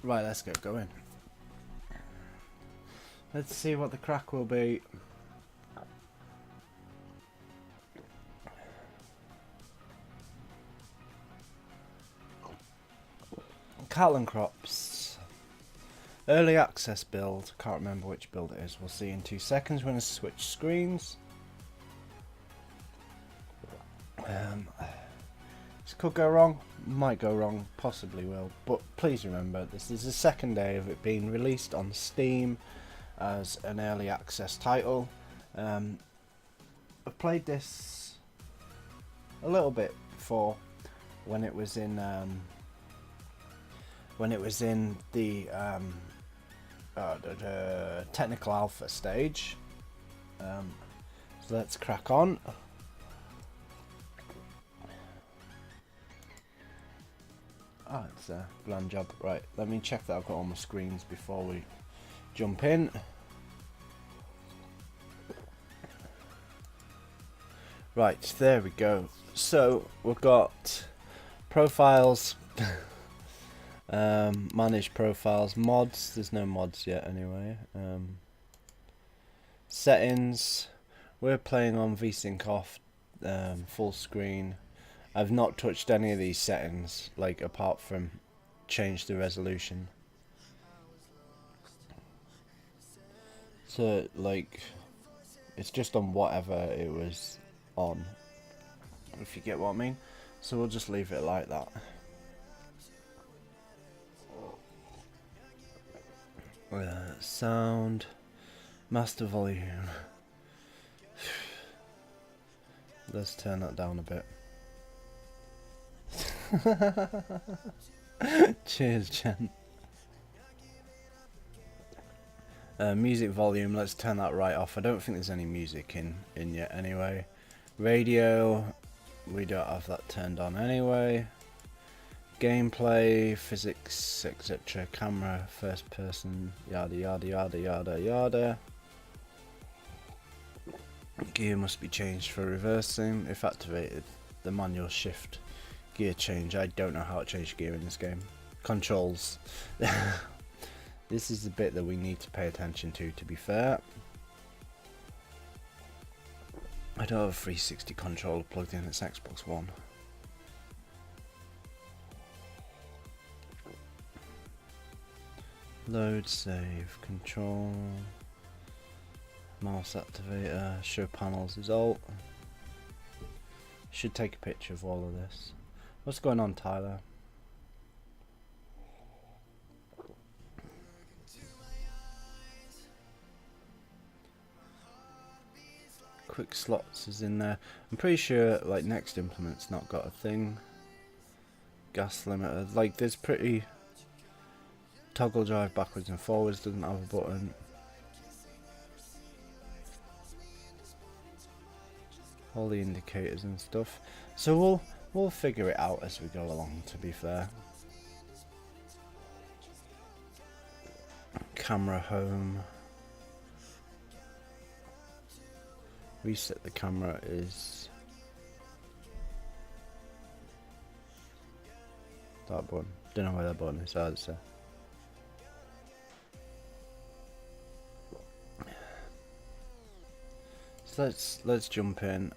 Right, let's get going. Let's see what the crack will be. Cattle and crops. Early access build. Can't remember which build it is. We'll see in 2 seconds. We're going to switch screens. This could go wrong. Might go wrong. Possibly will. But please remember, this is the second day of it being released on Steam as an early access title. I've played this a little bit before when it was in the technical alpha stage. So let's crack on. Oh, it's a bland job. Right, let me check that I've got all my screens before we jump in. Right, there we go. So we've got profiles, manage profiles, mods. There's no mods yet anyway. Settings. We're playing on VSync off, full screen. I've not touched any of these settings, like apart from change the resolution. So like, it's just on whatever it was on, if you get what I mean. So we'll just leave it like that. Sound, master volume. Let's turn that down a bit. Cheers, Jen. Music volume, let's turn that right off. I don't think there's any music in yet anyway. Radio, we don't have that turned on anyway. Gameplay, physics, etc. Camera, first person, yada yada yada yada yada. Gear must be changed for reversing. If activated, the manual shift gear change. I don't know how to change gear in this game. Controls. This is the bit that we need to pay attention to be fair. I don't have a 360 controller plugged in, it's Xbox One. Load, save, control, mouse activator, show panels is Alt. Should take a picture of all of this. What's going on, Tyler? Quick slots is in there. I'm pretty sure like next implement's not got a thing. Gas limiter, like there's pretty. Toggle drive backwards and forwards doesn't have a button. All the indicators and stuff. So we'll figure it out as we go along, to be fair. Camera home. Reset the camera is that button. Don't know where that button is either, so. So let's jump in.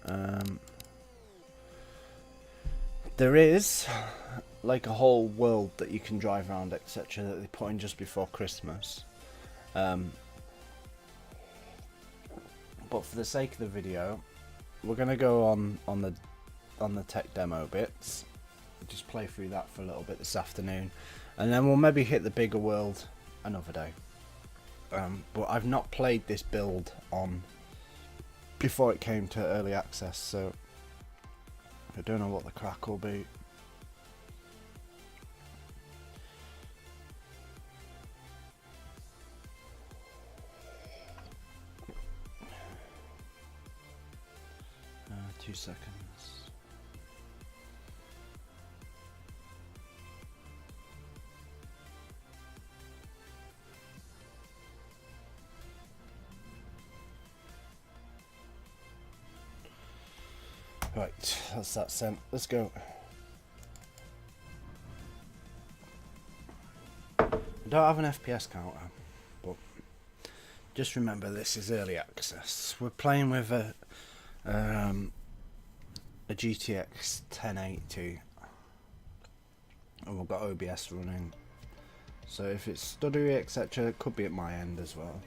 There is like a whole world that you can drive around, etc. that they put in just before Christmas. But for the sake of the video, we're gonna go on the tech demo bits. Just play through that for a little bit this afternoon, and then we'll maybe hit the bigger world another day. But I've not played this build on before it came to early access, so I don't know what the crack will be. Two seconds. Right, that's that sent. Let's go. I don't have an FPS counter, but just remember this is early access. We're playing with a GTX 1080 and we've got OBS running, so if it's stuttery etc, it could be at my end as well.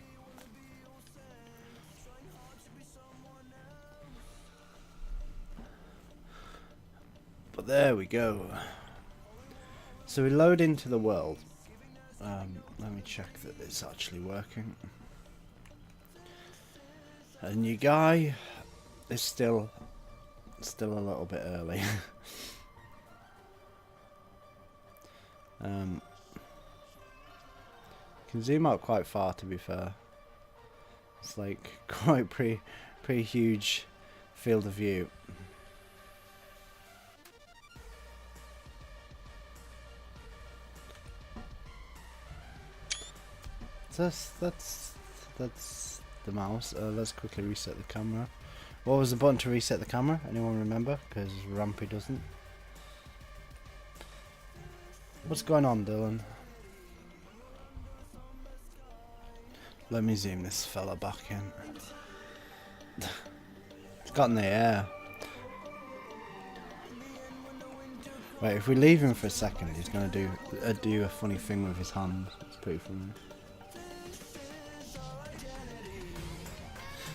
But there we go. So we load into the world. Let me check that it's actually working. And your guy is still a little bit early. Can zoom out quite far, to be fair. It's like quite pretty huge field of view. That's the mouse. Let's quickly reset the camera. What was the button to reset the camera? Anyone remember? Because Rampy doesn't. What's going on, Dylan? Let me zoom this fella back in. It's got in the air. Wait, if we leave him for a second, he's gonna do a funny thing with his hands. It's pretty funny.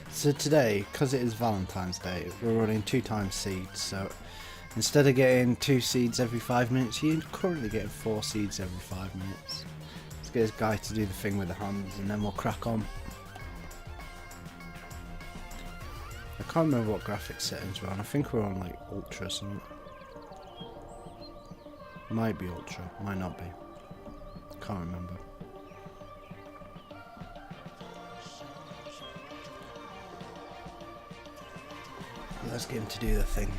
So today, because it is Valentine's Day, we're running 2 times seeds. So instead of getting 2 seeds every 5 minutes, you're currently getting 4 seeds every 5 minutes. Let's get this guy to do the thing with the hands, and then we'll crack on. I can't remember what graphics settings we're on. I think we're on like ultra or something. Might be ultra, might not be. Can't remember. Let's get him to do the thing.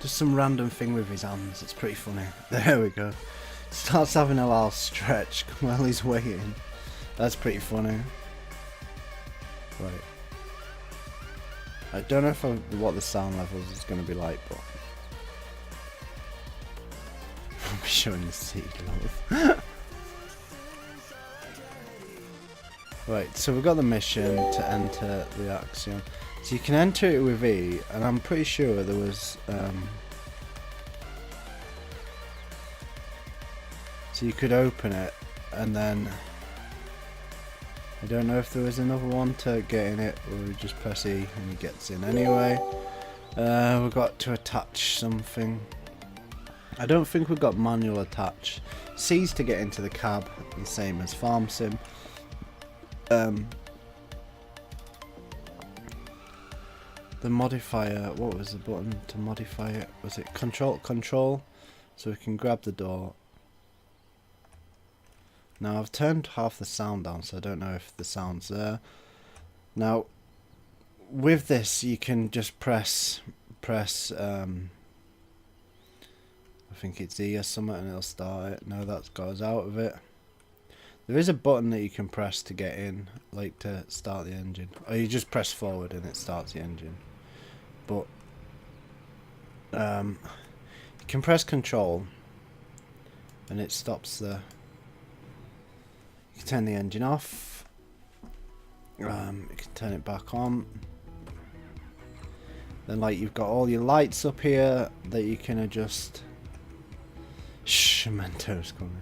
Just some random thing with his hands. It's pretty funny. There we go. Starts having a little stretch while he's waiting. That's pretty funny. Right. I don't know what the sound levels is going to be like, but I'll be showing the seed love. Right, so we've got the mission to enter the Axiom. So you can enter it with E, and I'm pretty sure there was so you could open it, and then I don't know if there was another one to get in it, or we just press E and he gets in anyway. We've got to attach something. I don't think we've got manual attach. C's to get into the cab, the same as Farm Sim. The modifier, what was the button to modify it? Was it control? So we can grab the door. Now I've turned half the sound down, so I don't know if the sound's there. Now with this you can just press I think it's E or something, and it'll start it. No, that got us out of it. There is a button that you can press to get in, like to start the engine. Or you just press forward and it starts the engine. But you can press control and it stops the... You can turn the engine off. You can turn it back on. Then like you've got all your lights up here that you can adjust. Shh, Mento's coming.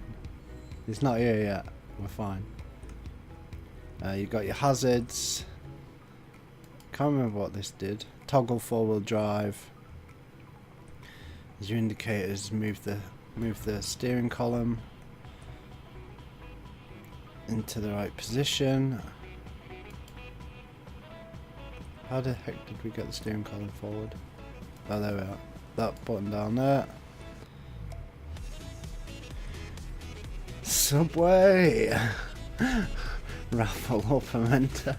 It's not here yet. We're fine. You've got your hazards. Can't remember what this did. Toggle 4-wheel drive. As your indicators, move the steering column into the right position. How the heck did we get the steering column forward? Oh, there we are. That button down there. Subway. Raffle up Memento.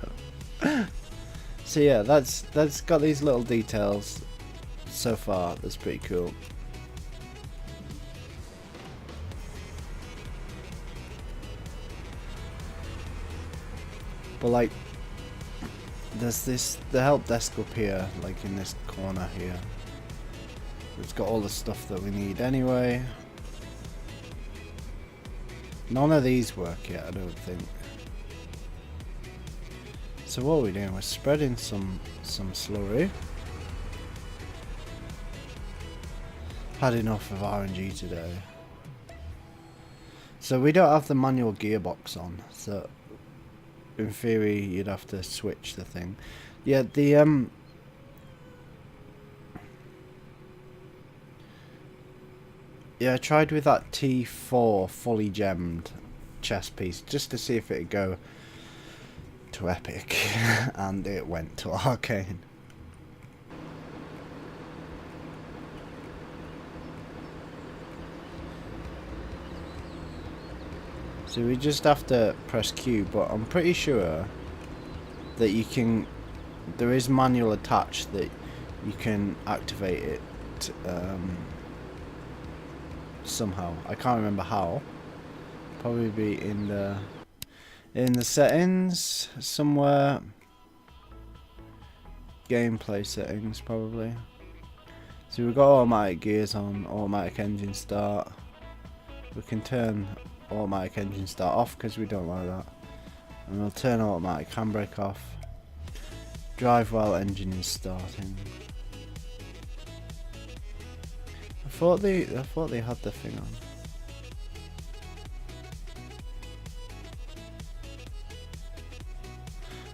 So yeah, that's got these little details so far. That's pretty cool. But like, there's the help desk up here, like in this corner here. It's got all the stuff that we need anyway. None of these work yet, I don't think. So what are we doing? We're spreading some slurry. Had enough of RNG today. So we don't have the manual gearbox on, so in theory you'd have to switch the thing. Yeah, the yeah, I tried with that T4 fully gemmed chest piece just to see if it'd go to epic, and it went to arcane. So we just have to press Q, but I'm pretty sure that you can, there is manual attached that you can activate it somehow. I can't remember how. Probably be in the settings somewhere. Gameplay settings probably. So we've got automatic gears on, automatic engine start. We can turn automatic engine start off because we don't like that, and we'll turn automatic handbrake off. Drive while engine is starting. I thought they had the thing on.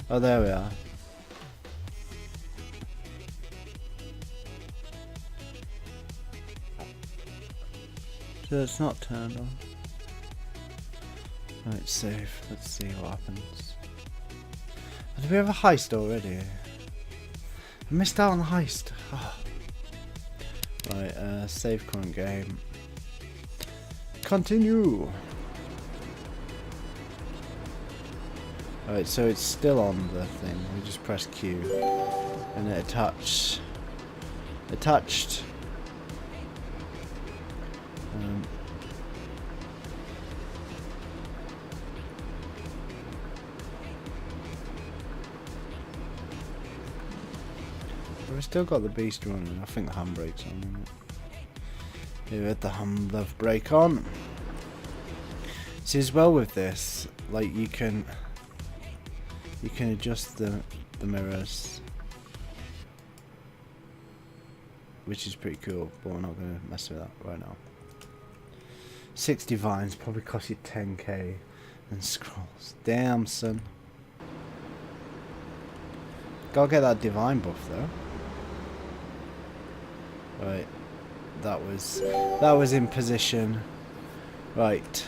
Oh, there we are. So it's not turned on. Right, save. Let's see what happens. Did we have a heist already? I missed out on the heist. Oh. Right, save current game. Continue! Alright, so it's still on the thing. We just press Q. And it attached. We've still got the beast running. I think the handbrake's on, isn't it? Yeah, we had the handbrake on. See, as well with this, like you can adjust the mirrors, which is pretty cool, but we're not going to mess with that right now. 6 divines probably cost you 10k, and scrolls. Damn, son. Gotta get that divine buff though. Right, that was in position. Right.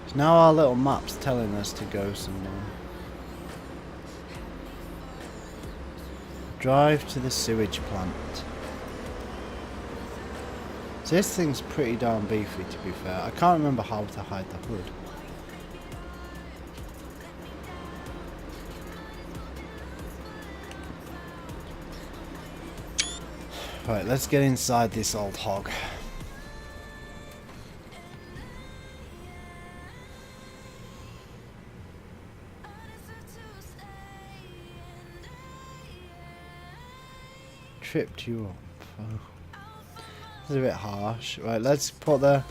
So now our little map's telling us to go somewhere. Drive to the sewage plant. So this thing's pretty darn beefy, to be fair. I can't remember how to hide the hood. Right, let's get inside this old hog. Tripped you up. Oh. It's a bit harsh. Right, let's put the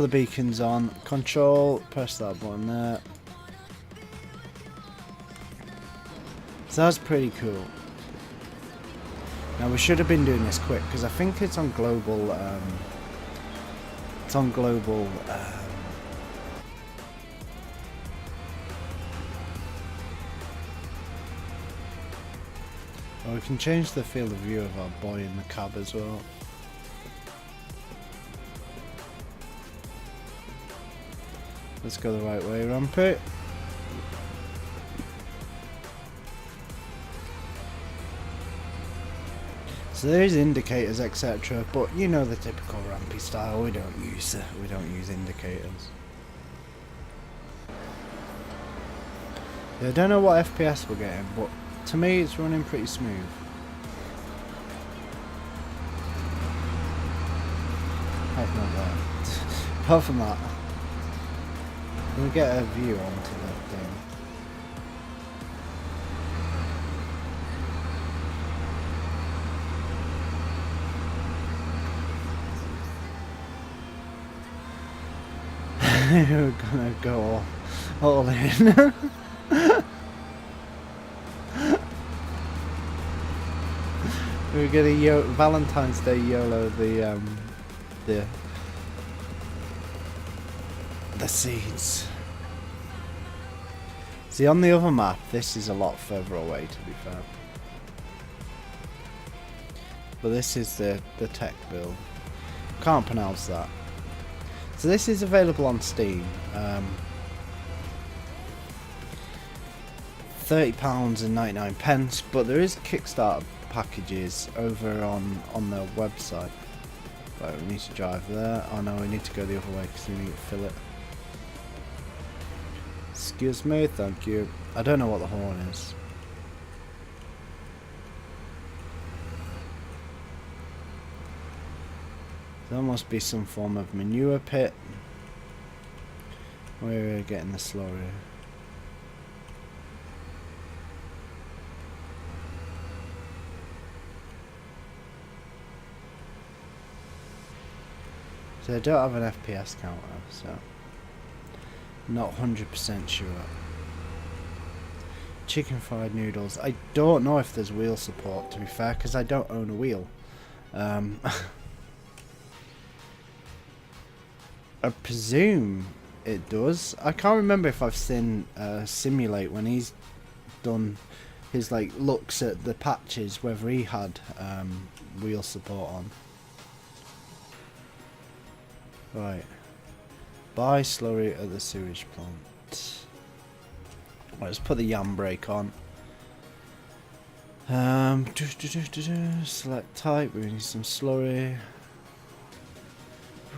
beacons on. Control, press that button there. So that's pretty cool. Now we should have been doing this quick because I think it's on global. It's on global. Oh, we can change the field of view of our boy in the cab as well. Let's go the right way, Rumpet. So there is indicators, etc., but you know the typical rampy style. We don't use indicators. Yeah, I don't know what FPS we're getting, but to me it's running pretty smooth. Apart from that, we get a view onto that thing. We're gonna go all in. We're gonna Valentine's Day YOLO the seeds. See, on the other map, this is a lot further away, to be fair. But this is the tech build. Can't pronounce that. So this is available on Steam. £30.99, but there is Kickstarter packages over on their website. Right, we need to drive there. Oh no, we need to go the other way because we need to fill it. Excuse me, thank you. I don't know what the horn is. There must be some form of manure pit. Where are we getting the slurry? So I don't have an FPS counter, so not 100% sure. Chicken fried noodles. I don't know if there's wheel support, to be fair, because I don't own a wheel. I presume it does. I can't remember if I've seen Simulate when he's done his looks at the patches, whether he had wheel support on. Right. Buy slurry at the sewage plant. Right, let's put the yam brake on. Select type. We need some slurry.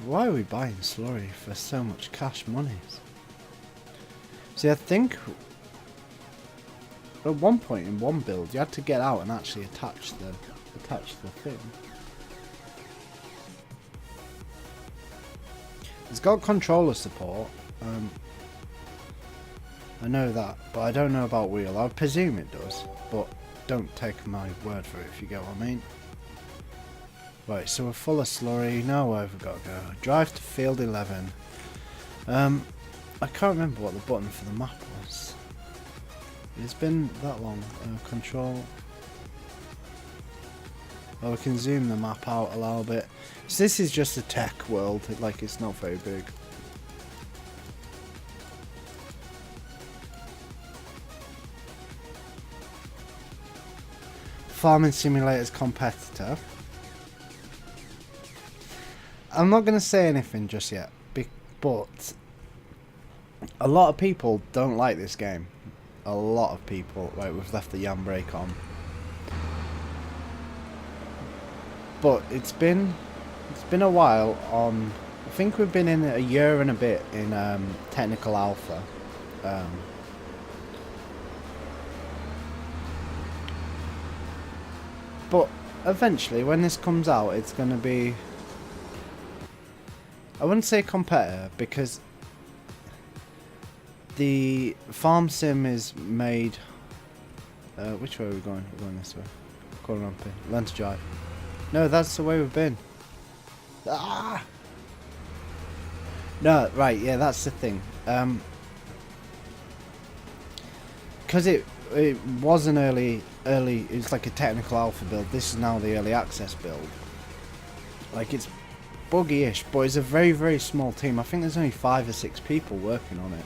Why are we buying slurry for so much cash monies? See, I think at one point in one build you had to get out and actually attach the thing. It's got controller support. I know that, but I don't know about wheel. I presume it does, but don't take my word for it if you get what I mean. Right, so we're full of slurry. Now where have we got to go? Drive to field 11. I can't remember what the button for the map was. It's been that long. Control. Oh, we can zoom the map out a little bit. So this is just a tech world. It's not very big. Farming Simulator's competitor. I'm not going to say anything just yet, but a lot of people don't like this game. A lot of people. Right, we've left the yam brake on. But it's been a while on. I think we've been in a year and a bit in technical alpha. But eventually, when this comes out, it's going to be. I wouldn't say competitor because the farm sim is made. Which way are we going? We're going this way. Corner ramping. Learn to drive. No, that's the way we've been. Ah! No, right, yeah, that's the thing. Because it was an early, it's like a technical alpha build. This is now the early access build. It's buggy-ish, but it's a very, very small team. I think there's only 5 or 6 people working on it.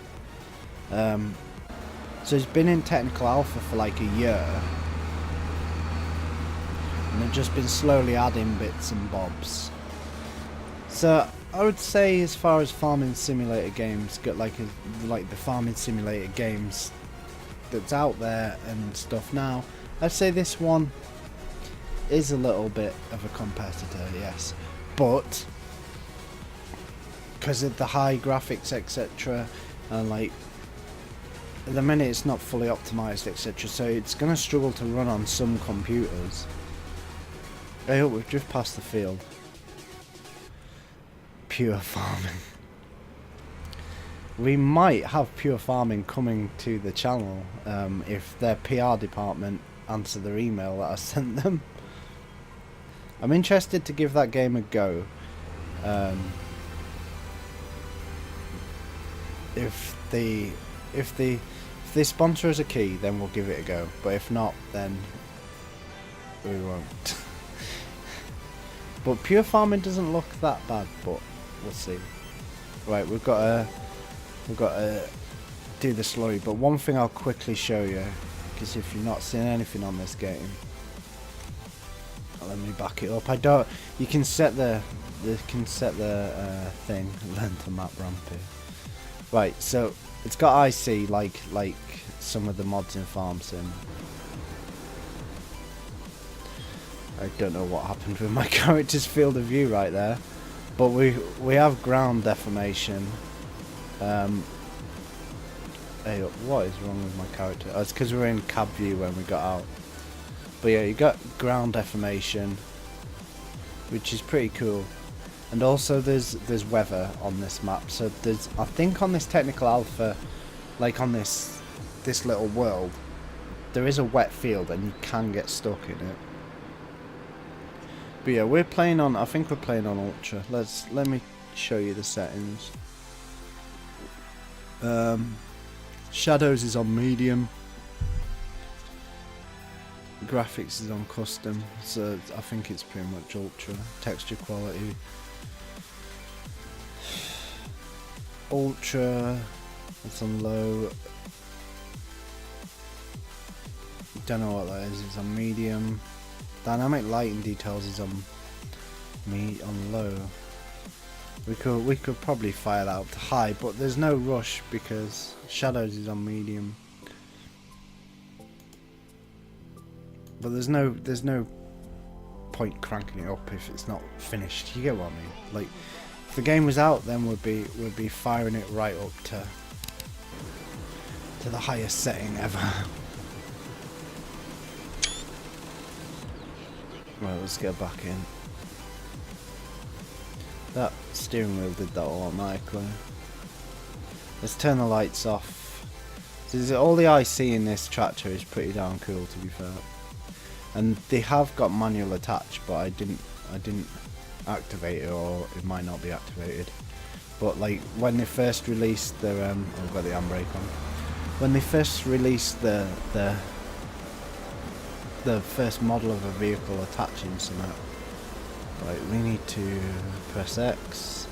So it's been in technical alpha for a year. And they've just been slowly adding bits and bobs. So I would say, as far as farming simulator games, got the farming simulator games that's out there and stuff now, I'd say this one is a little bit of a competitor, yes, but because of the high graphics, etc., and at the minute it's not fully optimized, etc., so it's gonna struggle to run on some computers. I hope we've just passed the field. Pure farming. We might have pure farming coming to the channel if their PR department answer their email that I sent them. I'm interested to give that game a go. if they sponsor us a key, then we'll give it a go. But if not, then we won't. But pure farming doesn't look that bad, but we'll see. Right, we've got to do the slurry. But one thing I'll quickly show you, because if you've not seen anything on this game, let me back it up. You can set the thing length of map ramp here. Right, so it's got IC like some of the mods in Farm Sim. I don't know what happened with my character's field of view right there, but we have ground deformation. Hey, what is wrong with my character? Oh, it's because we're in cab view when we got out. But yeah, you got ground deformation, which is pretty cool. And also there's weather on this map. So there's, I think on this technical alpha, like on this little world, there is a wet field and you can get stuck in it. But yeah, we're playing on, I think we're playing on Ultra. Let me show you the settings. Shadows is on medium. Graphics is on custom, so I think it's pretty much Ultra. Texture quality, Ultra, it's on low. Don't know what that is. It's on medium. Dynamic lighting details is on low. We could probably fire that up to high, but there's no rush because shadows is on medium. But there's no point cranking it up if it's not finished. You get what I mean? Like, if the game was out, then we'd be firing it right up to the highest setting ever. Right, let's get back in. That steering wheel did that automatically. Let's turn the lights off. So all the IC in this tractor is pretty darn cool, to be fair. And they have got manual attach, but I didn't activate it, or it might not be activated. But like when they first released their I've got the handbrake on. When they first released the first model of a vehicle attaching something. Right, we need to press X.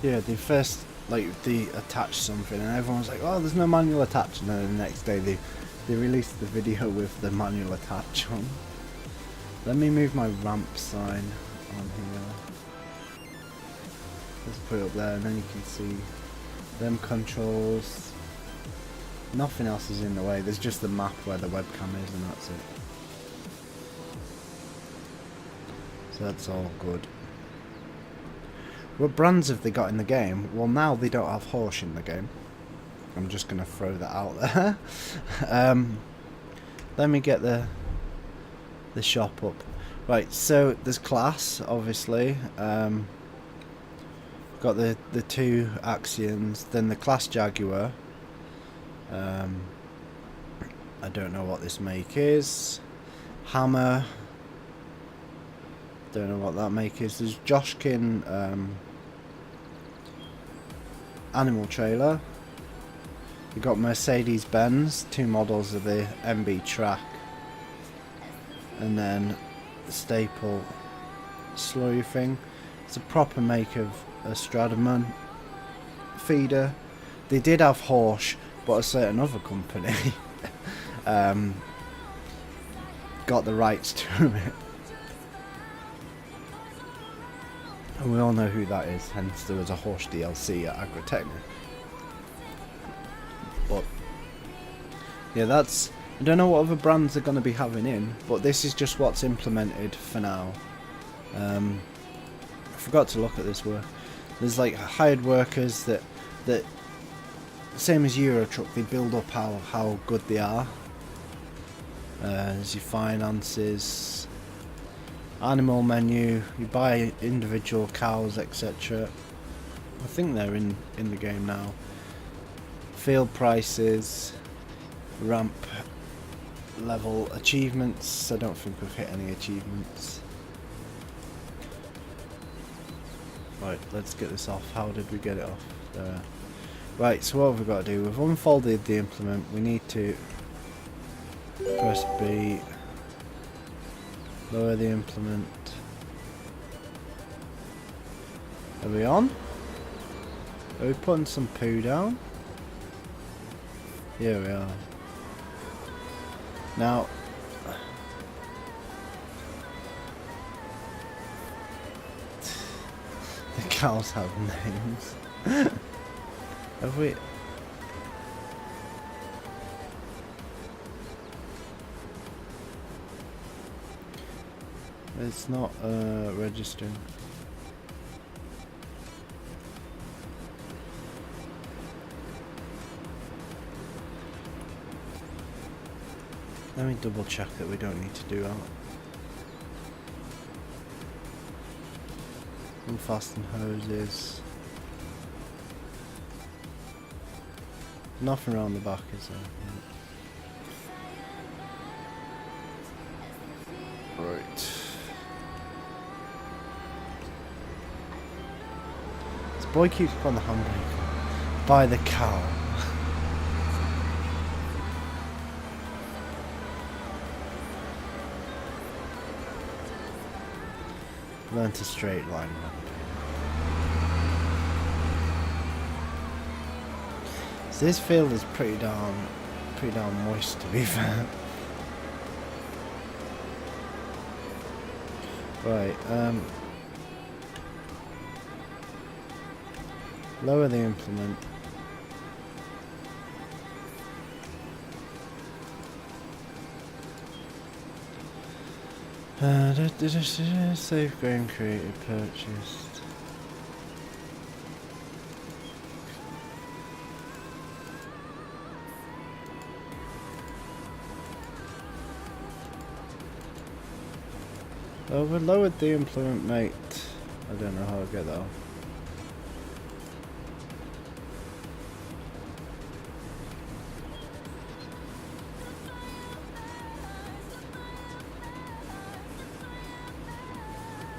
Yeah, they first they attached something and everyone was like, oh, there's no manual attach, and then the next day they released the video with the manual attach on. Let me move my ramp sign on here. Let's put it up there and then you can see them controls. Nothing else is in the way, there's just the map where the webcam is and that's it. So that's all good. What brands have they got in the game? Well, now they don't have Horse in the game. I'm just going to throw that out there. Let me get the shop up. Right, so there's class, obviously. Got the two Axions, then the class Jaguar. I don't know what this make is. Hammer. Don't know what that make is. There's Joshkin animal trailer. You got Mercedes-Benz, two models of the MB track, and then the staple slurry thing. It's a proper make of a Stradaman feeder. They did have Horsch, but a certain other company got the rights to it. And we all know who that is, hence there was a Horsch DLC at Agritechnic. But yeah, that's, I don't know what other brands are going to be having in, but this is just what's implemented for now. I forgot to look at this work. There's like hired workers that same as Euro Truck, they build up how good they are. There's your finances, animal menu, you buy individual cows, etc. I think they're in the game now. Field prices, ramp level achievements. I don't think we've hit any achievements. Right, let's get this off. How did we get it off? There. Right, so what have we got to do? We've unfolded the implement. We need to press B, lower the implement. Are we on? Are we putting some poo down? Yeah, we are. Now, the cows have names. Have we? It's not registering. Let me double check that we don't need to do that. Unfasten hoses. Nothing around the back, is there? Right. This boy keeps putting the handbrake by the cow. Learn to straight line run. So this field is pretty darn moist, to be fair. Right, lower the implement. Save game created purchased. Oh, we lowered the implement, mate. I don't know how to get that off.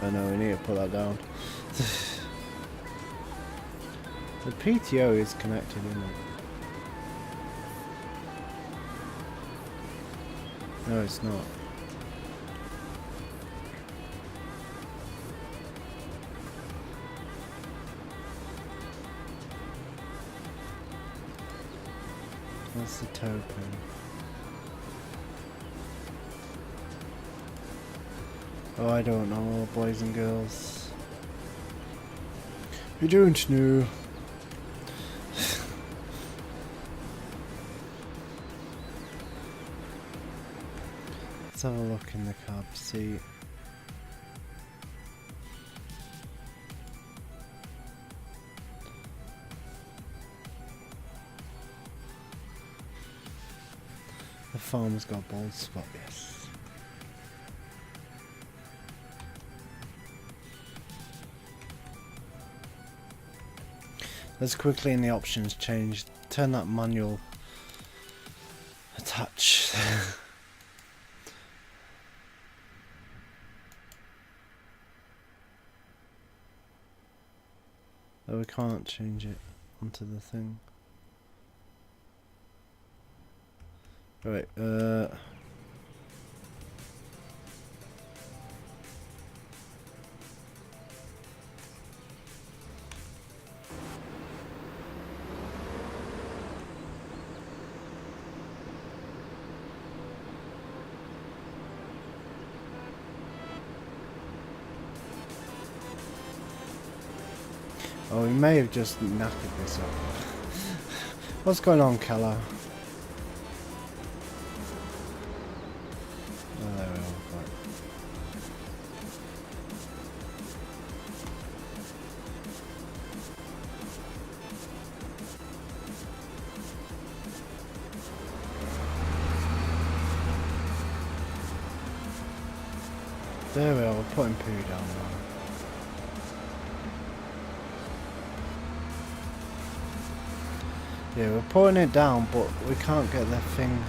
I know, we need to put that down. The PTO is connected, isn't it? No, it's not. That's the token. Oh, I don't know, boys and girls. We don't know. Let's have a look in the cab, see. The farmer's got a bald spot, yes. Let's quickly in the options change, turn that manual attach. Oh, we can't change it onto the thing. Right, oh, we may have just knackered this up. What's going on, Keller? Oh, there we are. Right. There we are, we're putting poo down now. Yeah, we're putting it down, but we can't get the thing.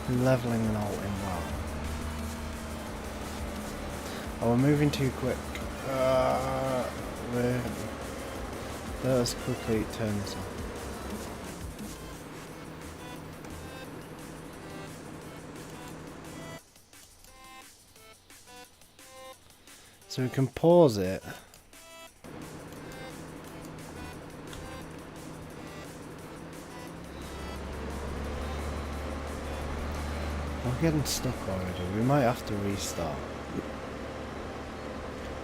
Leveling and alting well. Oh, we're moving too quick. Let us quickly turn this off. So we can pause it. We're getting stuck already. We might have to restart.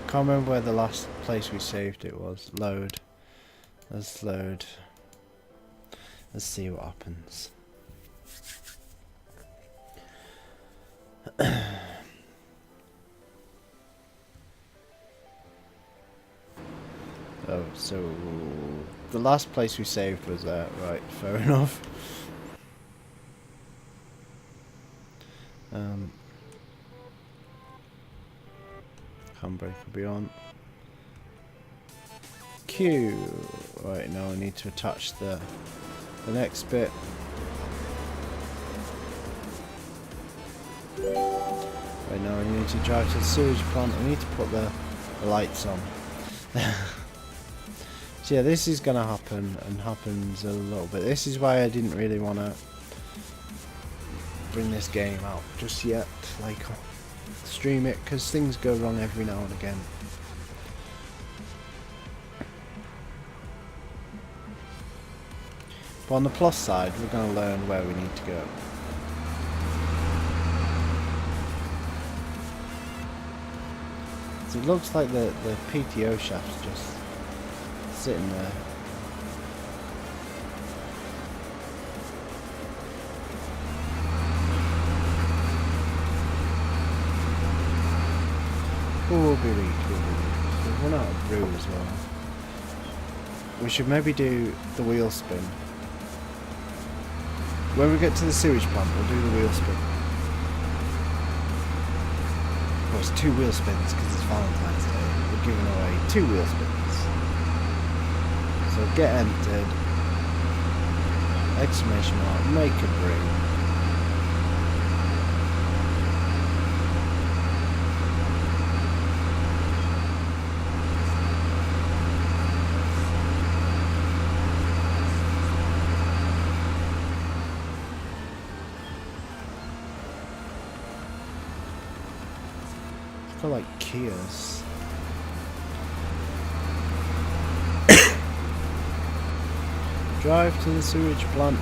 Can't remember where the last place we saved it was. Load. Let's load. Let's see what happens. Oh, so the last place we saved was there, right? Fair enough. Handbrake will be on. Q. Right, now I need to attach the next bit. Right, now I need to drive to the sewage plant. I need to put the lights on. So yeah, this is gonna happen, and happens a little bit. This is why I didn't really want to bring this game out just yet, like stream it, because things go wrong every now and again. But on the plus side, we're going to learn where we need to go. So it looks like the PTO shaft's just sitting there. We'll be reached. We've run out of brew as well. We should maybe do the wheel spin. When we get to the sewage plant, we'll do the wheel spin. Well, it's 2 wheel spins because it's Valentine's Day. We're giving away 2 wheel spins. So get entered. Exclamation mark. Make a brew. I feel like Kias. Drive to the sewage plant.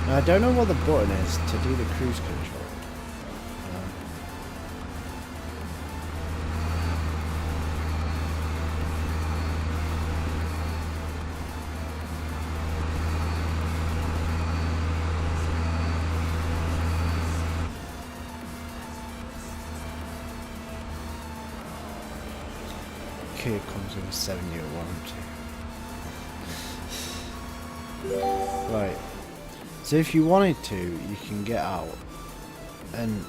Now I don't know what the button is to do the cruise control. Kia comes with a 7-year warranty. Right, so if you wanted to, you can get out and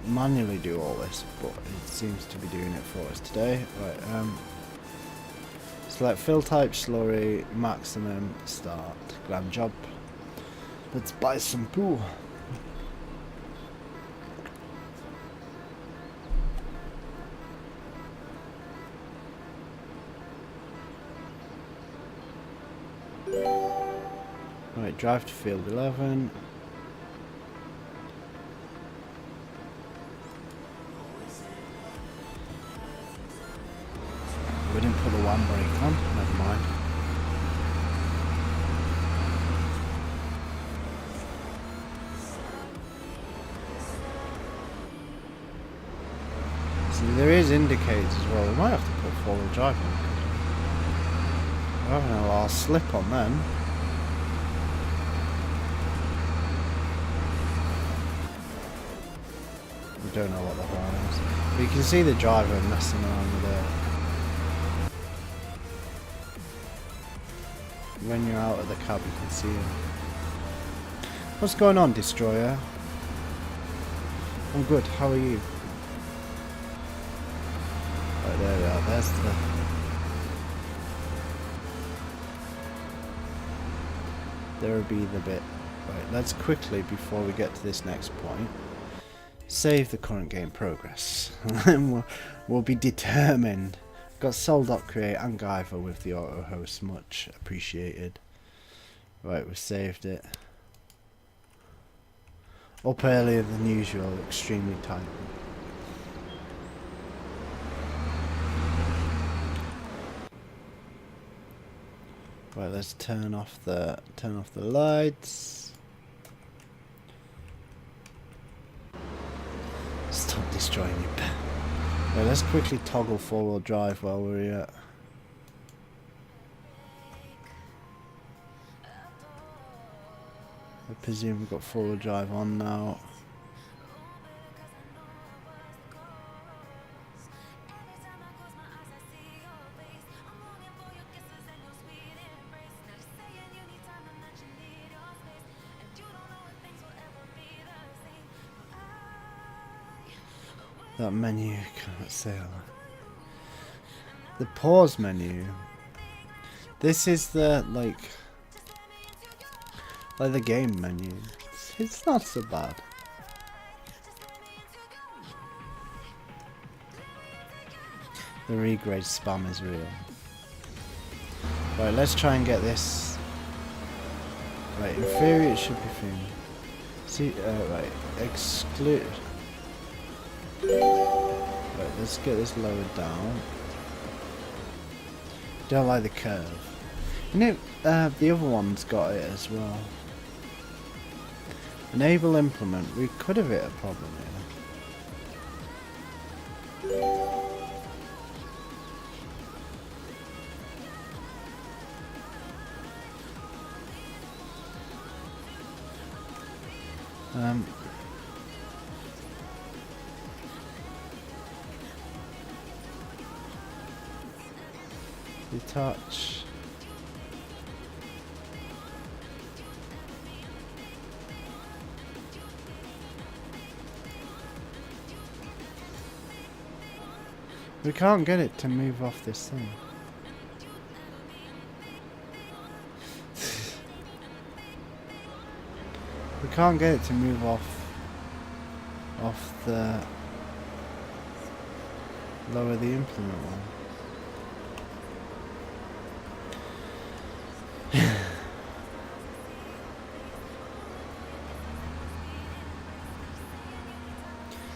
manually do all this, but it seems to be doing it for us today. Right, select fill type, slurry, maximum, start, glam job. Let's buy some poo. Right, drive to field 11. We didn't put the one brake on, never mind. See, there is indicators as well. We might have to put forward drive on. We're having a little slip on then. We don't know what the horn is. But you can see the driver messing around with it. When you're out of the cab you can see him. What's going on, Destroyer? I'm good, how are you? Right, there we are, there's the... There'll be the bit. Right, let's quickly, before we get to this next point, save the current game progress. And then we'll be determined. Got Sol.create and Guyver with the auto host, much appreciated. Right, we saved it. Up earlier than usual, extremely tight. Right, let's turn off the lights. Stop destroying your pet. Right, let's quickly toggle forward drive while we're here. I presume we've got forward drive on now. That menu, can't say that. The pause menu. This is the like the game menu. It's not so bad. The regrade spam is real. Right, let's try and get this. Right, in theory it should be fine. See, right, exclude. Right, let's get this lowered down. Don't like the curve. You know, the other one's got it as well. Enable implement. We could have hit a problem here. Detach. We can't get it to move off this thing. We can't get it to move off the lower the implement one.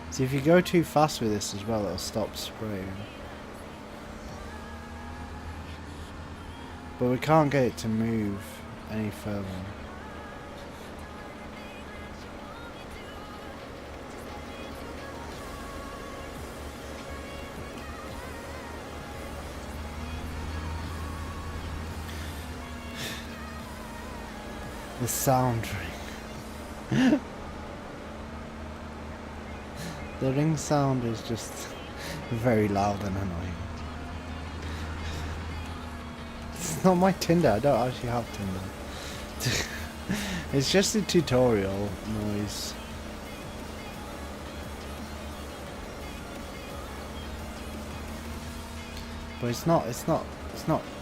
See, if you go too fast with this as well, it'll stop spraying. But we can't get it to move any further. The sound ring. The ring sound is just very loud and annoying. It's not my Tinder, I don't actually have Tinder. It's just a tutorial noise. But it's not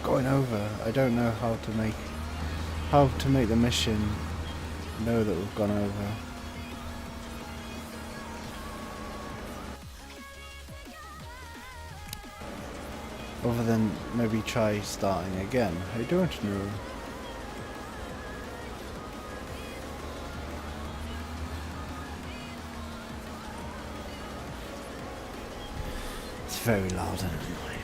going over. I don't know how to make the mission know that we've gone over. Other than maybe try starting again. I don't know. It's very loud and annoying.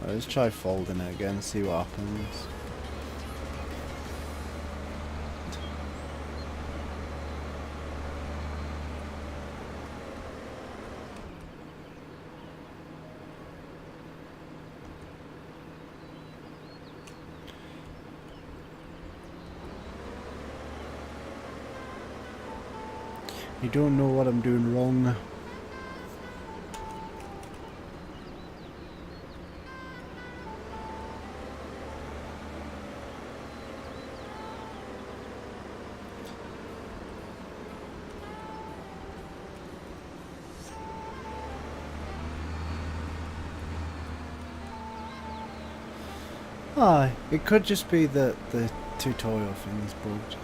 Right, let's try folding it again, see what happens. You don't know what I'm doing wrong. Aye, it could just be that the tutorial thing is bugged.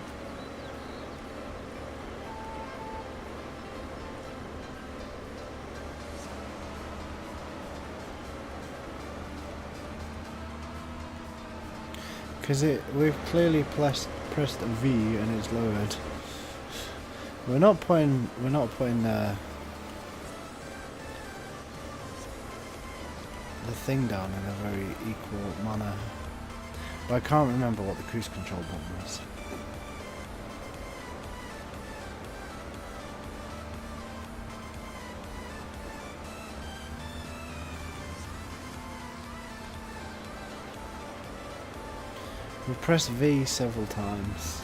Because we've clearly pressed V and it's lowered. We're not putting the thing down in a very equal manner. But I can't remember what the cruise control button was. We pressed V several times.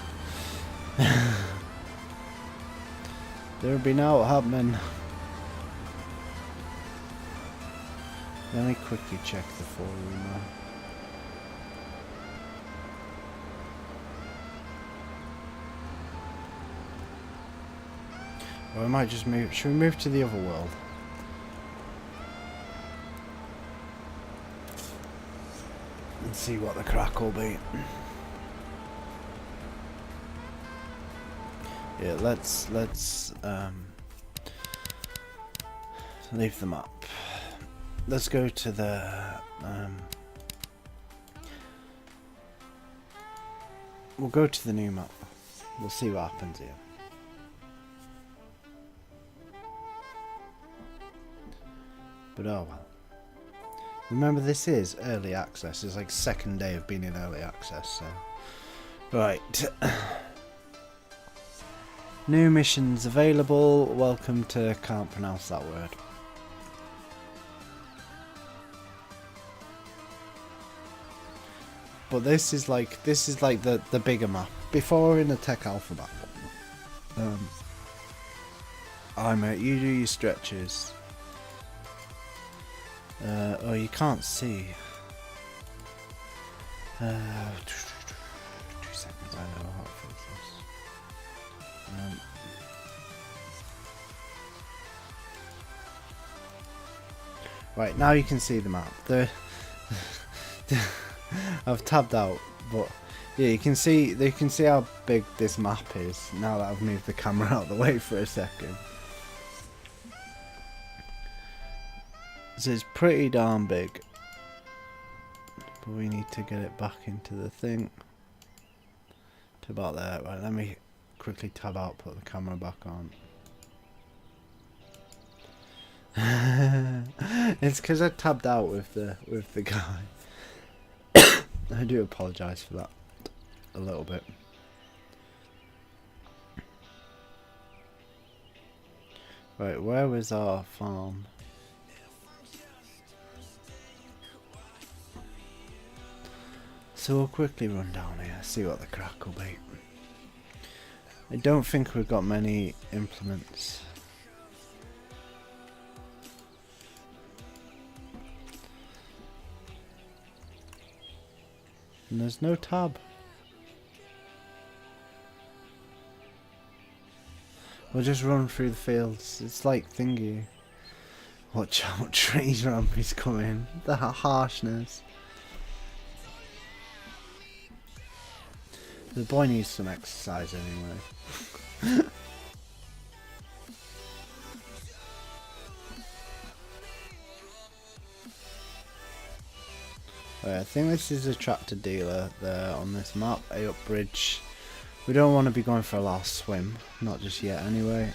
There'll be now happening. Let me quickly check the forum. Or I might just move. Should we move to the other world? And see what the crack will be. Yeah, let's leave the map. Let's go to the we'll go to the new map. We'll see what happens here. But oh well. Remember, this is early access. It's like second day of being in early access, so right. New missions available. Welcome to can't pronounce that word. But this is like the bigger map. Before we're in the tech alpha map. Alright mate, you do your stretches. Oh, you can't see. 2 seconds, I know how to fix this. Right, now you can see the map. I've tabbed out, but yeah, you can see how big this map is now that I've moved the camera out of the way for a second. So it's pretty darn big, but we need to get it back into the thing to about there. Right, let me quickly tab out, put the camera back on. It's because I tabbed out with the guy. I do apologise for that a little bit. Right, where was our farm? So we'll quickly run down here, see what the crack will be. I don't think we've got many implements. And there's no tab. We'll just run through the fields. It's like thingy. Watch out, trees rampy's coming. The harshness. The boy needs some exercise anyway. Right, I think this is a tractor dealer there on this map, A up bridge. We don't want to be going for a last swim, not just yet anyway.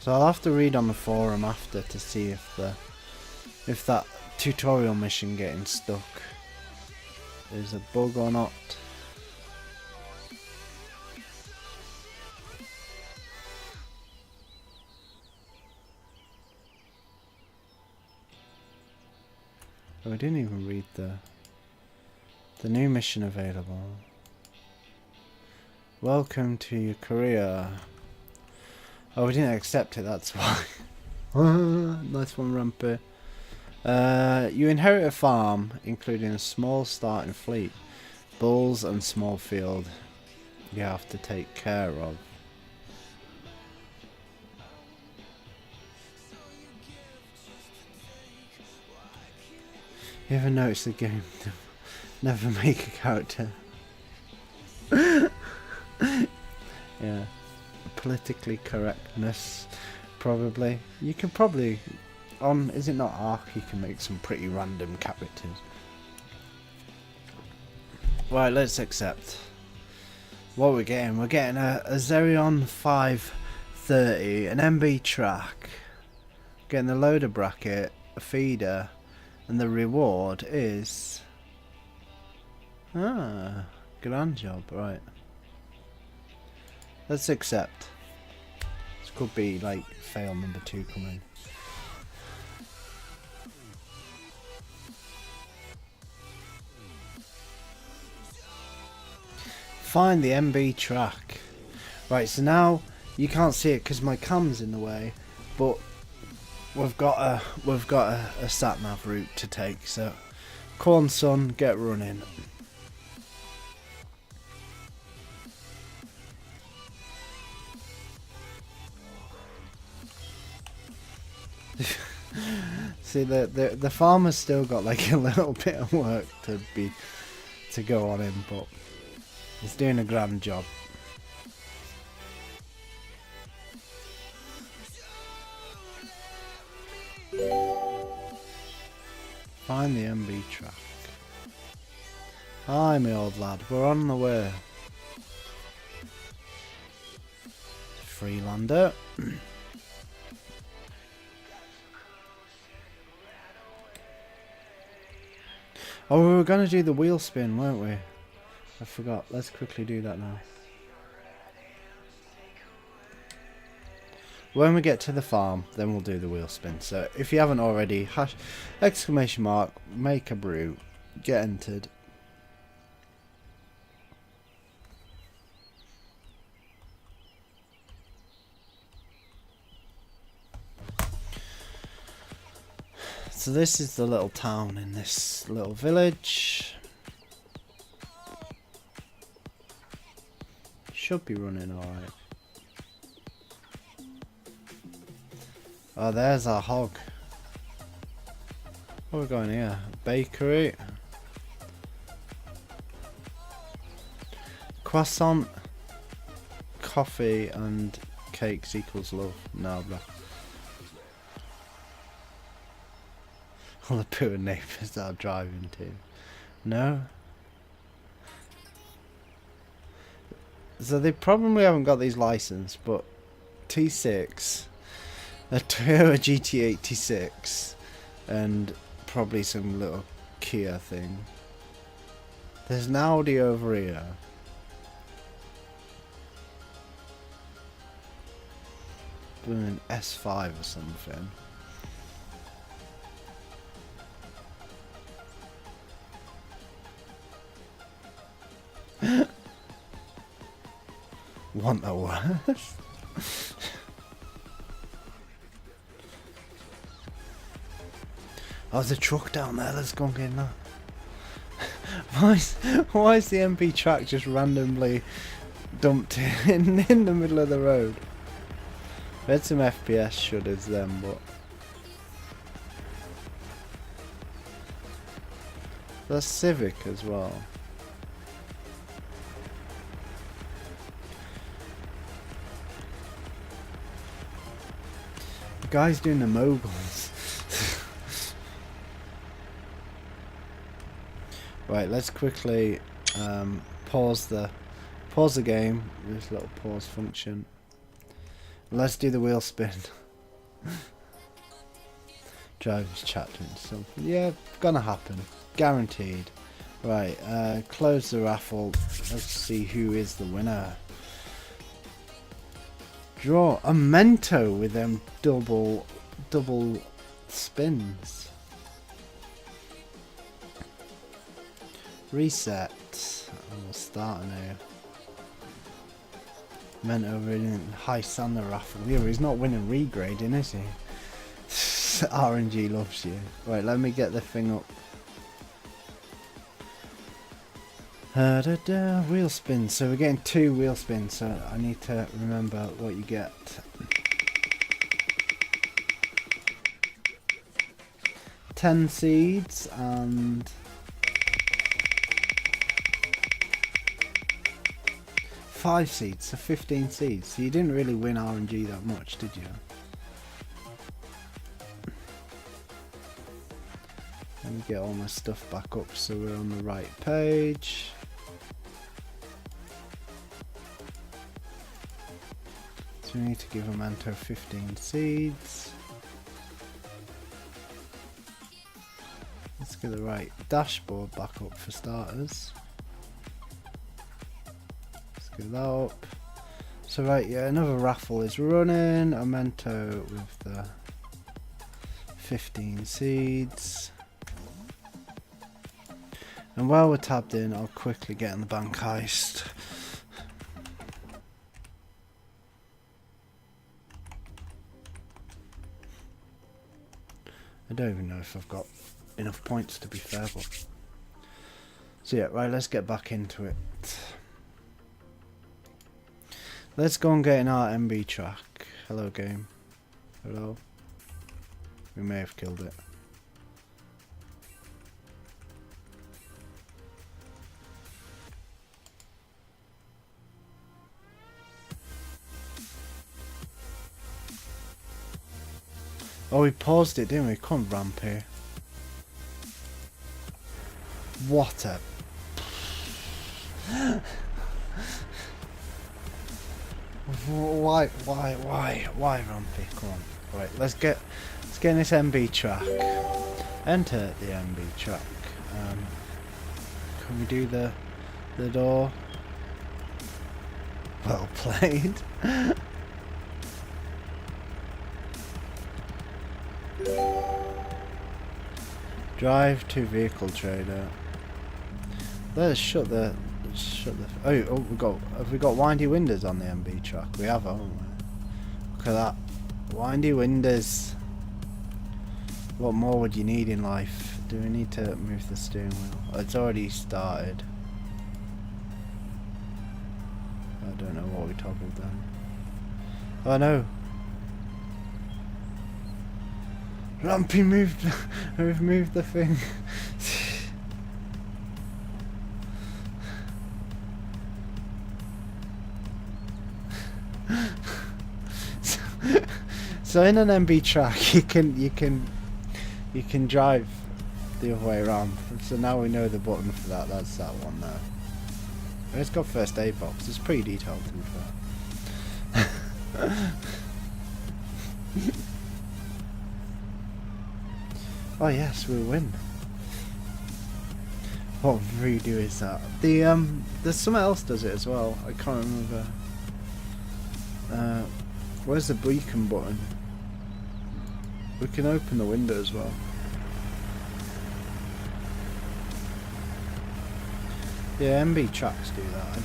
So I'll have to read on the forum after to see if that tutorial mission getting stuck is a bug or not. Oh, I didn't even read the new mission available. Welcome to your career. Oh, we didn't accept it, that's why. Nice one, Rumpy. You inherit a farm, including a small starting fleet, bulls and small field you have to take care of. You ever notice the game never make a character? Yeah. Politically correctness, probably. You can probably, is it not Arc, you can make some pretty random characters. Right, let's accept. What we're getting? We're getting a Xerion 530, an MB track, getting the loader bracket, a feeder, and the reward is... grand job, right. Let's accept. This could be like fail number 2 coming. Find the MB track. Right, so now you can't see it because my cam's in the way, but we've got a sat nav route to take. So, Corn Son, get running. See, the farmer's still got like a little bit of work to go on him, but he's doing a grand job. Find the MB track. Hi, my old lad. We're on the way. Freelander. Oh, we were going to do the wheel spin, weren't we? I forgot. Let's quickly do that now. When we get to the farm, then we'll do the wheel spin. So if you haven't already, exclamation mark, make a brew, get entered. So this is the little town in this little village. Should be running alright. Oh, there's our hog. What are we going here? Bakery. Croissant, coffee and cakes equals love. No, blah. All the poor neighbours that are driving to. No? So they probably haven't got these licensed, but T6, a Toyota GT86, and probably some little Kia thing. There's an Audi over here. An S5 or something. Want the worst? Oh, there's a truck down there. Let's go and get in that. Why is the MP track just randomly dumped in the middle of the road? We had some FPS shudders then, but that's Civic as well. The guy's doing the moguls. Right, let's quickly pause the game. This little pause function. Let's do the wheel spin. Driver's chat doing something. Yeah, gonna happen. Guaranteed. Right, close the raffle. Let's see who is the winner. Draw a Mento with them double spins. Reset. And we'll start now. Mento winning high Sander raffle. Yeah, he's not winning regrading, is he? RNG loves you. Right, let me get the thing up. Wheel spin. So we're getting 2 wheel spins, so I need to remember what you get. 10 seeds and 5 seeds, so 15 seeds. So you didn't really win RNG that much, did you? Let me get all my stuff back up so we're on the right page. So we need to give Memento 15 seeds. Let's get the right dashboard back up for starters. Let's get that up. So right, yeah, another raffle is running. A Memento with the 15 seeds. And while we're tabbed in, I'll quickly get in the bank heist. I don't even know if I've got enough points to be fair, but so yeah, right, let's get back into it. Let's go and get in our MB track. Hello game. Hello. We may have killed it. Oh, we paused it, didn't we? Come ramp here. What a... Why Rampy? Come on. Right, let's get in this MB track. Enter the MB track. Can we do the door? Well played. Drive to vehicle trader. Let's shut the. Oh, have we got windy windows on the MB track? We have, haven't we? Look at that, windy windows. What more would you need in life? Do we need to move the steering wheel? Oh, it's already started. I don't know what we toggled then. Oh no. Rampy moved. We've moved the thing. So in an MB track, you can drive the other way around. So now we know the button for that. That's that one there. And it's got first aid box. It's pretty detailed to be fair. Oh yes, we'll win. What redo is that? There's something else does it as well. I can't remember. Where's the beacon button? We can open the window as well. Yeah, MB tracks do that.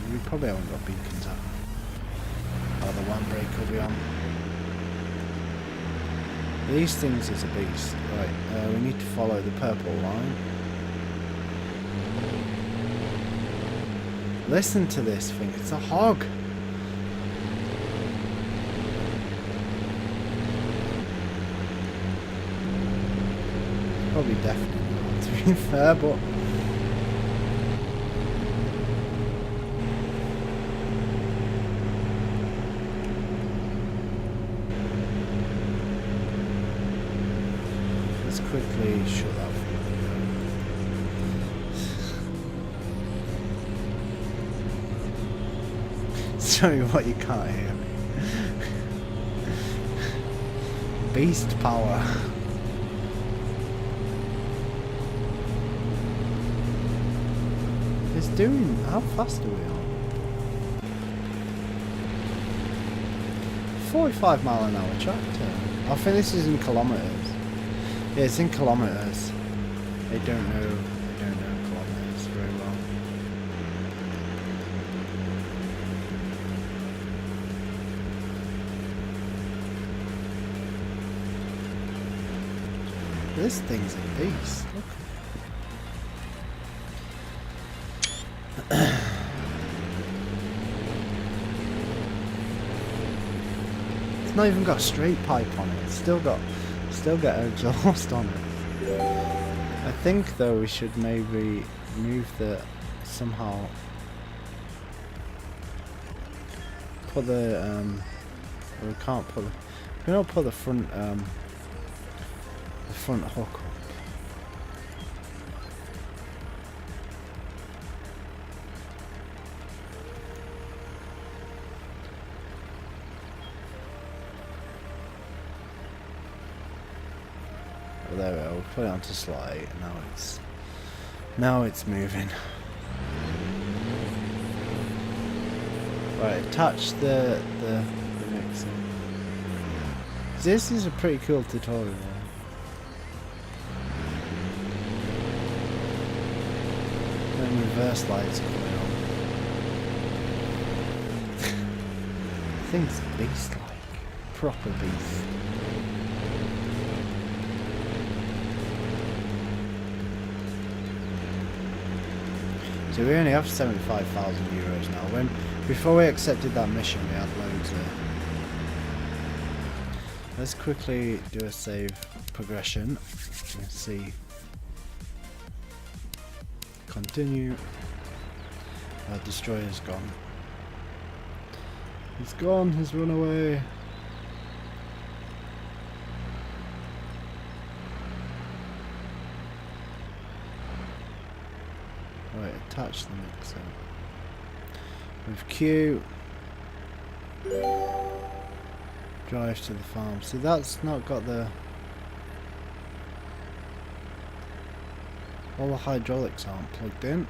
We probably haven't got beacons up. Oh, the one brake will be on. These things is a beast. Right, we need to follow the purple line. Listen to this thing, it's a hog. Probably definitely not, to be fair, but let's quickly shut that video. Sorry what you can't hear me. Beast power. It's doing, how fast are we on? 45 mile an hour tractor. I think this is in kilometers. Yeah, it's in kilometers. They don't know kilometers very well. This thing's a beast. Look. It's not even got a straight pipe on it. It's still got exhaust on it. I think though we should maybe move the somehow put the we can't put the, we don't put the front hook up. Well, there we go. We'll put it onto slot 8. Now it's moving. Right, attach the mixer. This is a pretty cool tutorial. Then reverse lights coming on. Thing's beast-like, proper beast. So we only have 75,000 euros now. Before we accepted that mission, we had loads of. Let's quickly do a save progression. Let's see. Continue. Our destroyer's gone. He's gone. He's run away. Right, attach the mixer. With Q. Drive to the farm. See, that's not got the. All the hydraulics aren't plugged in.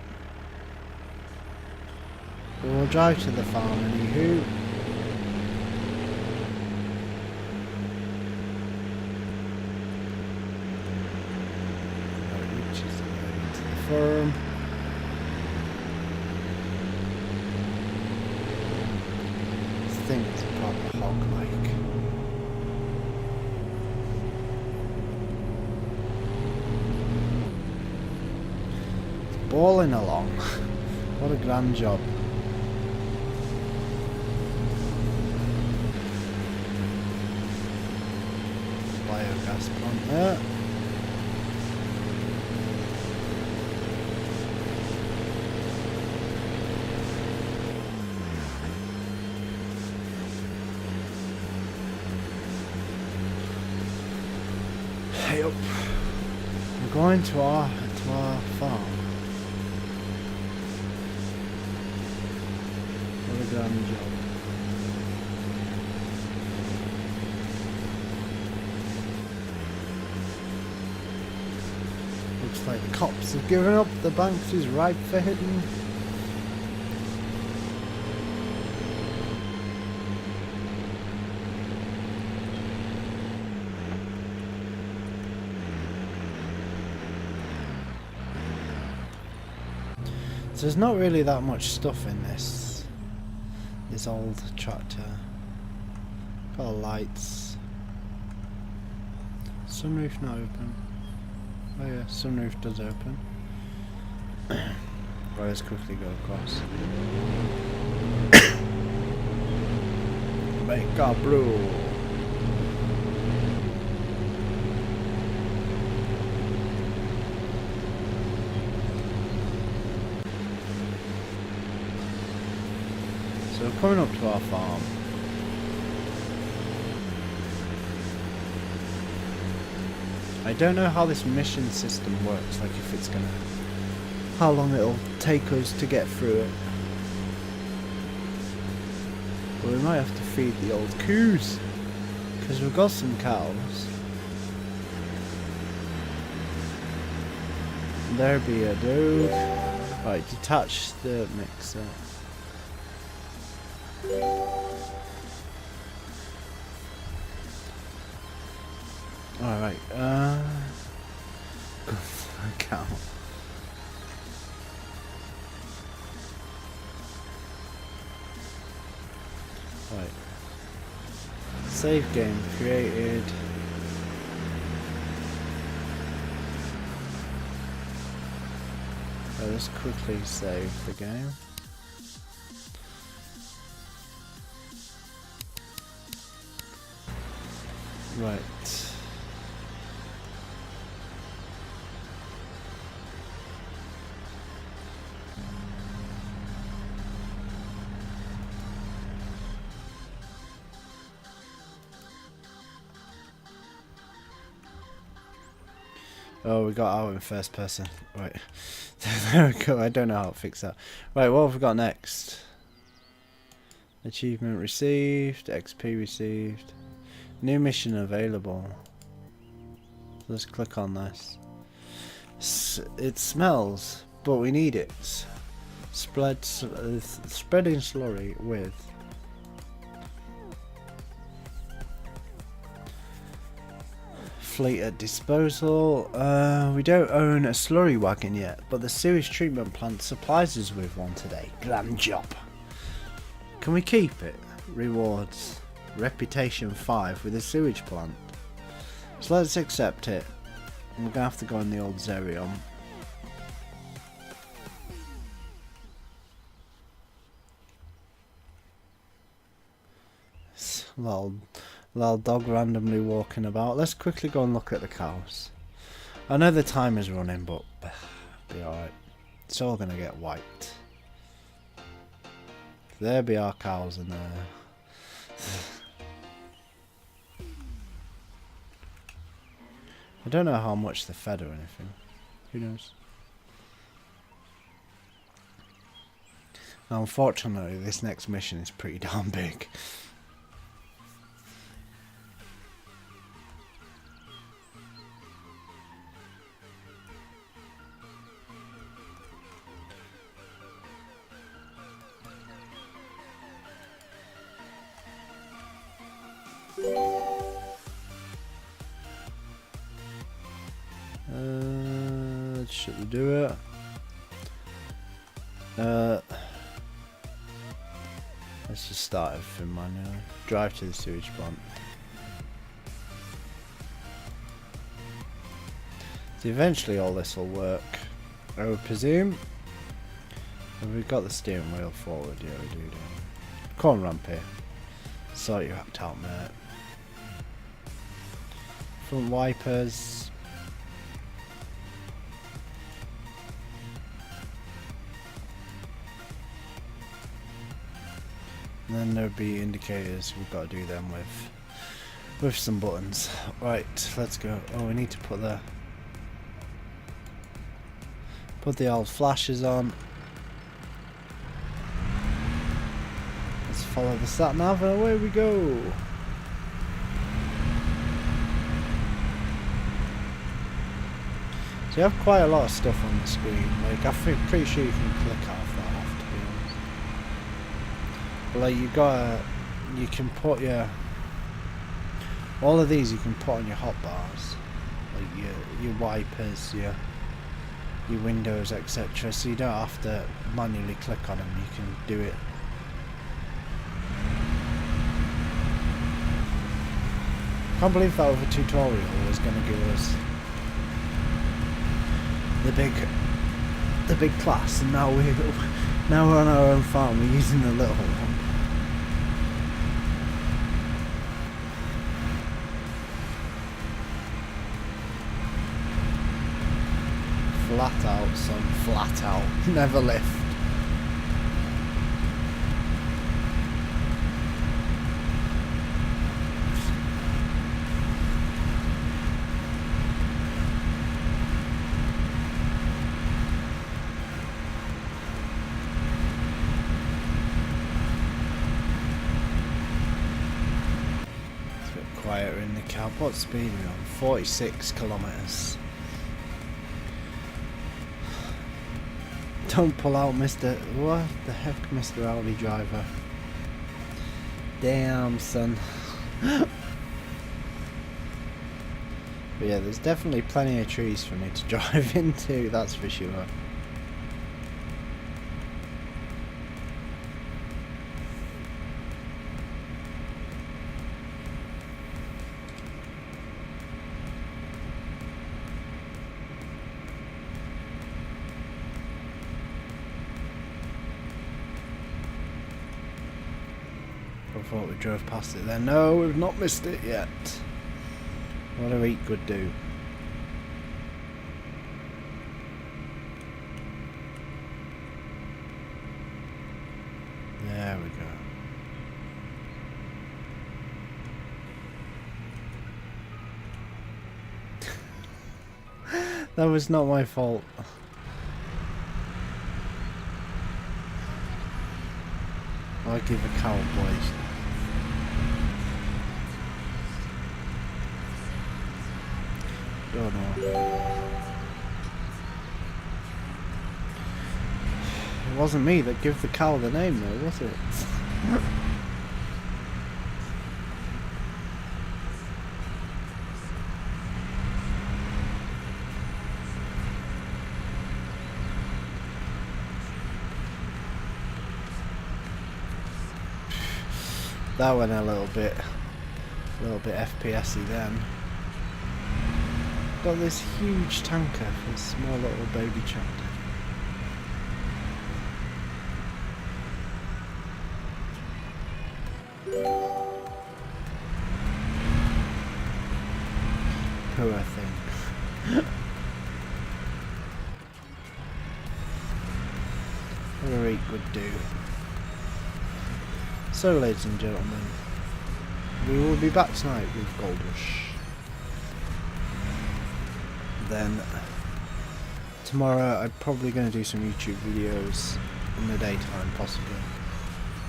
But we'll drive to the farm anywho. Right, which is the way to the farm. This thing is proper hog-like. Balling along. What a grand job. Biogas plant there. Hey up. We're going to our farm. Grand job. Looks like the cops have given up. The bank is ripe for hitting. So there's not really that much stuff in this old tractor. Got lights. Sunroof not open. Oh yeah, sunroof does open. Right, let's quickly go across. Make a brew. So we're coming up to our farm. I don't know how this mission system works, like if it's gonna, how long it'll take us to get through it. But we might have to feed the old coos, because we've got some cows. There be a dog. Right, detach the mixer. Alright, cow. Right. Save game created. Let's quickly save the game. Right. Oh, we got out in first person. Right. There we go. I don't know how to fix that. Right, what have we got next? Achievement received. XP received. New mission available. Let's click on this. It smells, but we need it. Spreading slurry with. Fleet at disposal. We don't own a slurry wagon yet, but the sewage treatment plant supplies us with one today. Grand job. Can we keep it? Rewards. Reputation 5 with a sewage plant. So let's accept it. We're going to have to go in the old Zerion. Little dog randomly walking about. Let's quickly go and look at the cows. I know the time is running, but be alright. It's all going to get wiped. There be our cows in there. I don't know how much they're fed or anything. Who knows? Now, unfortunately, this next mission is pretty damn big. Should we do it? Let's just start everything manually. Drive to the sewage plant. So eventually all this will work, I would presume. Have we got the steering wheel forward? Yeah, we do. Come on, ramp here. Sort your act out, mate. Front wipers. And then there'll be indicators. We've got to do them with some buttons. Right, let's go. Oh, we need to put the old flashes on. Let's follow the sat nav and away we go. So you have quite a lot of stuff on the screen. Like I'm pretty sure you can click off that off, to be honest. But like you can put all of these you can put on your hotbars, like your wipers, your windows, etc. So you don't have to manually click on them. You can do it. Can't believe that other tutorial was going to give us the big class, and now we're on our own farm. We're using the little one. Flat out, son. Flat out. Never lift. It's a bit quieter in the cab. What speed are we on? 46 kilometers. Don't pull out, Mr. What the heck, Mr. Audi driver? Damn, son. But yeah, there's definitely plenty of trees for me to drive into, that's for sure. I thought we drove past it then. No, we've not missed it yet. What do eat good do? There we go. That was not my fault. I give a cowboy. Don't know. It wasn't me that gave the cow the name though, was it? That went a little bit FPS-y then. Got this huge tanker for a small little baby chapter. Poor thing. Very good do. So, ladies and gentlemen, we will be back tonight with Gold Rush. Then tomorrow I'm probably going to do some YouTube videos in the daytime possibly,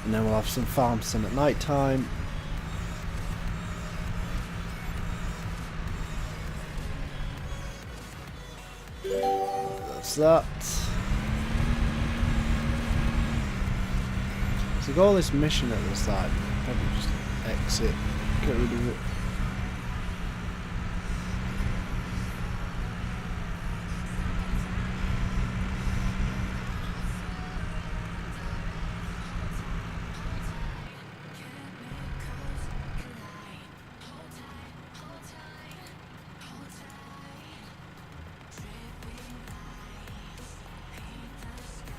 and then we'll have some farm sim at night time. That's that. So got all this mission at the side, probably just exit, get rid of it.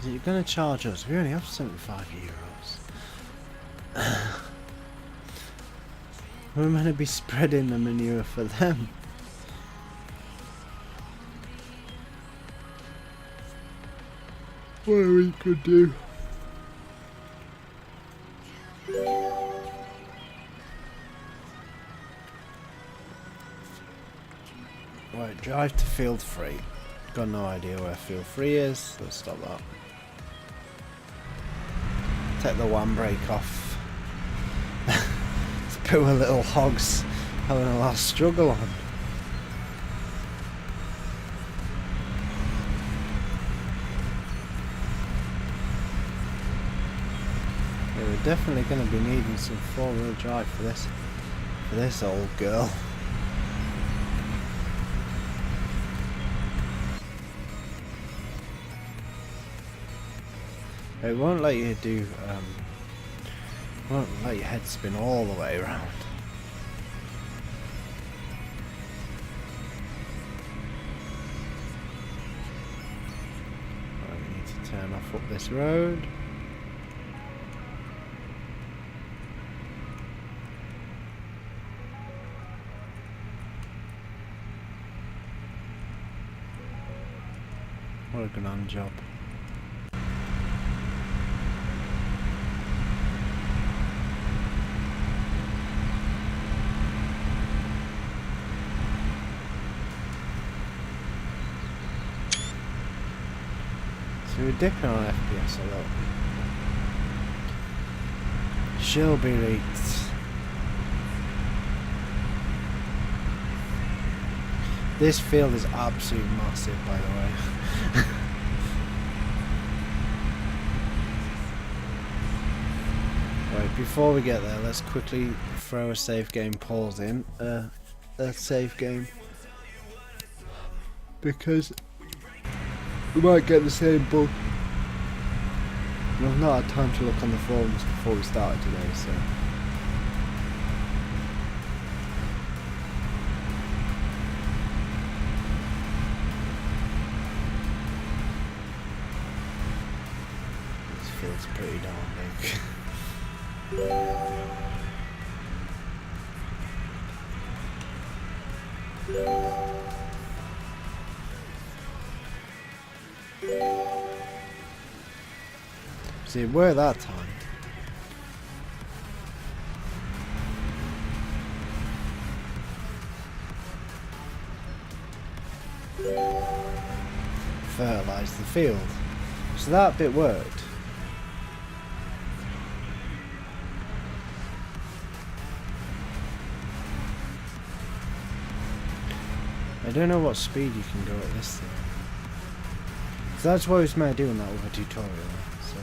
You're going to charge us, we only have 75 euros. We're meant to be spreading the manure for them. What we could do. Right, drive to field 3. Got no idea where field 3 is. Let's stop that. Take the one brake off. Poor little hogs having a last struggle on. Yeah, we're definitely going to be needing some 4-wheel drive for this old girl. It won't let you do, won't let your head spin all the way around. Right, we need to turn off up this road. What a grand job. So we're dipping on FPS a lot. She'll be leaked. This field is absolutely massive, by the way. Right, before we get there, let's quickly throw a save game pause in. A save game. Because we might get the same bug. And I've not had time to look on the forums before we started today, so. This field's pretty darn big. See, where that time? fertilise the field. So that bit worked. I don't know what speed you can go at this thing. So that's why I was made doing that with a tutorial. So.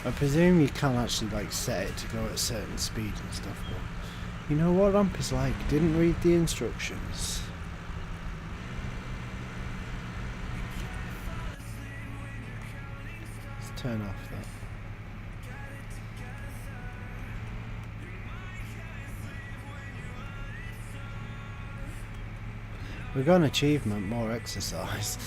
I presume you can actually like set it to go at a certain speed and stuff, but you know what ramp is like? Didn't read the instructions. Let's turn off that. We got an achievement, more exercise.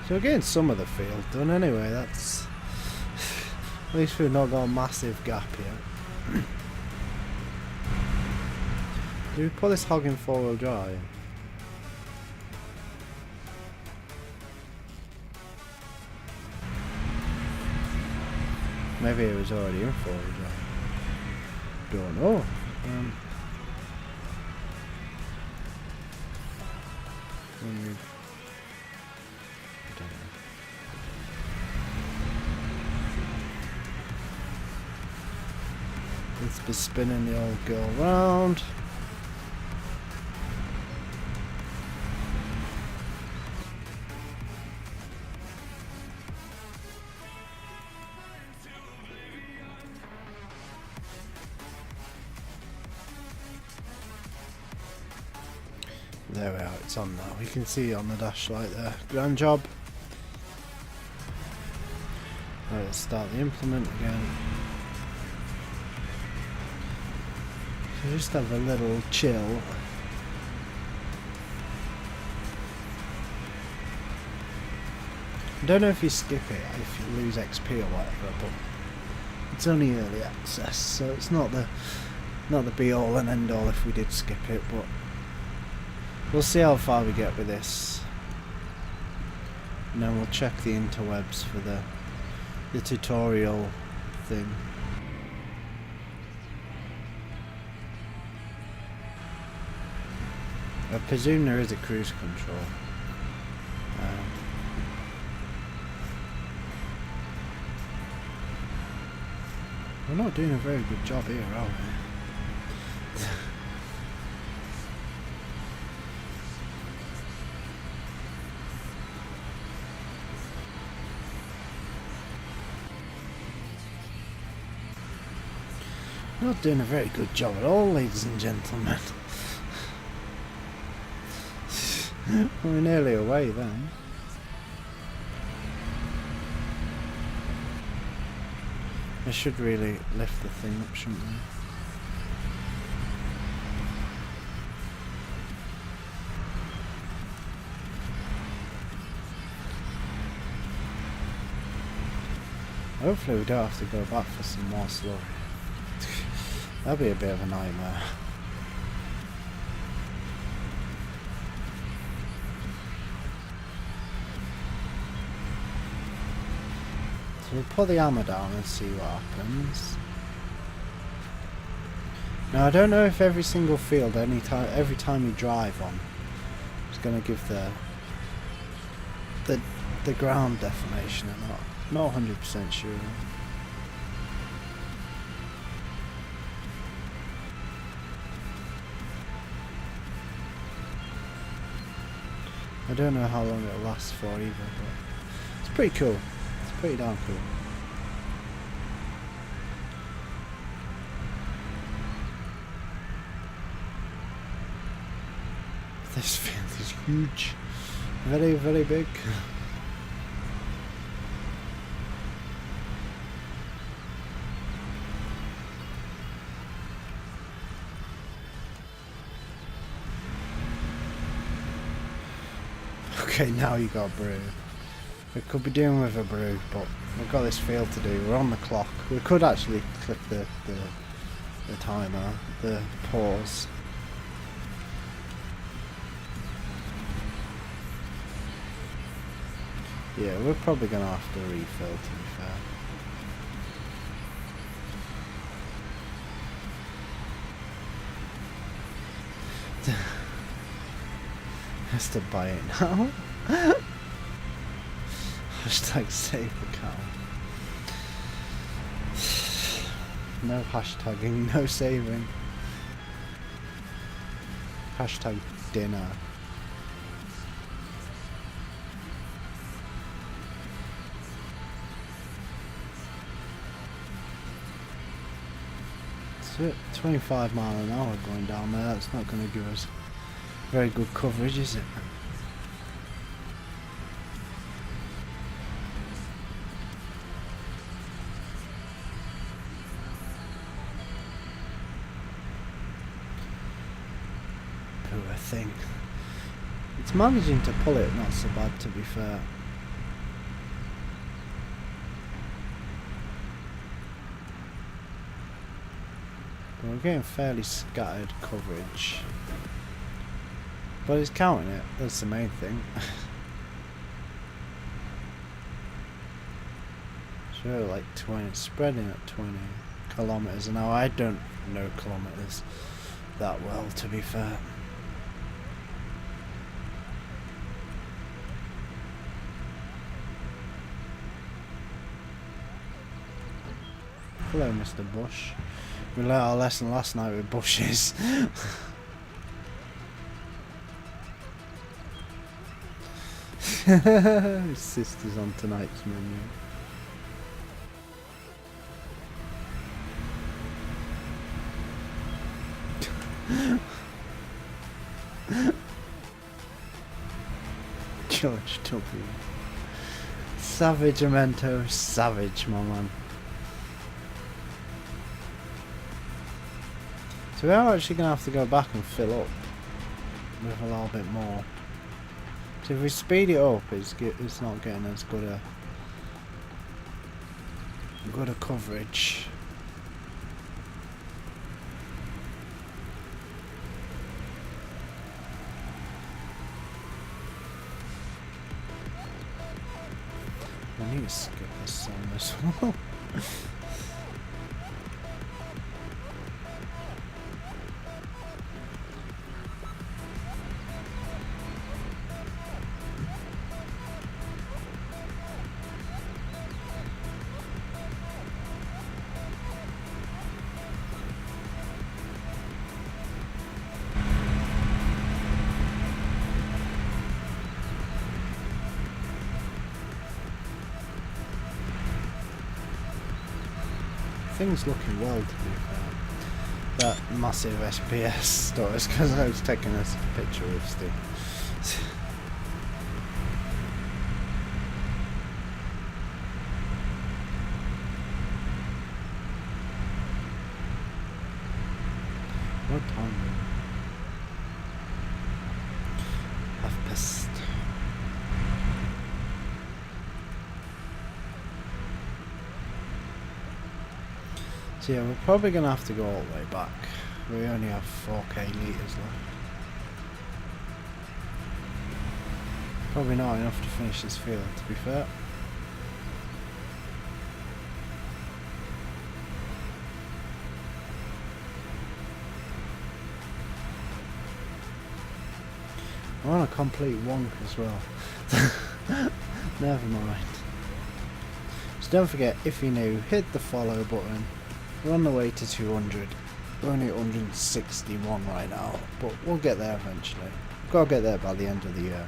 So we're getting some of the field done anyway, that's... At least we've not got a massive gap yet. Do we put this hog in 4-wheel drive? Maybe it was already in 4-wheel drive. Don't know. Let's be spinning the old girl round. There we are, it's on now. You can see it on the dash light there. Grand job. Right, let's start the implement again. So just have a little chill. I don't know if you skip it, if you lose XP or whatever, but it's only early access, so it's not the be all and end all if we did skip it, but we'll see how far we get with this. And then we'll check the interwebs for the tutorial thing. I presume there is a cruise control. We're not doing a very good job here, are we? Not doing a very good job at all, ladies and gentlemen. We're nearly away then. I should really lift the thing up, shouldn't we? Hopefully we don't have to go back for some more slurry. That'd be a bit of a nightmare. So we'll put the hammer down and see what happens. Now I don't know if every single field, every time you drive on, is going to give the ground deformation or not. Not 100% sure. I don't know how long it'll last for either, but it's pretty cool. It's pretty darn cool. This field is huge. Very, very big. Okay, now you got a brew. We could be doing with a brew, but we've got this field to do. We're on the clock. We could actually click the the timer, the pause. Yeah, we're probably gonna have to refill, to be fair. Has to buy it now. Hashtag save account. No hashtagging, no saving. Hashtag dinner. It's 25 mile an hour going down there. That's not going to give us very good coverage, is it? Poor thing. It's managing to pull it not so bad, to be fair. But we're getting fairly scattered coverage. But it's counting it, that's the main thing. Sure, like 20, spreading at 20 kilometers an hour. I don't know kilometers that well, to be fair. Hello, Mr. Bush. We learnt our lesson last night with bushes. His sister's on tonight's menu. George W. Savage Memento, savage, my man. So we are actually going to have to go back and fill up with a little bit more. So if we speed it up, it's not getting as good a coverage. I need to skip this song as well. Things looking well, to be fair. That massive SPS stuff is because I was taking a picture of Steve. What time? I've pissed. So yeah, we're probably going to have to go all the way back. We only have 4k litres left. Probably not enough to finish this field, to be fair. I want a complete wonk as well. Never mind. So don't forget, if you're new, hit the follow button. We're on the way to 200. We're only at 161 right now, but we'll get there eventually. We've got to get there by the end of the year.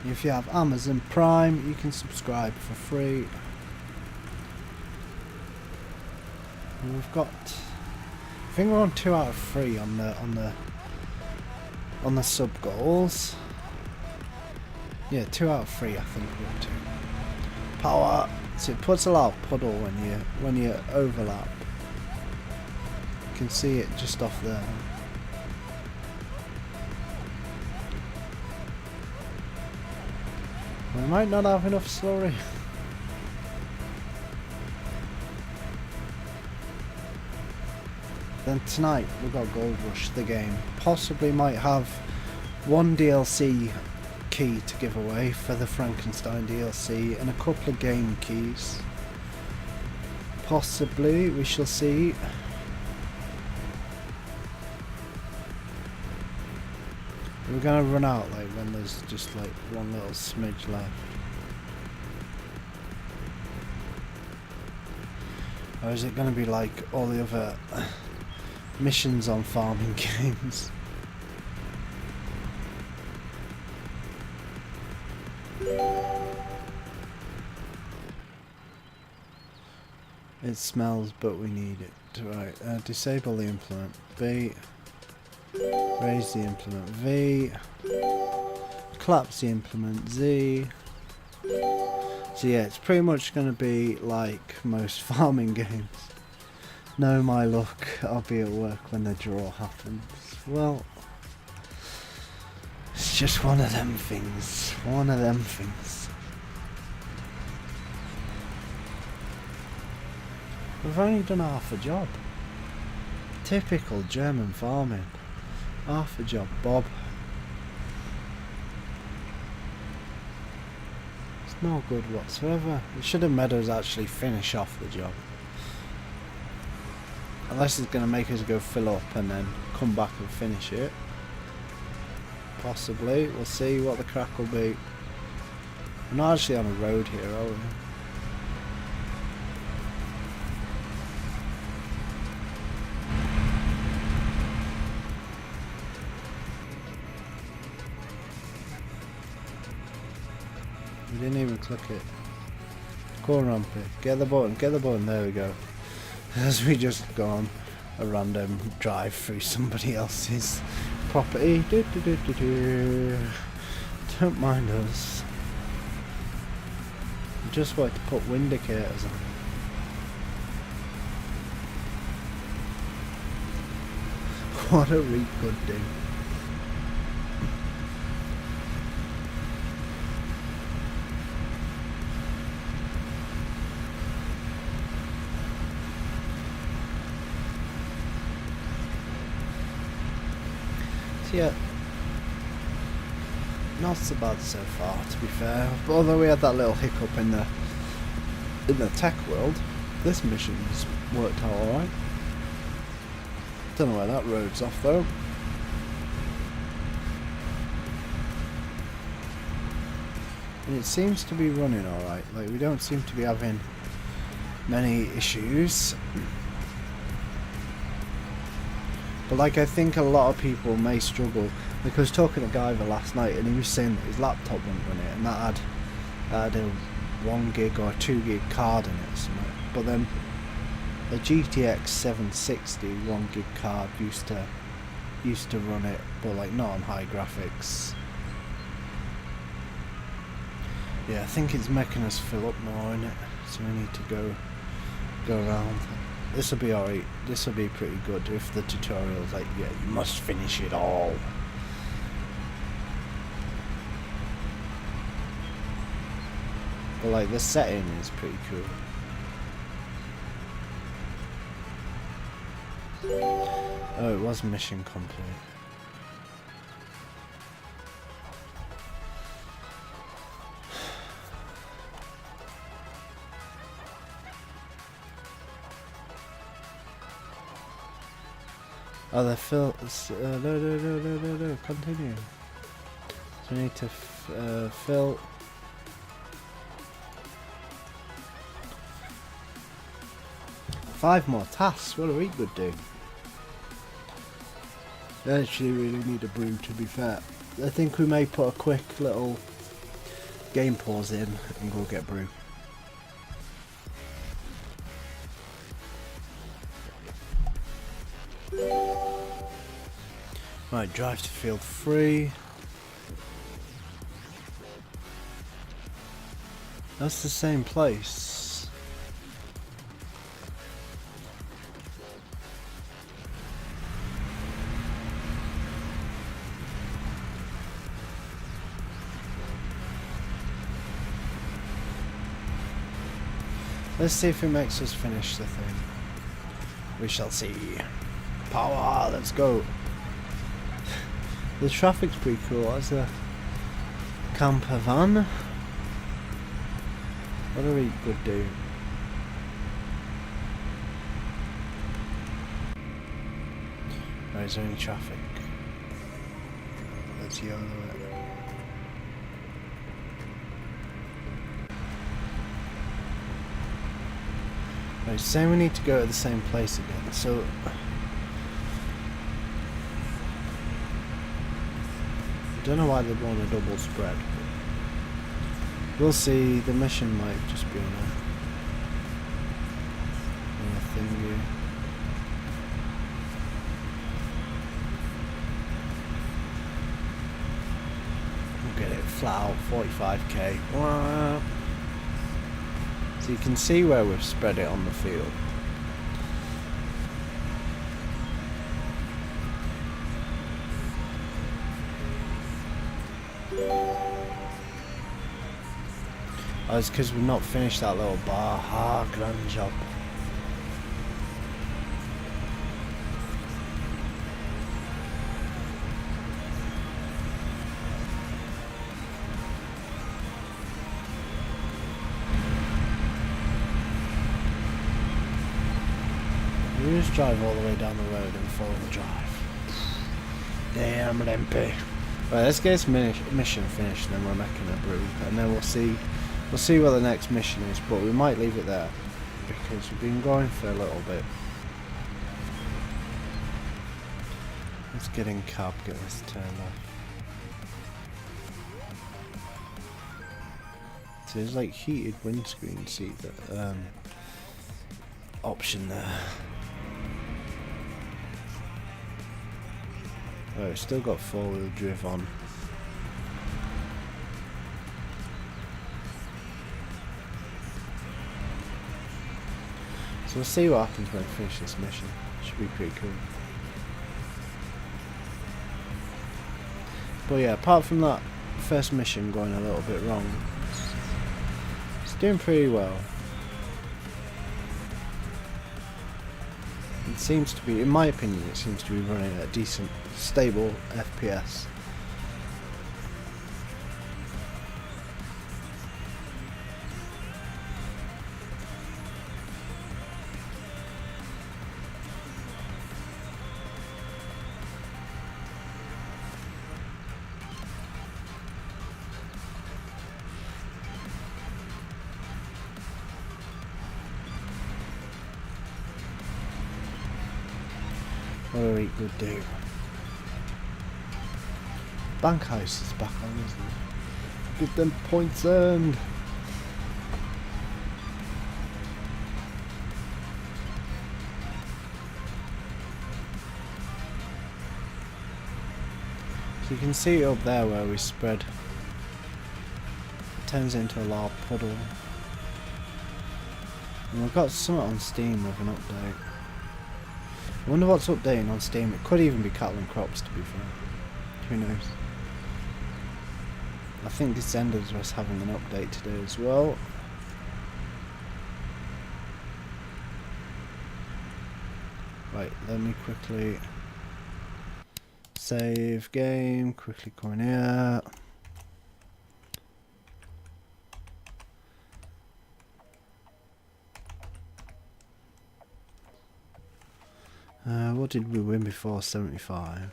If you have Amazon Prime, you can subscribe for free. And we've got, I think we're on 2 out of 3 on the sub goals. Yeah, 2 out of 3 I think we're up to. Power, so it puts a lot of puddle when you overlap. You can see it just off there. We might not have enough slurry. Then tonight we've got Gold Rush, the game. Possibly might have one DLC key to give away for the Frankenstein DLC and a couple of game keys. Possibly, we shall see. We're gonna run out like when there's just like one little smidge left. Or is it gonna be like all the other missions on farming games? It smells, but we need it. Right, disable the implement. B. Raise the implement. V. Collapse the implement. Z. So yeah, it's pretty much going to be like most farming games. Know my luck, I'll be at work when the draw happens. Well, it's just one of them things. One of them things. We've only done half a job. Typical German farming. Half a job, Bob. It's no good whatsoever. It should have made us actually finish off the job. Unless it's going to make us go fill up and then come back and finish it. Possibly. We'll see what the crack will be. We're not actually on a road here, are we? We didn't even click it. Go on, Rumpy. Get the button, there we go. As we just go on a random drive through somebody else's property. Don't mind us. I just want to put indicators on. What a we could do. Yeah, not so bad so far, to be fair. But although we had that little hiccup in the tech world, this mission's worked out alright. Don't know where that road's off though. And it seems to be running alright. Like, we don't seem to be having many issues. But like, I think a lot of people may struggle, because I was talking to Guyver last night and he was saying that his laptop wouldn't run it, and that had a 1 gig or 2 gig card in it or something. But then a GTX 760 1 gig card used to run it, but like not on high graphics. Yeah, I think it's making us fill up more in it, so we need to go around. This will be alright. This will be pretty good if the tutorial's like, yeah, you must finish it all. But like, the setting is pretty cool. Oh, it was mission complete. Oh, the fill. No, continue. So we need to fill. Five more tasks. What a week would do. I actually really need a brew, to be fair. I think we may put a quick little game pause in and go get brew. Right, drive to field 3. That's the same place. Let's see if it makes us finish the thing. We shall see. Power, let's go. The traffic's pretty cool. That's a camper van. What do we could do? Oh, is there any traffic? Let's yellow it. Right, saying we need to go to the same place again, so I don't know why they'd want a double spread. We'll see. The mission might just be on a thingy. We'll get it flat out, 45k. So you can see where we've spread it on the field. Oh, it's because we've not finished that little bar. Ah, grand job. We just drive all the way down the road and follow the drive. Damn, Limpy. Right, let's get this mission finished, then we're making a brew, and then we'll see what the next mission is. But we might leave it there because we've been going for a little bit. Let's get in cab, get this turned off. So there's like heated windscreen seat option there. Oh, it's still got 4-wheel drive on. So we'll see what happens when we finish this mission. Should be pretty cool. But yeah, apart from that first mission going a little bit wrong, it's doing pretty well. It seems to be, in my opinion, it seems to be running at a decent, stable FPS. What do we could do? Bank House is back on, isn't it? Get them points earned. So you can see up there where we spread. It turns into a large puddle. And we've got something on Steam with an update. I wonder what's updating on Steam. It could even be cattle and crops, to be fair. Who knows? I think Descenders was having an update today as well. Right, let me quickly save game, quickly come in here. What did we win before? 75.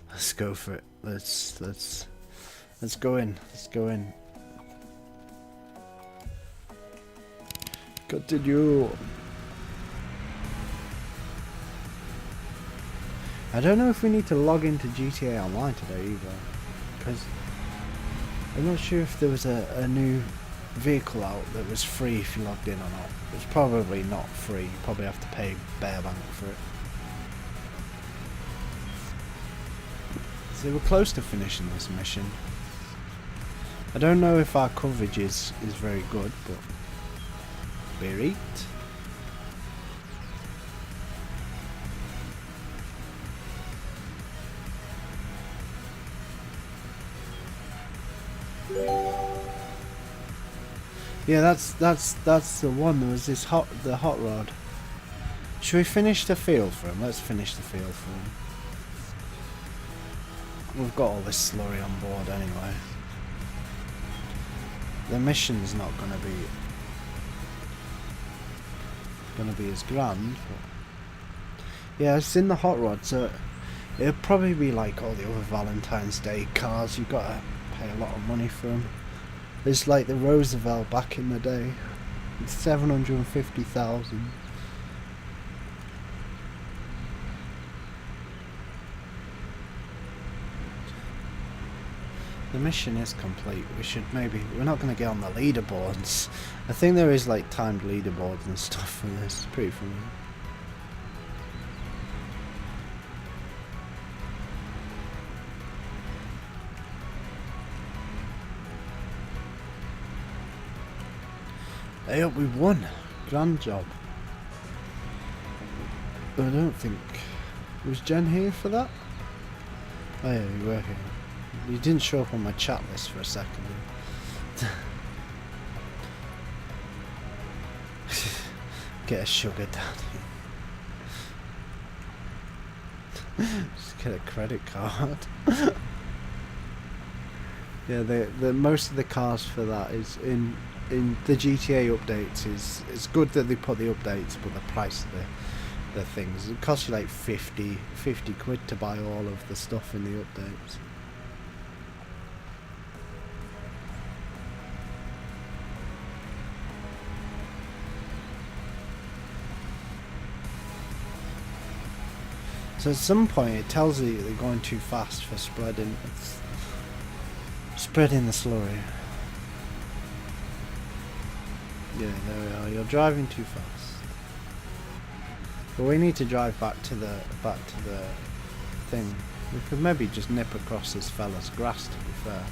Let's go for it. Let's go in. Let's go in. Continue. I don't know if we need to log into GTA Online today either, because I'm not sure if there was a new vehicle out that was free if you logged in or not. It's probably not free. You probably have to pay bare bank for it. So we're close to finishing this mission. I don't know if our coverage is very good, but we're it. Yeah, that's the one. There was this hot rod. Should we finish the field for him? Let's finish the field for him. We've got all this slurry on board anyway. The mission's not gonna be as grand, but yeah, it's in the hot rod, so it'll probably be like all the other Valentine's Day cars. You've got to pay a lot of money for them. It's like the Roosevelt back in the day. It's 750,000. The mission is complete. We're not going to get on the leaderboards. I think there is like timed leaderboards and stuff for this. It's pretty funny. Hey up, we won. Grand job. I don't think... Was Jen here for that? Oh yeah, we were here. You didn't show up on my chat list for a second. Get a sugar daddy. Just get a credit card. Yeah, the most of the cars for that is in the GTA updates. It's good that they put the updates, but the price of the things, it costs you like 50 quid to buy all of the stuff in the updates. So at some point it tells you they're going too fast for spreading the slurry. Yeah, there we are. You're driving too fast. But we need to drive back to the thing. We could maybe just nip across this fella's grass, to be fair.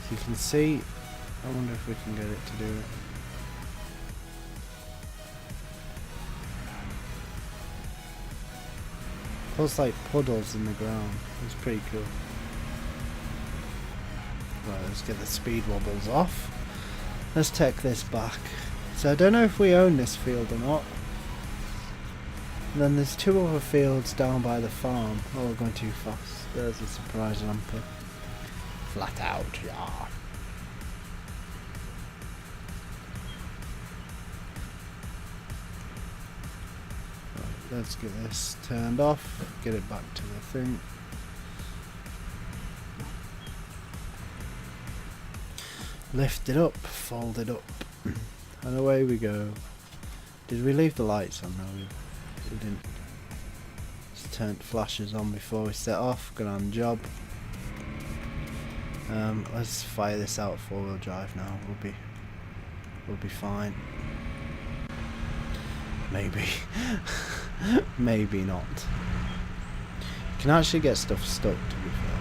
So you can see. I wonder if we can get it to do it. There's like puddles in the ground. It's pretty cool. Right, let's get the speed wobbles off. Let's take this back. So I don't know if we own this field or not. And then there's two other fields down by the farm. Oh, we're going too fast. There's a surprise lamper. Flat out, yeah. Let's get this turned off, get it back to the thing. Lift it up, fold it up, and away we go. Did we leave the lights on? No, we didn't. Just turned flashes on before we set off. Grand job. Let's fire this out 4-wheel drive now. We'll be fine. Maybe. Maybe not. You can actually get stuff stuck, to be fair.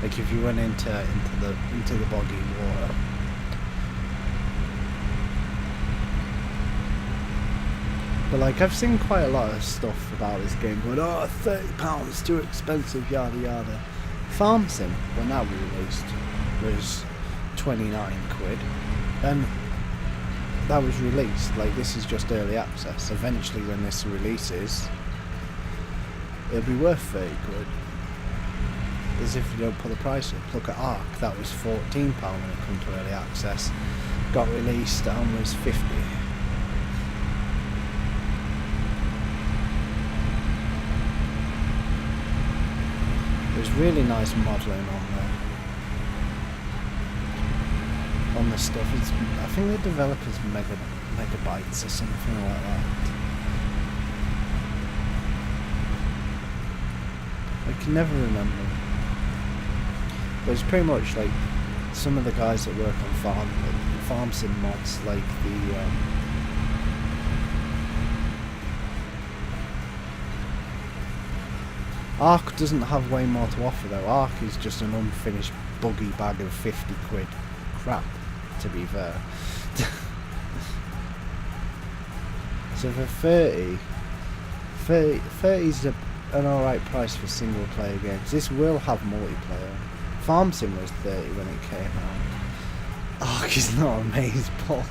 Like if you went into the boggy water. But like I've seen quite a lot of stuff about this game going, oh, £30 too expensive, yada yada. Farm Sim, when that was released, was 29 quid. And that was released, like this is just early access. Eventually when this releases, it'll be worth 30 quid. As if you don't put the price up. Look at Ark, that was £14 when it come to early access. Got released and was 50. There's really nice modelling on the stuff. I think the developer's Megabytes or something like that. I can never remember. But it's pretty much like some of the guys that work on farm sim mods, like the Ark doesn't have way more to offer though. Ark is just an unfinished buggy bag of 50 quid crap, to be fair. So for 30 is an alright price for single player games. This will have multiplayer. Farm Sim was 30 when it came out. Ark is not amaze balls.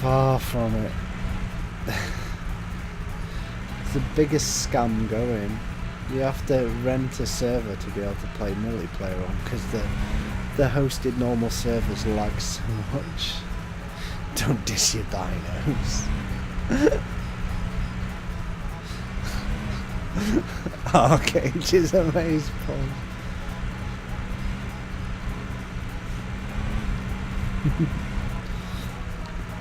Far from it. It's the biggest scam going. You have to rent a server to be able to play multiplayer on, because the hosted normal servers lag so much. Don't diss your dinos. Arcade is amaze balls.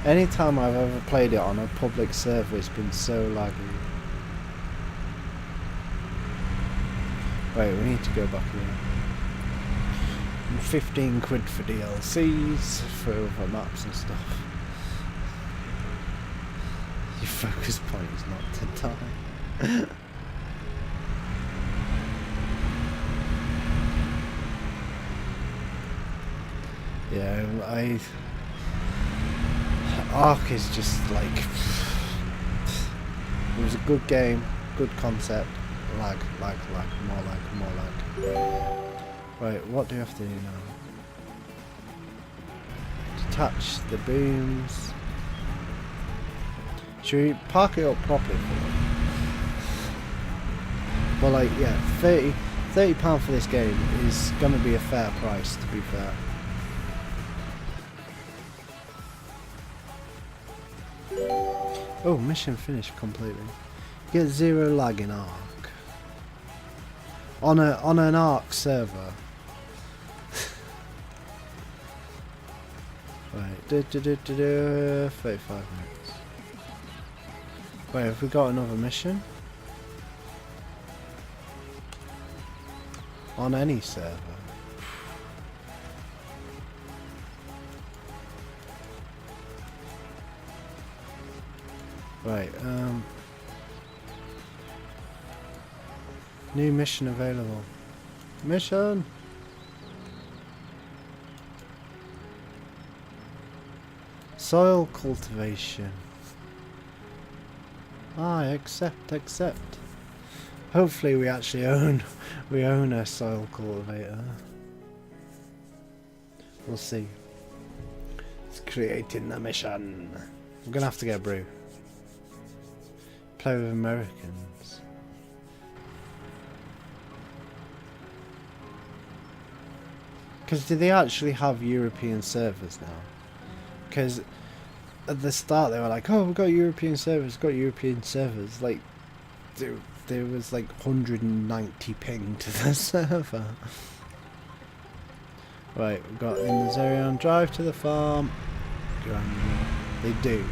Anytime I've ever played it on a public server, it's been so laggy. Wait, we need to go back here. 15 quid for DLCs, for other maps and stuff. Your focus point is not to die. Yeah, Ark is just like, it was a good game, good concept. Lag, more lag. Right, what do you have to do now? Detach the booms. Should we park it up properly for them? Well, like, yeah, £30 for this game is gonna be a fair price, to be fair. Oh, mission finished completely. Get 0 lag in Ark. On an Ark server. Right, 35 minutes. Wait, have we got another mission? On any server? Right, new mission available. Mission! Soil cultivation. Ah, accept. Hopefully we actually own a soil cultivator. We'll see. It's creating the mission. I'm gonna have to get a brew. Play with Americans. Because do they actually have European servers now? Because at the start they were like, oh, we've got European servers, like there was like 190 ping to the server. Right, we've got in the Zerion, drive to the farm. They do.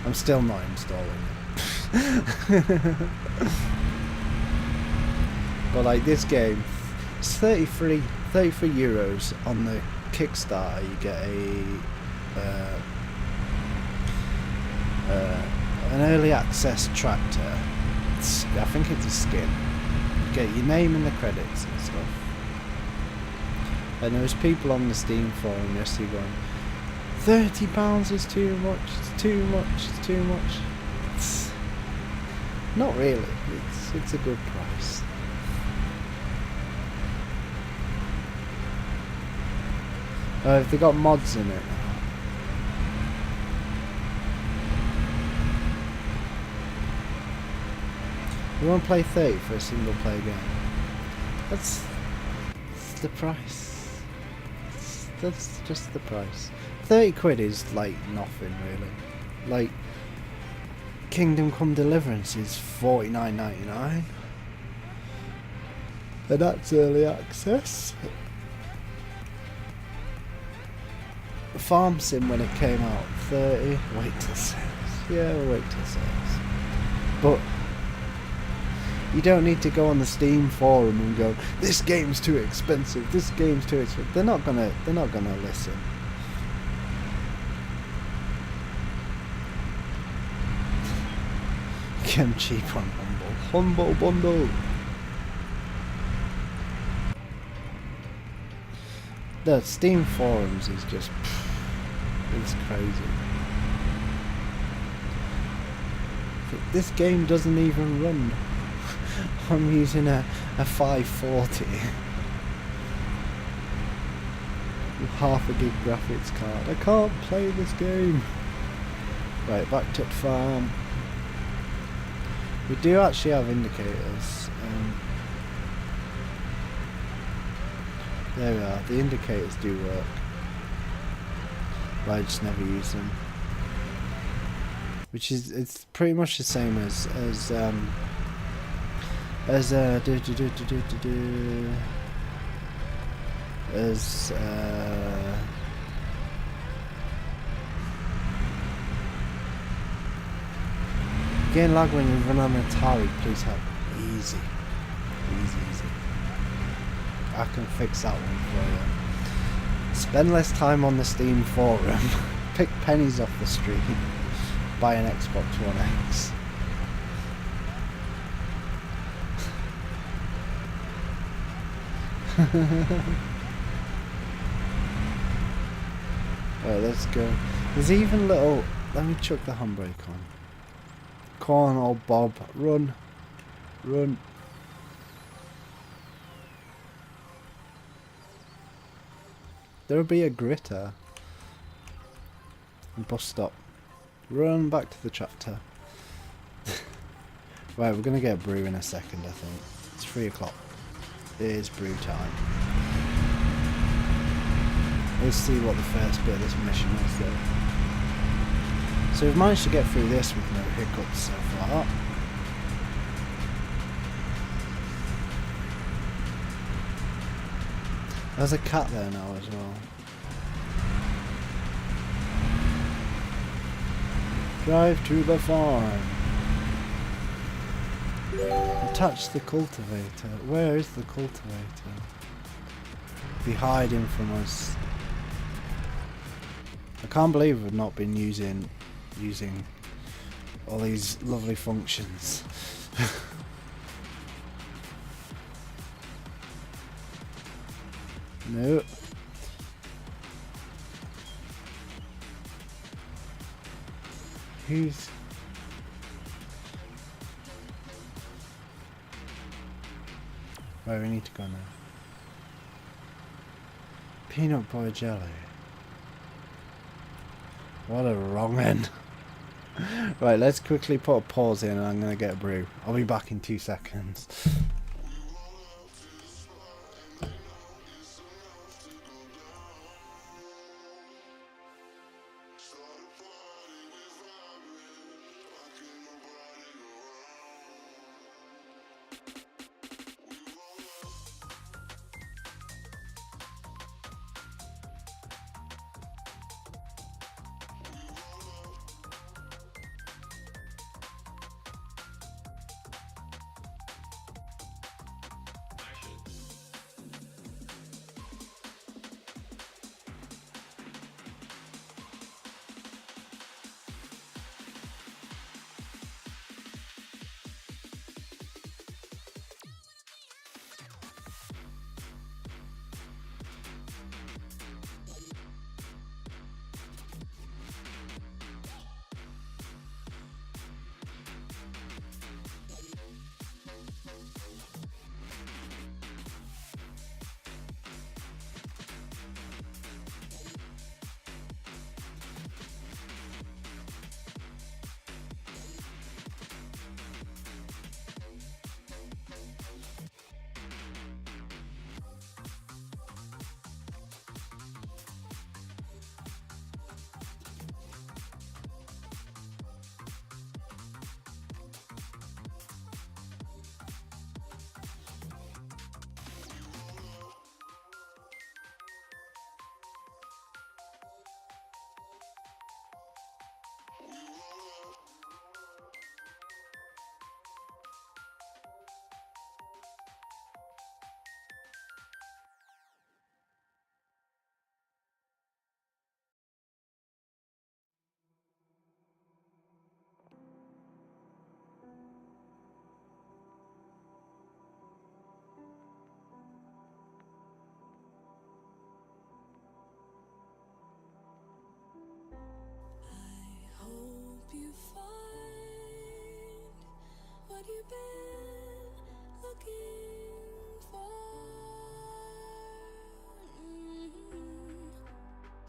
I'm still not installing it. But like this game, it's 33 euros on the Kickstarter. You get an early access tractor. I think it's a skin. You get your name in the credits and stuff. And there was people on the Steam forum yesterday going, £30 is too much, it's too much. It's not really, it's a good price. Have they got mods in it? You want to play 30 for a single player game? That's the price. That's just the price. 30 quid is like nothing really. Like Kingdom Come Deliverance is $49.99. And that's early access. Farm Sim when it came out, 30. Wait till sales. Yeah, we'll wait till sales. But you don't need to go on the Steam forum and go, this game's too expensive. This game's too expensive. They're not gonna listen. Get them cheap on Humble Bundle. The Steam forums is just, it's crazy. this game doesn't even run. I'm using a 540 with half a gig graphics card. I can't play this game. Right, back to the farm. We do actually have indicators. There we are. The indicators do work, but I just never use them. Which is, it's pretty much the same as getting lag when you run on Atari, please help. Easy. I can fix that one for you. Spend less time on the Steam forum. Pick pennies off the street. Buy an Xbox One X. Right, let's go. There's even little... Let me chuck the handbrake on. Come on, old Bob. Run. Run. There'll be a gritter. And bus stop. Run back to the tractor. Right, we're going to get a brew in a second, I think. It's 3 o'clock. It is brew time. Let's see what the first bit of this mission is though. So we've managed to get through this with no hiccups so far. There's a cat there now as well. Drive to the farm. Attach the cultivator. Where is the cultivator? Be hiding from us. I can't believe we've not been using all these lovely functions. No. Who's... Where we need to go now? Peanut butter jelly. What a wrong end. Right, let's quickly put a pause in and I'm going to get a brew. I'll be back in 2 seconds.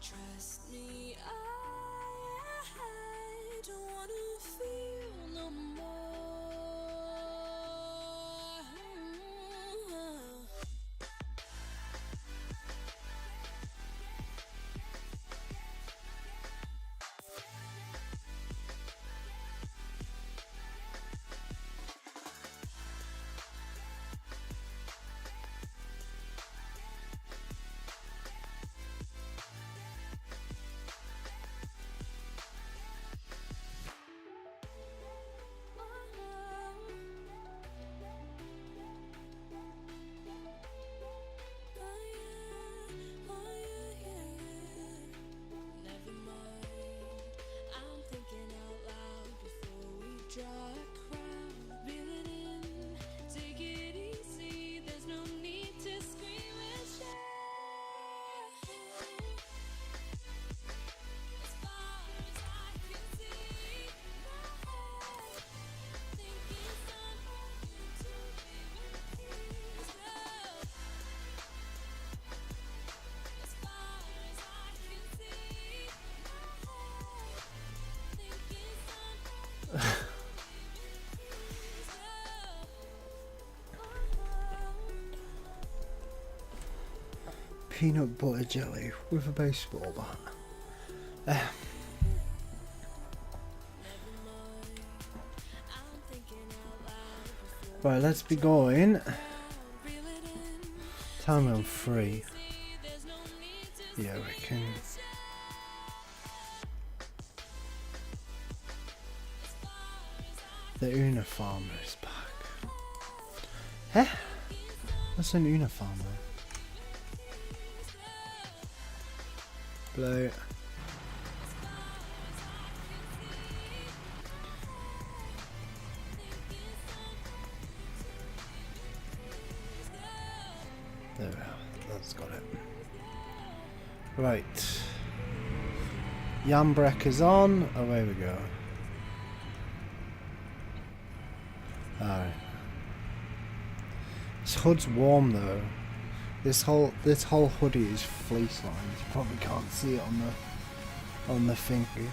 Trust me, I don't wanna feel no more. Peanut butter jelly with a baseball bat. Right, let's be going. Time on 3. Yeah, we can. The Una farmer is back. Huh? What's an Una farmer? Blue. There we are. That's got it. Right. Yambrek is on. Away we go. Alright. This hood's warm though. This whole hoodie is fleece lined. You probably can't see it on the thingy.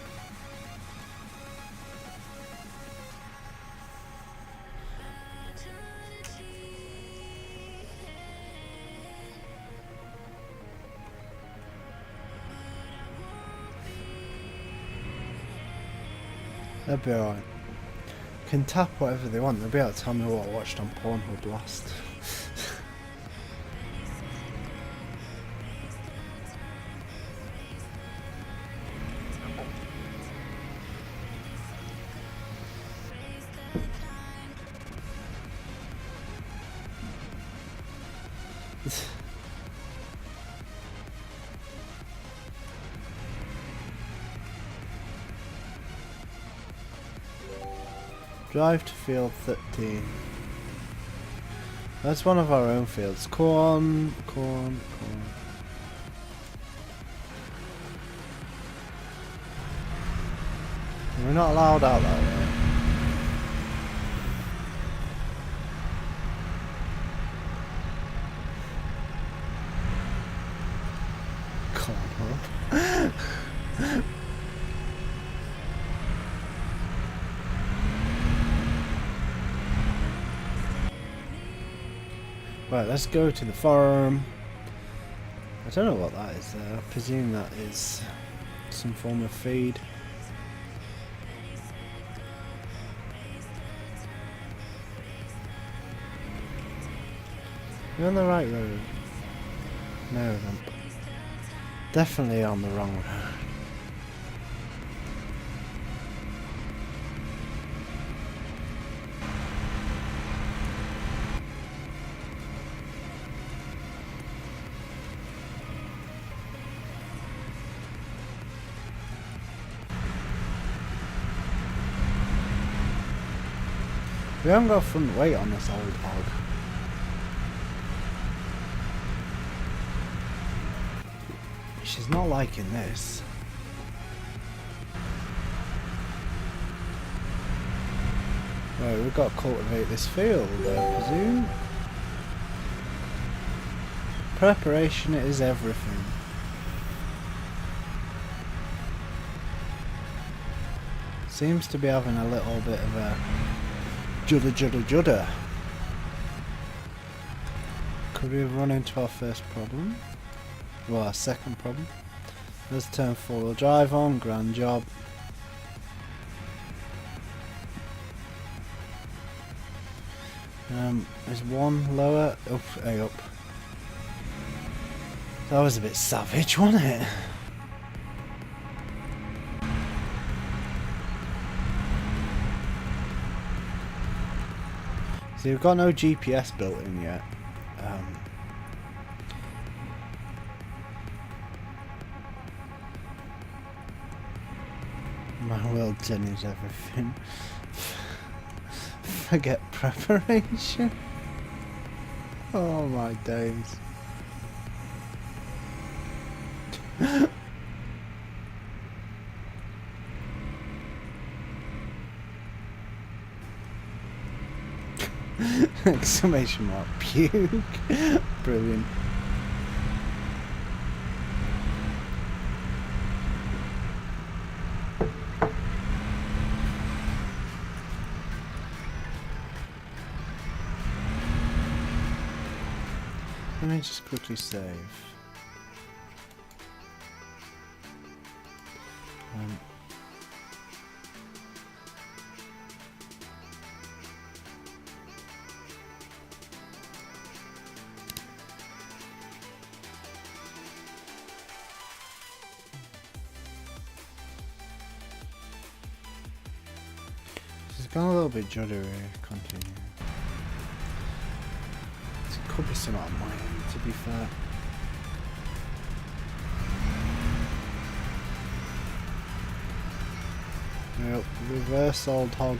They'll be alright. Can tap whatever they want. They'll be able to tell me what I watched on Pornhub last. Drive to field 13. That's one of our own fields. Corn. We're not allowed out that way. Corn. Right, let's go to the farm. I don't know what that is there. I presume that is some form of feed. We're on the right road. No, we're not. Definitely on the wrong road. We haven't got front weight on this old hog. She's not liking this. Right, we've got to cultivate this field, I presume. Preparation is everything. Seems to be having a little bit of a judder. Could we have run into our first problem? Well, our second problem. Let's turn four-wheel drive on, grand job. Is one lower? Up, up. That was a bit savage, wasn't it? See, we've got no GPS built in yet. My world is everything. Forget preparation. Oh my days. Exclamation mark, puke. Brilliant. Let me just quickly save. It's gone a little bit juddery. Continue. It could be some on my end, to be fair. Yep, reverse old hog.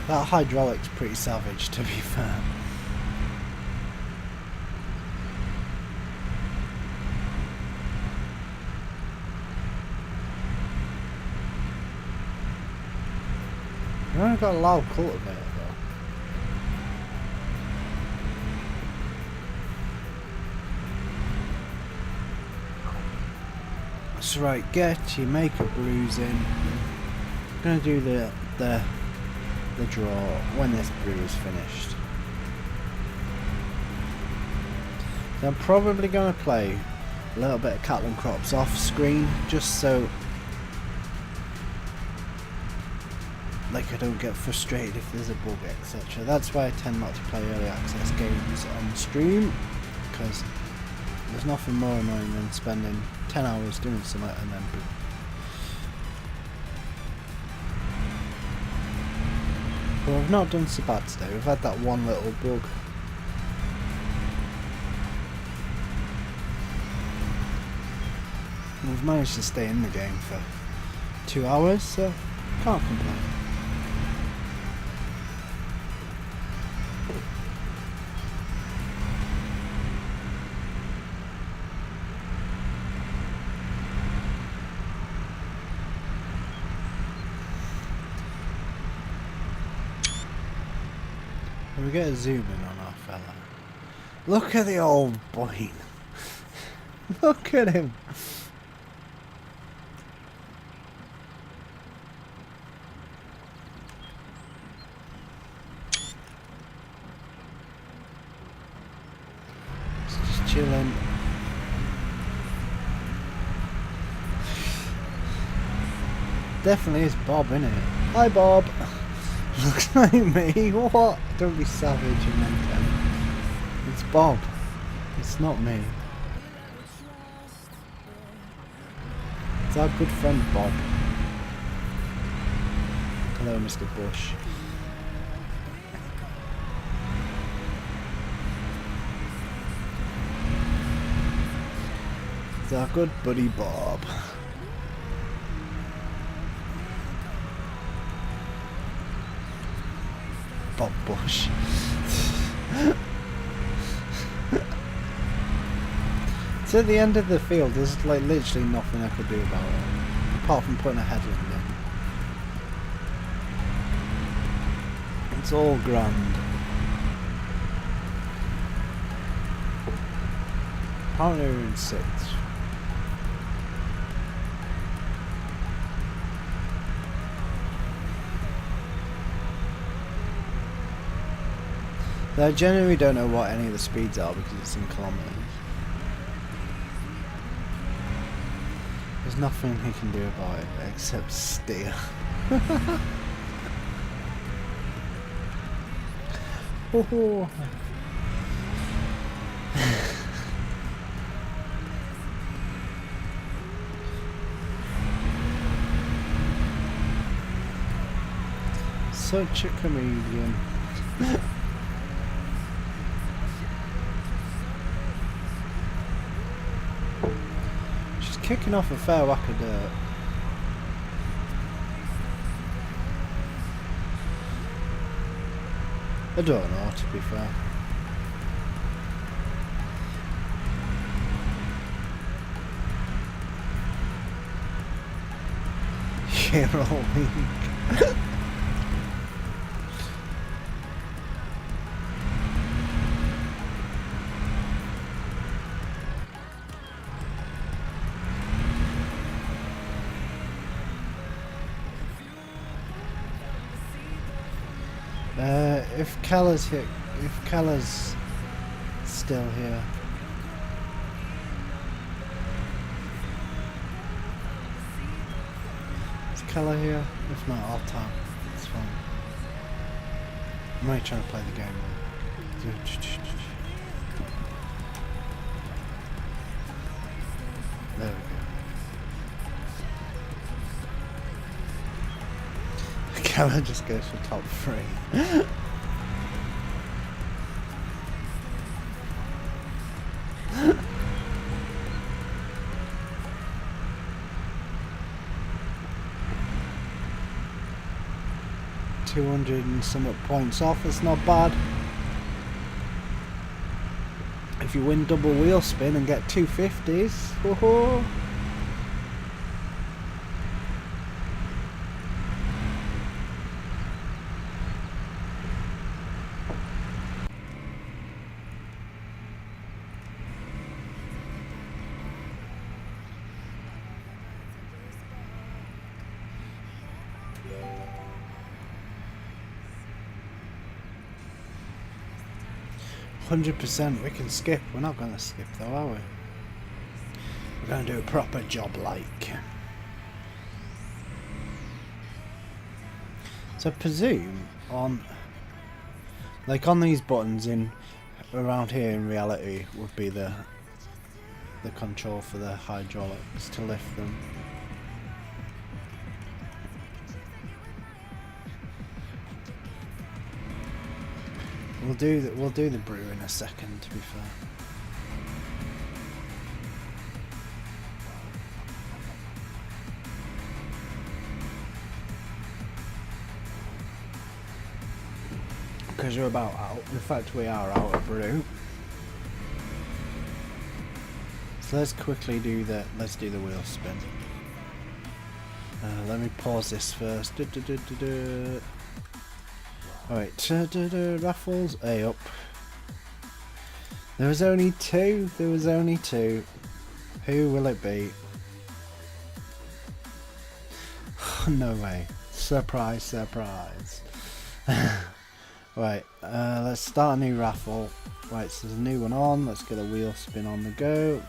That hydraulic's pretty savage, to be fair. We've only got a loud cultivator though. That's right, get your makeup brews in. I'm gonna do the draw when this brew is finished. So I'm probably gonna play a little bit of Catlin Crops off screen just so like I don't get frustrated if there's a bug, etc. That's why I tend not to play early access games on stream, because there's nothing more annoying than spending 10 hours doing something and then boom. But we've not done so bad today. We've had that one little bug. We've managed to stay in the game for 2 hours, so can't complain. We get a zoom in on our fella. Look at the old boy. Look at him. Just chilling. Definitely is Bob, isn't it? Hi Bob. Looks like me. What? Don't be savage and then tell me. It's Bob. It's not me. It's our good friend Bob. Hello, Mr. Bush. It's our good buddy Bob. Bob Bush. It's at the end of the field. There's like literally nothing I could do about it, apart from putting a headland in. It's all grand. Apparently we're in 6th. I generally don't know what any of the speeds are because it's in kilometers. There's nothing he can do about it except steer. Oh. Such a comedian. She's kicking off a fair whack of dirt. I don't know, to be fair. You're all weak. If Keller's here, if Keller's still here. Is Keller here? If not, I'll tap. It's fine. I'm really trying to play the game now. There we go. Keller just goes for top 3. 200 and somewhat points off, it's not bad. If you win double wheel spin and get 250s, woohoo! %, we can skip. We're not going to skip though, are we? We're going to do a proper job like. So I presume on, like on these buttons in around here in reality would be the control for the hydraulics to lift them. We'll do the brew in a second, to be fair. Because we're about out. In fact, we are out of brew. So let's quickly do the wheel spin. Let me pause this first. Alright, raffles A up. There was only 2. There was only 2. Who will it be? No way. Surprise, surprise. Right, let's start a new raffle. Right, so there's a new one on. Let's get a wheel spin on the go.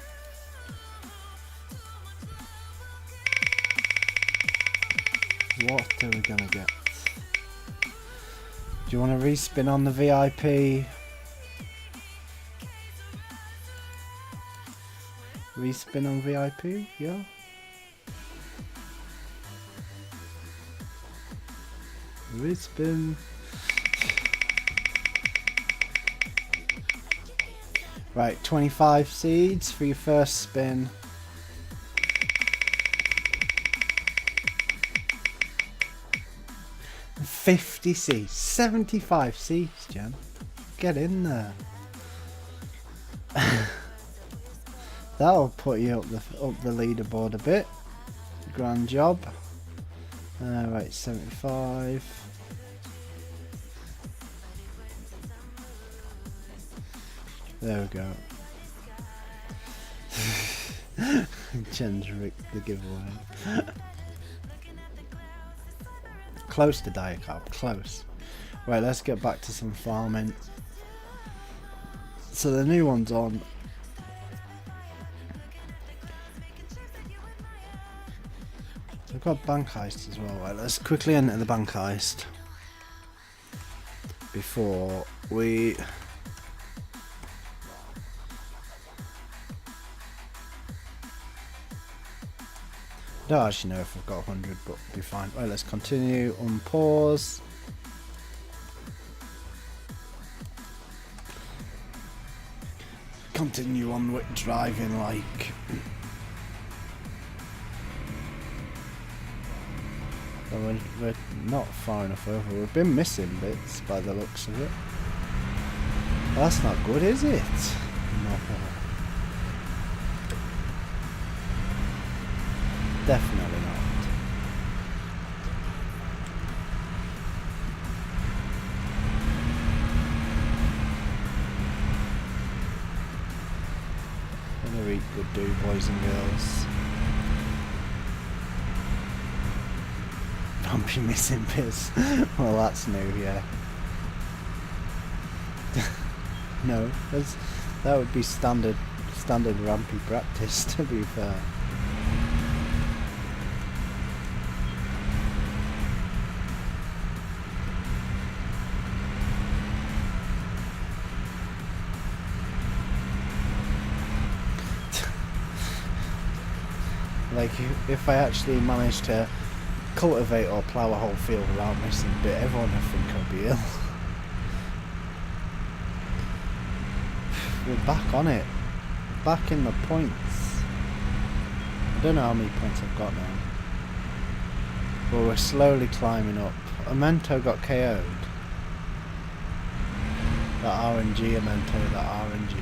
What are we gonna get? Do you want to respin on the VIP? Respin on VIP? Yeah. Respin. Right, 25 seeds for your first spin. 50 seats, 75 seats, Jen. Get in there. That'll put you up the leaderboard a bit. Grand job. Right, 75. There we go. Jen's rigged the giveaway. Close to Diacarb, close. Right, let's get back to some farming. So the new one's on. We've got bank heist as well. Right, let's quickly enter the bank heist before we don't actually know if I've got 100, but it'll be fine. Right, let's continue. Unpause. Continue on with driving like. Well, we're not far enough over. We've been missing bits by the looks of it. Well, that's not good, is it? No. Definitely not. Gonna eat good do, boys and girls. Don't be missing bits. Well, that's new, yeah. No, that would be standard rampy practice, to be fair. Like, if I actually managed to cultivate or plough a whole field without missing a bit, everyone would think I'd be ill. We're back on it. Back in the points. I don't know how many points I've got now. But we're slowly climbing up. Amento got KO'd. That RNG, Amento, that RNG.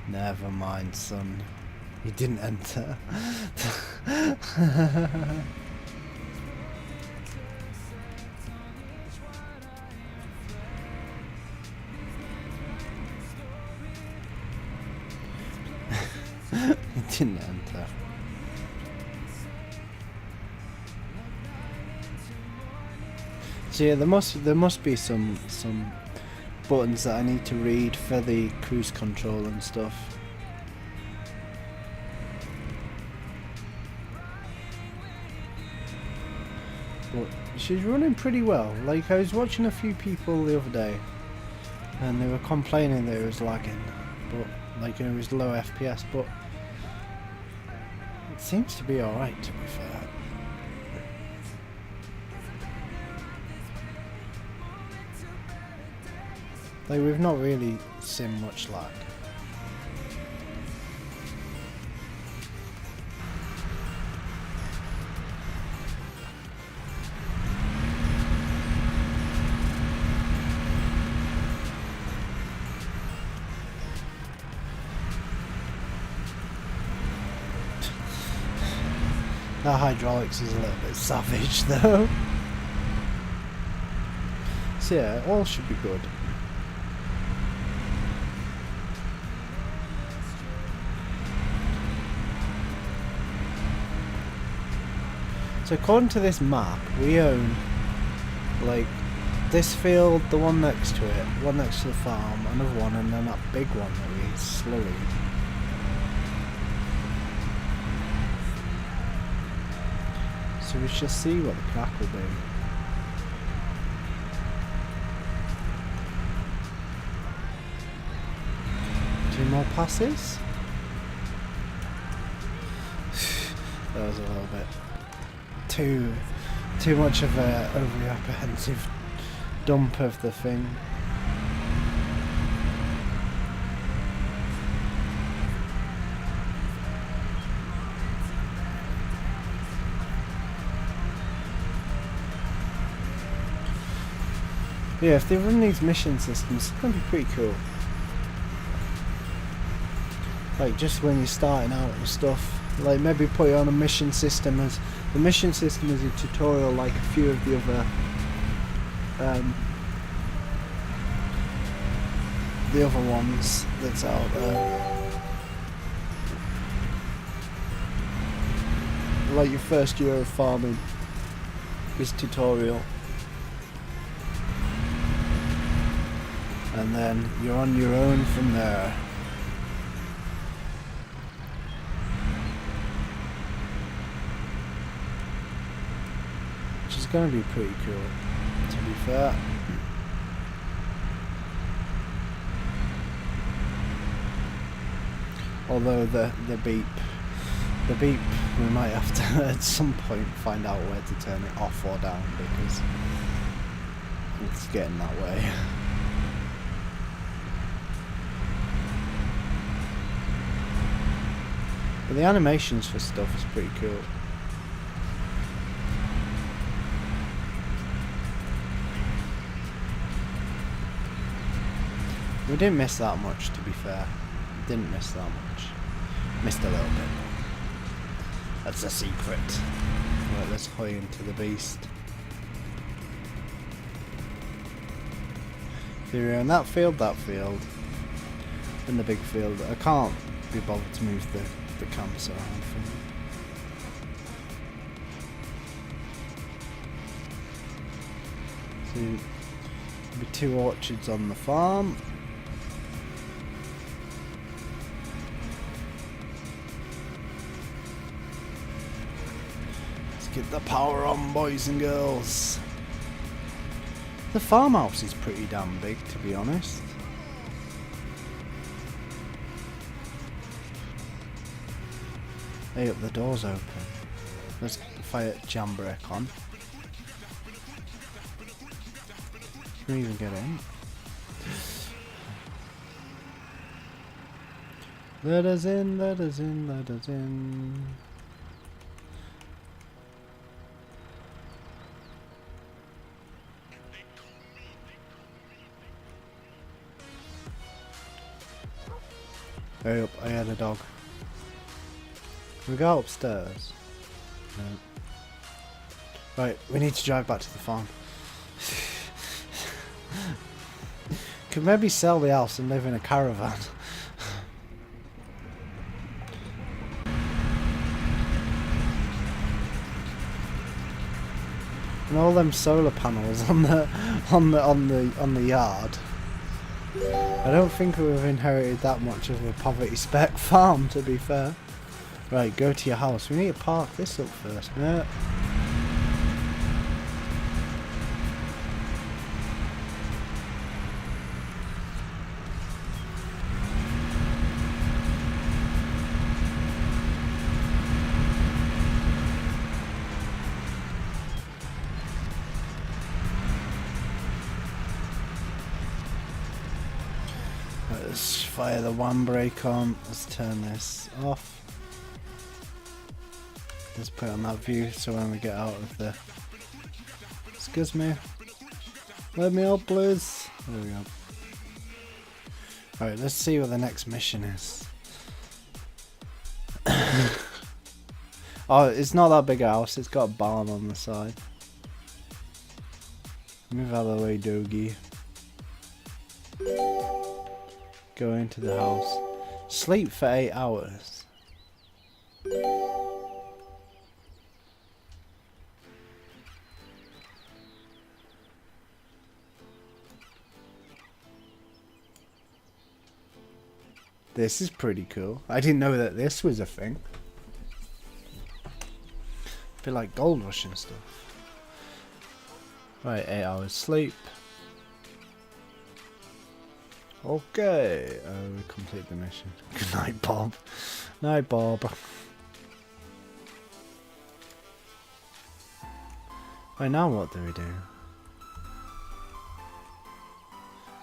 Never mind, son. You didn't enter. You didn't enter. So yeah, there must be some buttons that I need to read for the cruise control and stuff. But she's running pretty well. Like, I was watching a few people the other day and they were complaining that it was lagging, but like, it was low FPS, but it seems to be alright, to be fair. Like, we've not really seen much lag. That hydraulics is a little bit savage though. So yeah, all should be good. So according to this map, we own like this field, the one next to it, one next to the farm, another one, and then that big one that we slurried. So we shall see what the crack will be. Two more passes? That was a little bit too much of a overly apprehensive dump of the thing. Yeah, if they run these mission systems, it's going to be pretty cool. Like just when you're starting out and stuff. Like maybe put it on a mission system as the mission system is a tutorial like a few of the other ones that's out there. Like your first year of farming is tutorial. And then you're on your own from there. Which is going to be pretty cool, to be fair. Although the beep, we might have to at some point find out where to turn it off or down because it's getting that way. But the animations for stuff is pretty cool. We didn't miss that much, to be fair. Didn't miss that much. Missed a little bit. That's a secret. Right, let's hoy into the beast. Theory on that field, in the big field. I can't be bothered to move the camps around for me. So, there'll be 2 orchards on the farm. Get the power on, boys and girls. The farmhouse is pretty damn big, to be honest. Hey, up, the door's open. Let's fire Jambrake on. Can we even get in? Let us in, let us in, let us in. Hurry up, I had a dog. Can we go upstairs? No. Right, we need to drive back to the farm. Could maybe sell the house and live in a caravan. And all them solar panels on the yard. I don't think we've inherited that much of a poverty spec farm, to be fair. Right, go to your house. We need to park this up first, mate. Let's fire the one brake on. Let's turn this off. Let's put it on that view so when we get out of the... Excuse me. Let me up, please. There we go. Alright, let's see what the next mission is. Oh, it's not that big a house. It's got a barn on the side. Move out of the way, doggy. Go into the house. Sleep for 8 hours. This is pretty cool. I didn't know that this was a thing. I feel like Gold Rush and stuff. Right, 8 hours sleep. Okay, we complete the mission. Good night, Bob. Night, Bob. Right, now what do we do?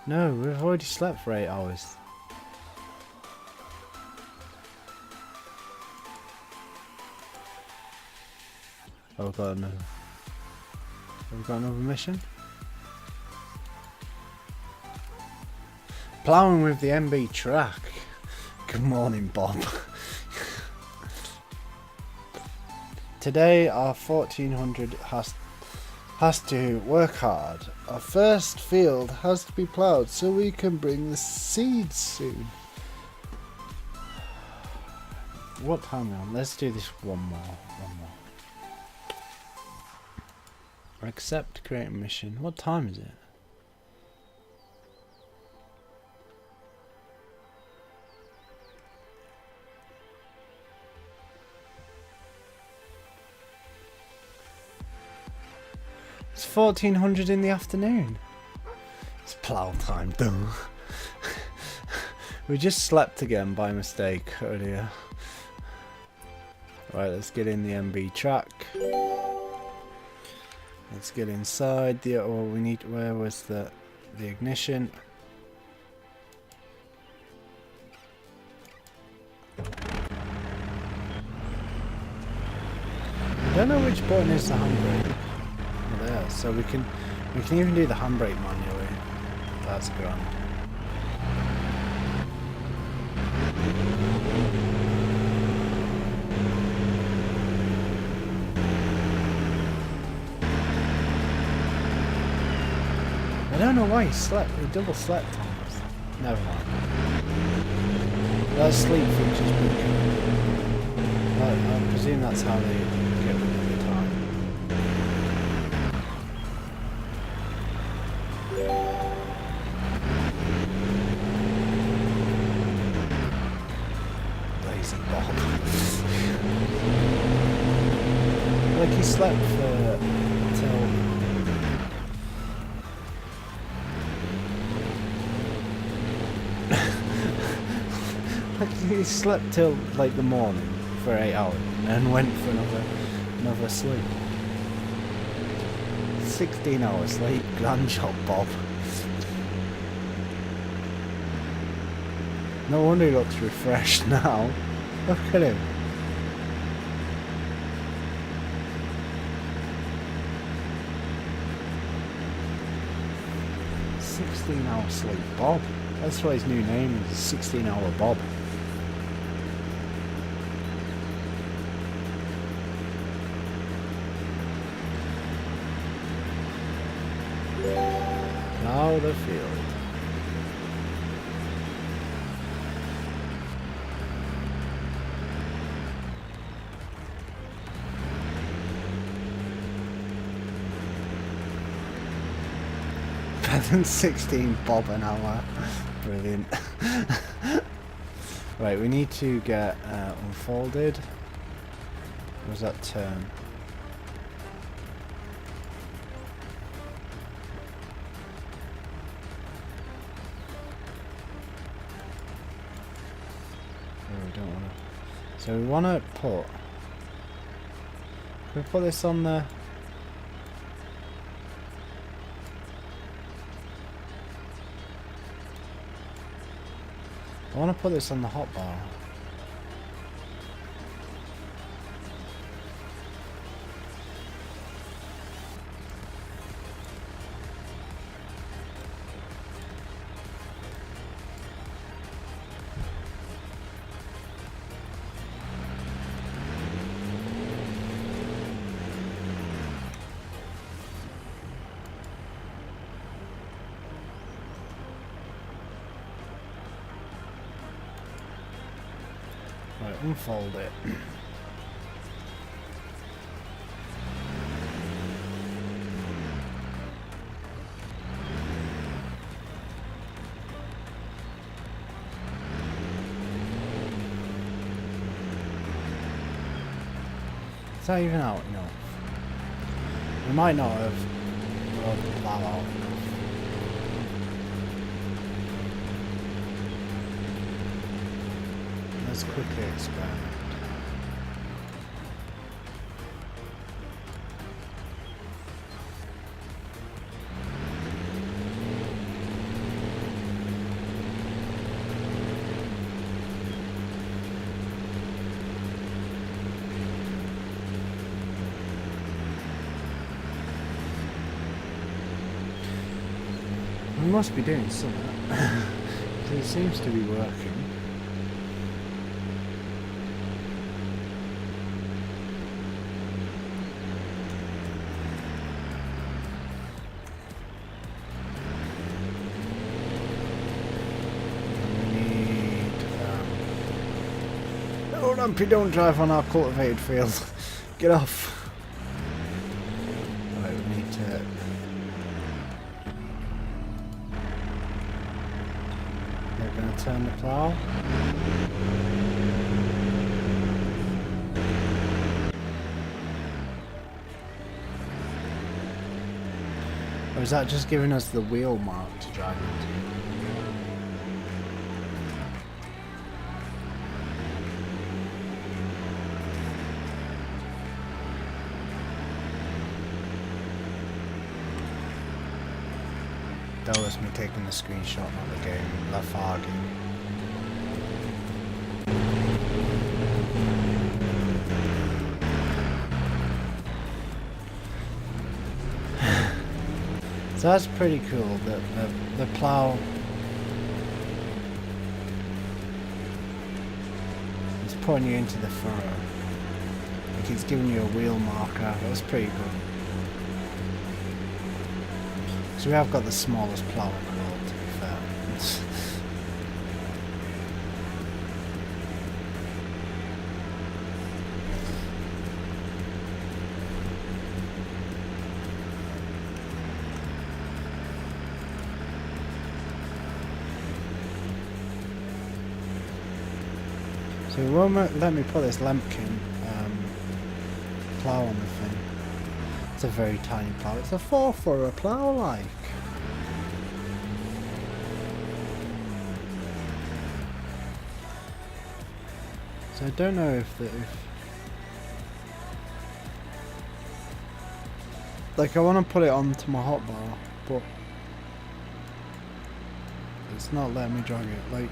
No, we've already slept for 8 hours. Oh, we've got another. Have we got another mission? Ploughing with the MB track. Good morning, Bob. Today our 1400 has to work hard. Our first field has to be ploughed so we can bring the seeds soon. What time are we on? Let's do this one more. Accept create mission. What time is it? It's 1400 in the afternoon. It's plough time, duh. We just slept again by mistake earlier. Right, let's get in the MB track. Let's get inside the. Oh, we need. Where was the ignition? I don't know which button is the handbrake. Oh, there, so we can even do the handbrake manually. That's grand. I don't know why he slept. He double slept on us. Never mind. That sleep feature's broken. I presume that's how they get rid of the time. Lazy Bob. Like he slept for till. He slept till like the morning for 8 hours and went for another sleep. 16 hours sleep, grand job, Bob. No wonder he looks refreshed now. Look at him. "16-hour sleep, Bob." That's why his new name is 16-hour Bob. Now the field. Better than 16 Bob an hour. Brilliant. Right, we need to get unfolded. What was that turn? So we want to put. Can we put this on the? I want to put this on the hotbar. Right, unfold it. Is that even out enough? We might not have plow out enough. Let's quickly experiment. We must be doing something. It seems to be working. Lumpy, don't drive on our cultivated field. Get off. Right, we need to... We're going to turn the plough. Or is that just giving us the wheel mark to drive into? That was me taking the screenshot, not the game, the far game. So that's pretty cool, the plough is putting you into the furrow. Like it's giving you a wheel marker. That's pretty good. So we have got the smallest plough in the world, to be fair. So it won't let me put this lambkin plough on the thing. It's a very tiny plough. It's a 4 for a plough, like. So I don't know if like I want to put it onto my hotbar, but it's not letting me drag it. Like you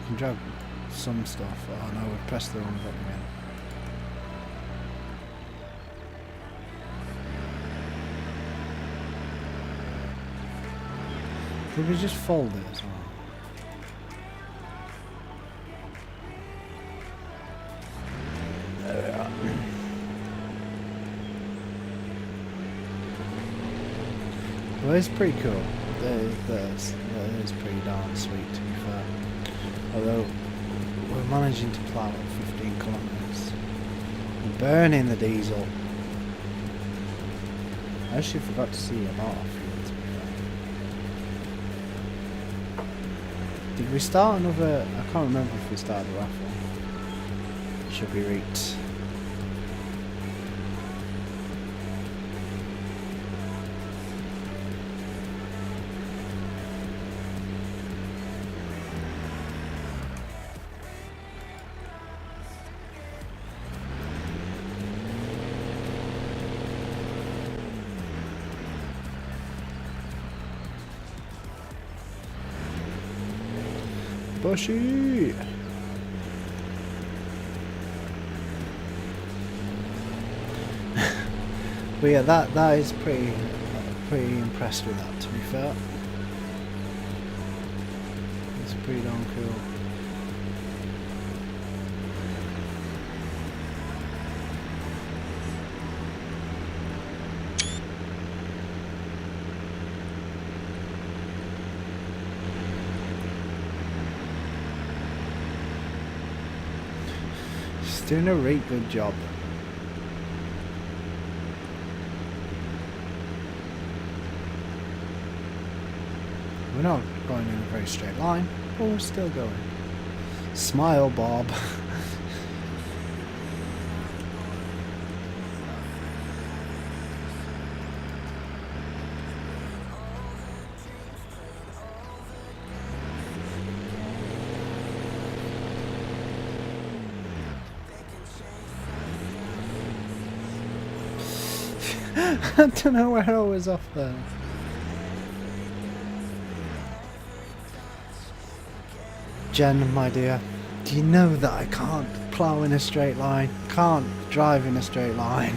can drag some stuff. Oh no, we've pressed the wrong button again. Could we just fold it as well? There we are. Well, it's pretty cool. That is pretty darn sweet, to be fair. Although we're managing to plough at 15 kilometres. We're burning the diesel. I actually forgot to see about our fuel, to be fair. Did we start another? I can't remember if we started a raffle. Should be reached. Bushy! But yeah, that is pretty impressed with that, to be fair. It's pretty darn cool. She's doing a really good job. We're not going in a very straight line, but we're still going. Smile, Bob. I don't know where I was off there. Jen, my dear, do you know that I can't plough in a straight line? Can't drive in a straight line.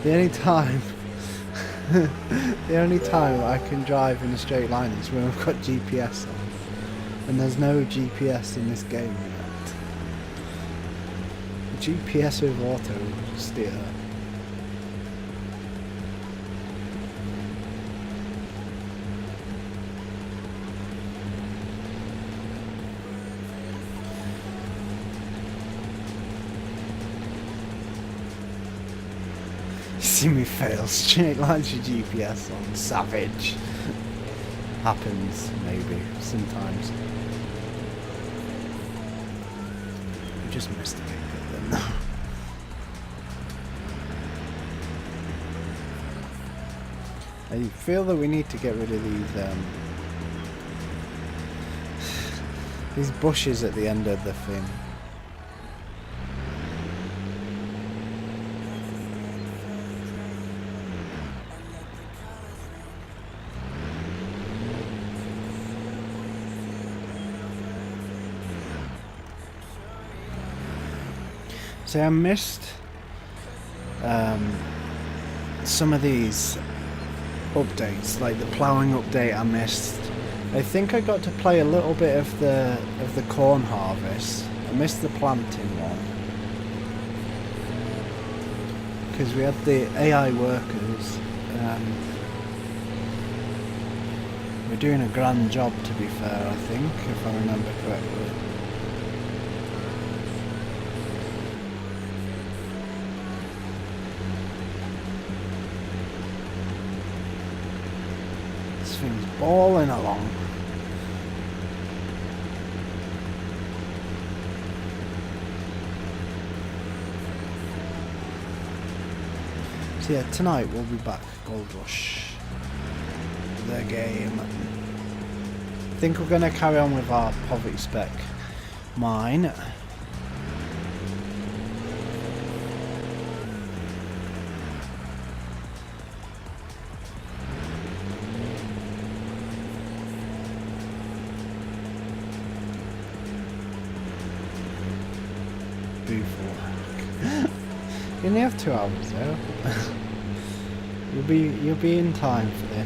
The only time I can drive in a straight line is when I've got GPS on. And there's no GPS in this game yet. GPS with auto steer. See me fail straight lines your GPS on Savage. Happens, maybe, sometimes. We just missed a big bit then. I feel that we need to get rid of these bushes at the end of the thing. See, I missed some of these updates, like the ploughing update I missed. I think I got to play a little bit of the corn harvest. I missed the planting one because we had the AI workers. We're doing a grand job, to be fair, I think, if I remember correctly. Thing's balling along. So yeah, tonight we'll be back. Gold Rush, the game. I think we're going to carry on with our poverty spec mine. You only have 2 hours though. You'll be in time for the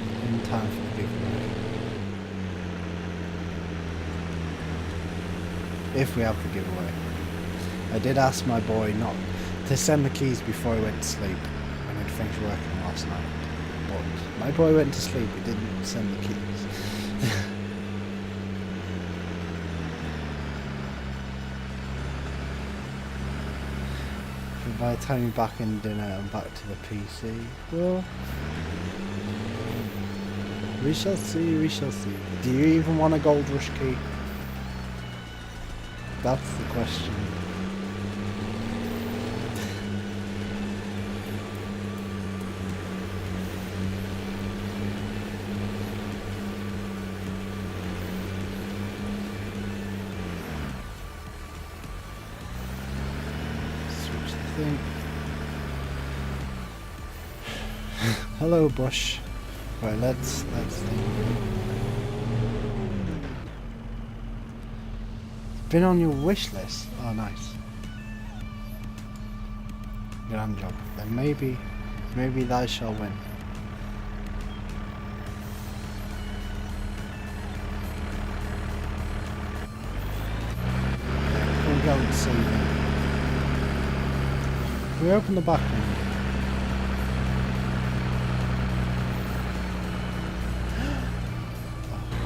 giveaway. If we have the giveaway. I did ask my boy not to send the keys before he went to sleep when he'd finished working last night. But my boy went to sleep, he didn't send the keys. By the time you're back in dinner and back to the PC, well, we shall see, we shall see. Do you even want a Gold Rush key? That's the question. Hello, Bush. Right, let's think. Been on your wish list. Oh, nice. Grand job. Then maybe thou shall win. We'll go and see them. We open the back window.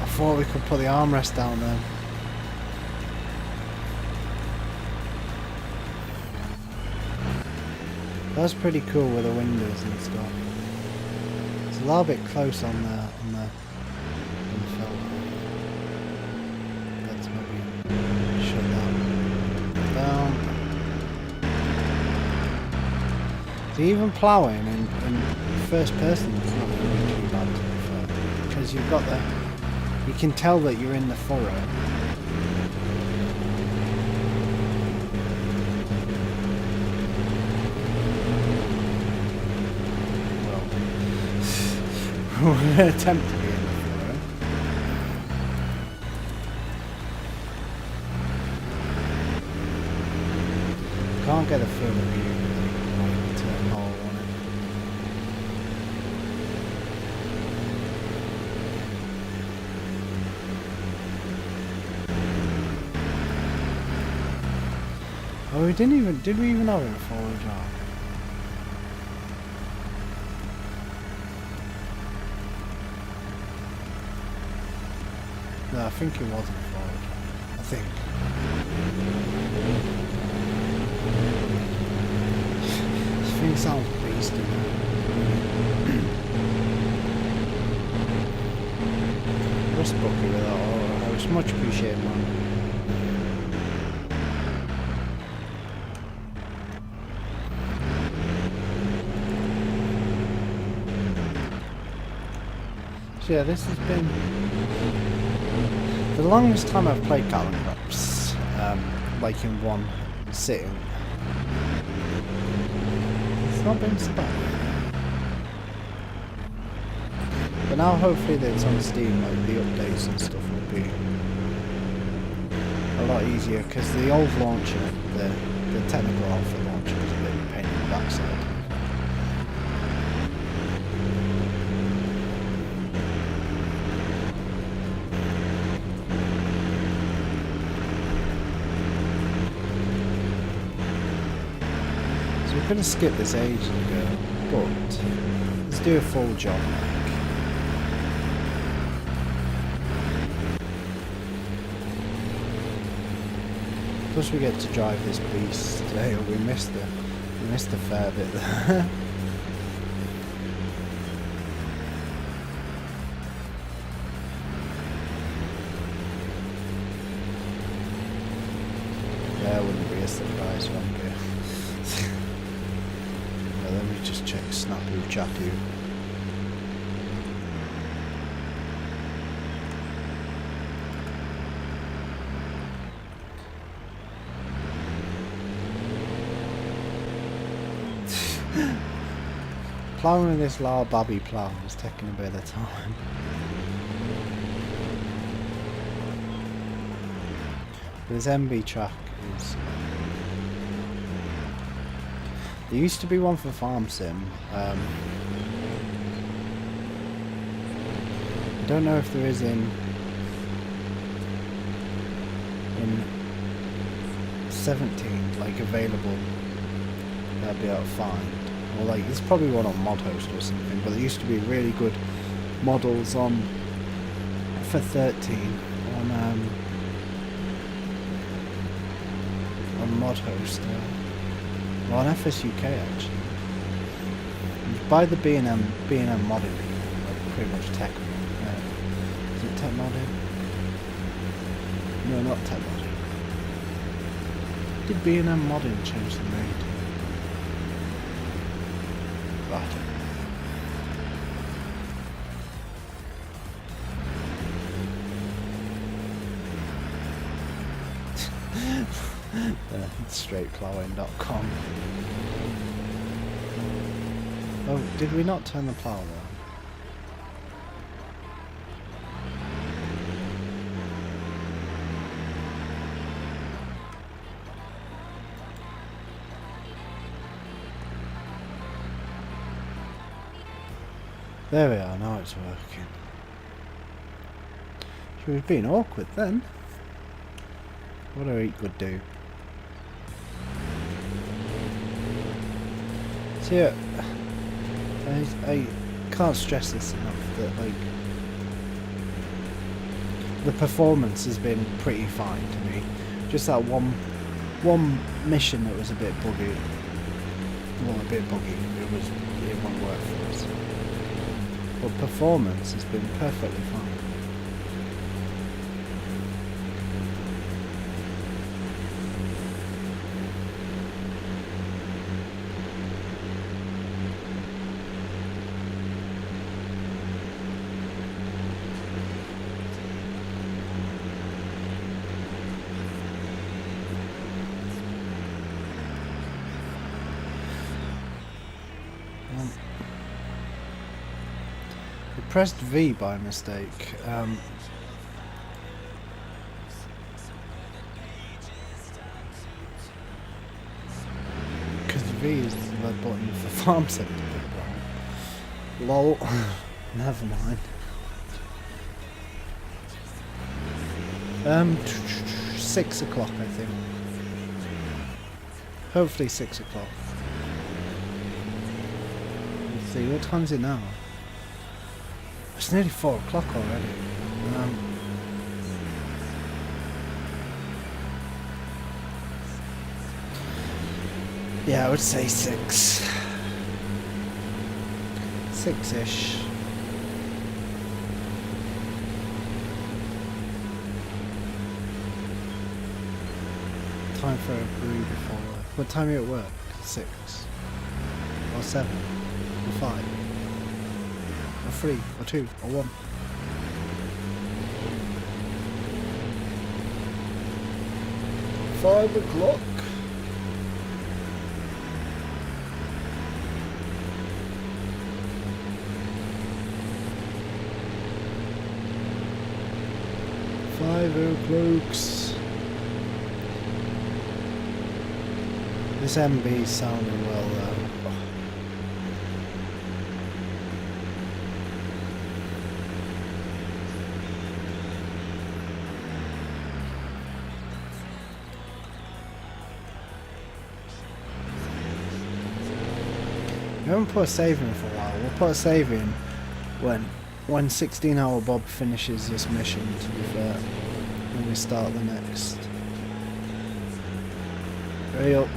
I thought we could put the armrest down there. That's pretty cool with the windows and stuff. It's a little bit close on the filter. Let's maybe shut that down. So even ploughing in first person is not really too bad, to be fair, because you've got you can tell that you're in the furrow. Well, we're going to attempt to be in the furrow. Can't get a further view. Turn hole on it. Oh, did we even have it before we dropped? No, I think it wasn't before we dropped. I think. This thing sounds beastly. much appreciated, man. So yeah, this has been the longest time I've played Gallon Crops, like in one sitting. It's not been so bad. But now hopefully that it's on Steam, like the updates and stuff will be a lot easier, because the old launcher, the technical alpha launcher was a bit of a pain in the backside. So we're going to skip this ages ago, but let's do a full job now. Plus we get to drive this beast today. We missed a fair bit there. Yeah, wouldn't be a surprise, won't it? Well, let me just check Snapu Chatu. Ploughing with this Lar Babby plough is taking a bit of time. This MB track is... There used to be one for Farm Sim. I don't know if there is in 17, like, available that I'd be able to find. Or like, there's probably one on ModHost or something, but there used to be really good models on for 13 on ModHost, well, on FSUK actually. You buy the B&M modding, like pretty much tech. Is it tech modding? No, not tech modding. Did B&M modding change the name? Right. Straightplowing.com. Oh, did we not turn the plough on? There we are, now it's working. So we've been awkward then. What do we could do? So yeah, I can't stress this enough that like the performance has been pretty fine to me. Just that one mission that was a bit buggy. Well, a bit buggy. It won't work for us. But performance has been perfectly fine. Pressed V by mistake. Because V is the button for Farm Sim. Lol. Never mind. 6 o'clock, I think. Hopefully 6 o'clock. Let's see, what time is it now? It's nearly 4 o'clock already. Yeah, I would say 6. 6-ish. for a brew before work. What time are you at work? 6? Or 7? Or 5? Or 3? Or 2? Or 1? $5 o'clock. This MB's sounding well though. We haven't put a save in for a while. We'll put a save in when 16-hour Bob finishes this mission, to be fair, when we start the next. Hurry up.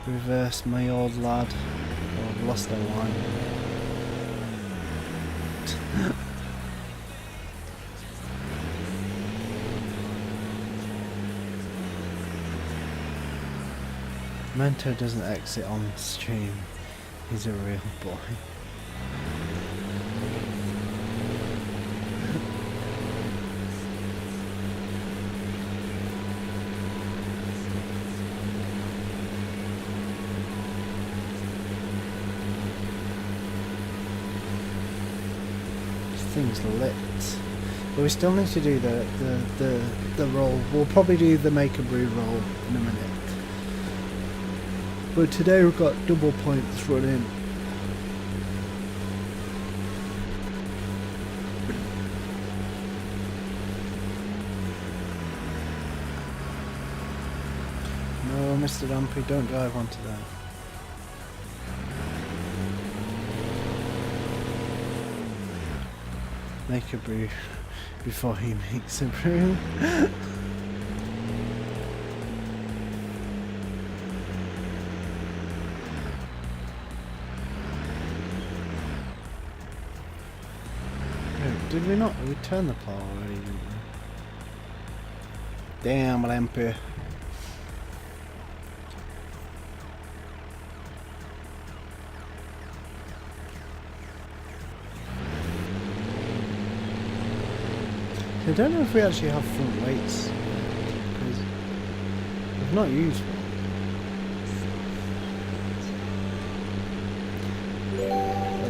Reverse my old lad. Oh, I've lost their line. Mento doesn't exit on stream. He's a real boy. Thing's lit. But we still need to do the roll. We'll probably do the make a brew roll in a minute. But today we've got double points running. No, Mr. Dumpy, don't drive onto that. Make a brew before he makes a brew. Oh, did we not? We turned the plow already, didn't we? Damn, Lampy. I don't know if we actually have front weights, because we've not used one.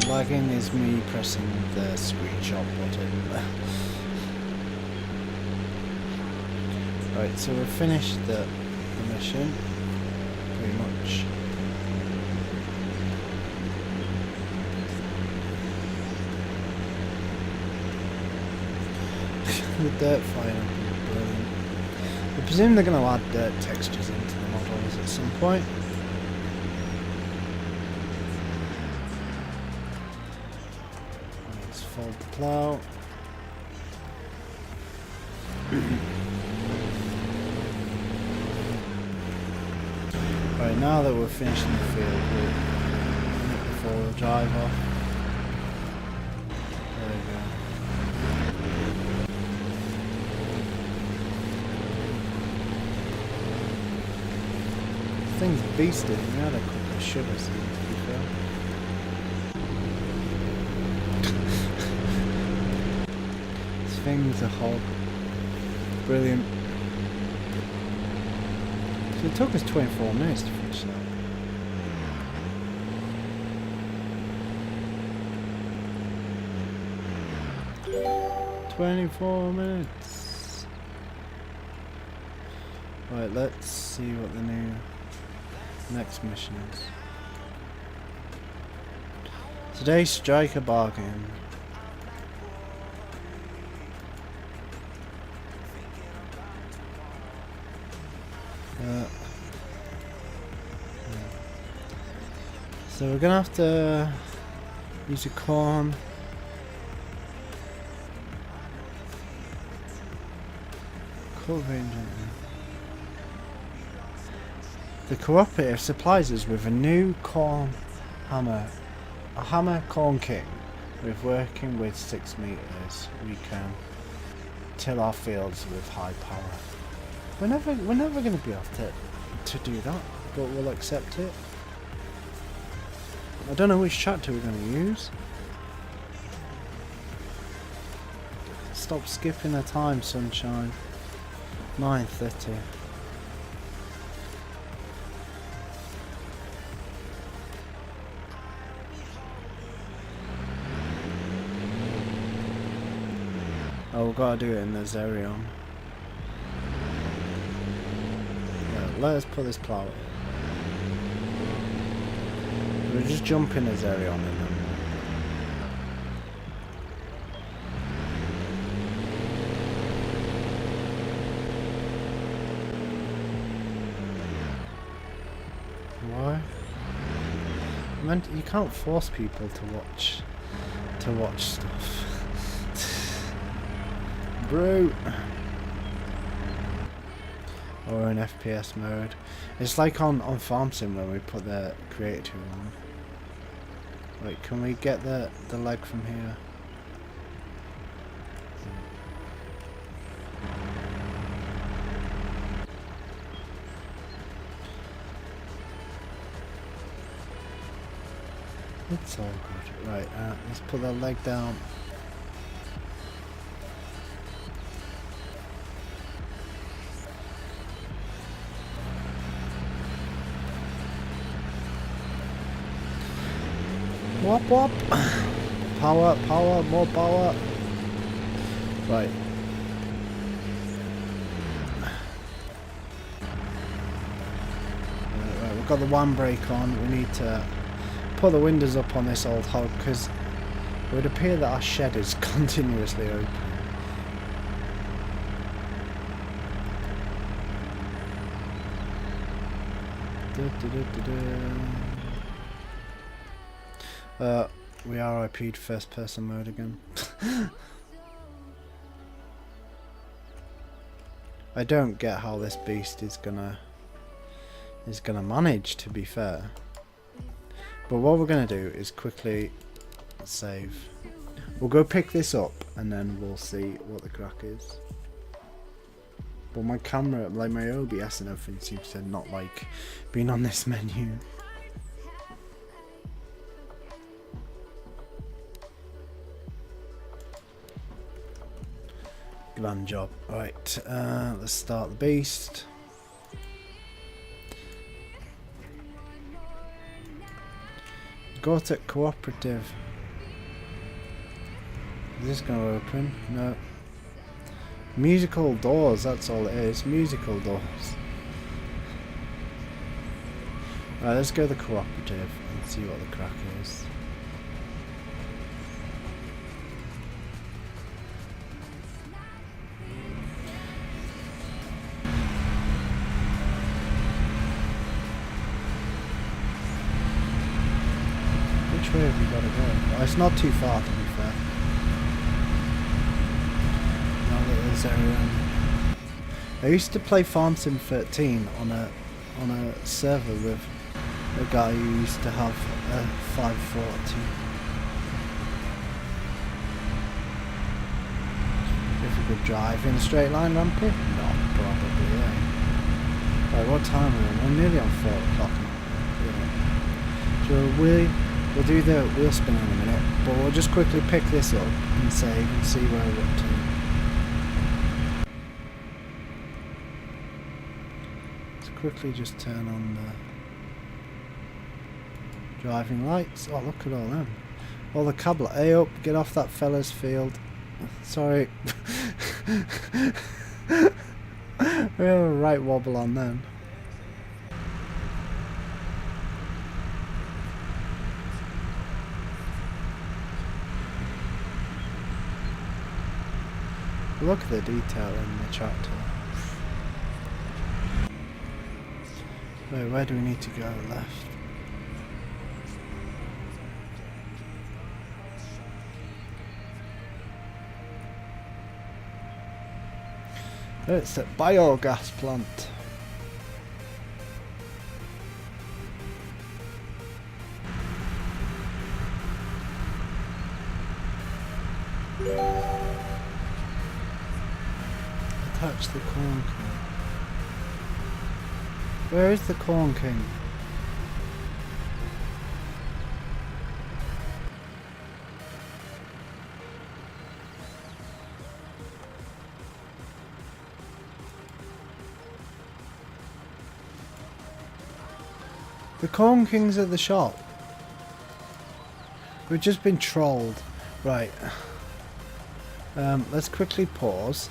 The lagging is me pressing the screenshot button. Right, so we've finished the mission, pretty much. The dirt flying, brilliant. I presume they're going to add dirt textures into the models at some point. Let's fold the plough. Right, now that we're finishing the field, we'll make the four-wheel drive off. There we go. Thing's beasted. We had a couple of sugars in it, to be fair. This thing's a hog. Brilliant. So it took us 24 minutes to finish that. 24 minutes. Right, let's see what the new next mission is. Today, strike a bargain. So we're gonna have to use a corn. The cooperative supplies us with a new corn hammer. A hammer corn king. With working with 6 meters, we can till our fields with high power. We're never going to be able to do that, but we'll accept it. I don't know which tractor we're going to use. Stop skipping the time, sunshine. 9:30. Oh, we've got to do it in the Zerion. Yeah, let us put this plough in. We'll just jump in the Zerion and then... Why? You can't force people to watch stuff. Brute. Or in FPS mode. It's like on Farm Sim when we put the creator tool on. Wait, can we get the leg from here? It's all good. Right, let's put the leg down. Wop wop. Power, power, more power. Right. Right, we've got the one brake on. We need to put the windows up on this old hog because it would appear that our shed is continuously open. We RIP'd first person mode again. I don't get how this beast is gonna manage, to be fair. But what we're gonna do is quickly save. We'll go pick this up and then we'll see what the crack is. But my camera, like my OBS and everything, seems to not like being on this menu. Grand job. Right, let's start the beast. Go to cooperative. Is this going to open? No. Musical doors, that's all it is. Musical doors. Right, let's go to the cooperative and see what the crack is. Which way have we got to go? Oh, it's not too far, to be fair. I used to play Farm Sim 13 on a server with a guy who used to have a 540. If we could drive in a straight line, Rampy? No, probably, yeah. Right, what time are we? We're nearly on 4 o'clock now. So we'll do the wheel spin in a minute, but we'll just quickly pick this up and save and see where we're up to. Quickly just turn on the driving lights. Oh, look at all them. All the cable. Hey up, get off that fella's field. Sorry. We have a right wobble on them. Look at the detail in the tractor. Wait, where do we need to go? Left. It's a biogas plant. Attach the corn cob. Where is the Corn King? The Corn King's at the shop. We've just been trolled. Right. Let's quickly pause.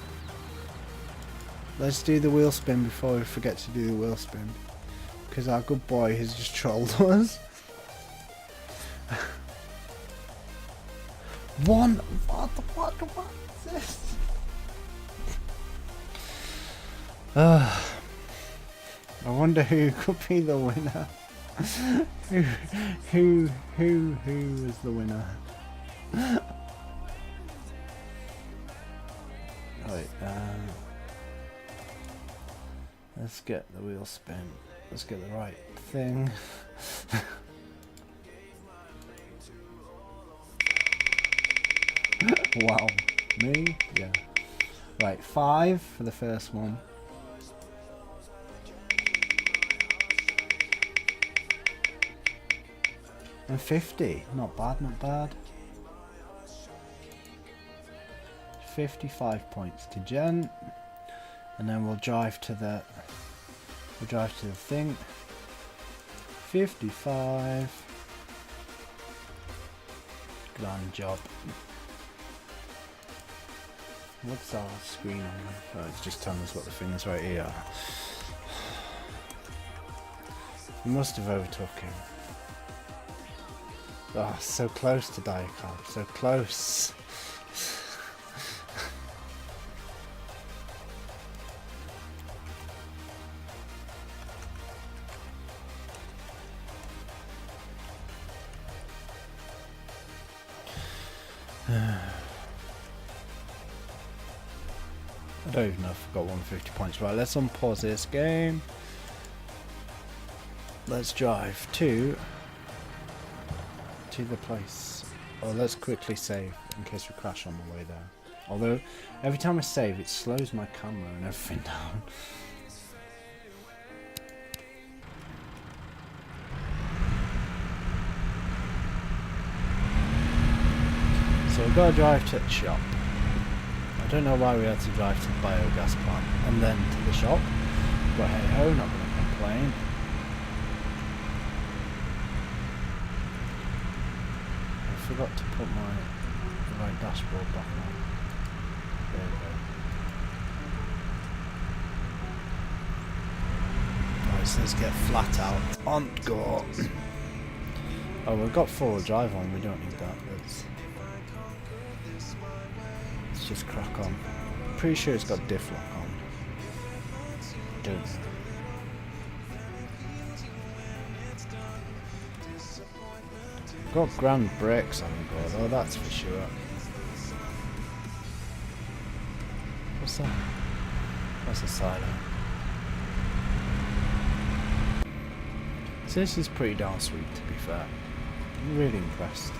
Let's do the wheel spin before we forget to do the wheel spin. Because our good boy has just trolled us. What is this? I wonder who could be the winner. who is the winner? Right, let's get the wheel spin. Let's get the right thing. Wow, me? Yeah. Right, 5 for the first one. And 50, not bad, not bad. 55 points to Jen, and then we'll drive to the thing. 55. Grand job. What's our screen on? Oh, it's just telling us what the thing is right here. We must have overtook him. Oh, so close to Diacab, so close. I don't even know if I've got 150 points. Right, let's unpause this game. Let's drive to the place. Or let's quickly save in case we crash on the way there. Although every time I save it slows my camera and everything down. So we've got to drive to the shop. I don't know why we had to drive to the biogas plant and then to the shop. But hey ho, not going to complain. I forgot to put the right dashboard back on. There we go. Right, so let's get flat out. On go. Oh, we've got forward drive on, we don't need that. Let's just crack on. Pretty sure it's got diff lock on. Don't know. Got grand brakes on the board, oh that's for sure. What's that? That's a silo. So this is pretty darn sweet, to be fair. I'm really impressed.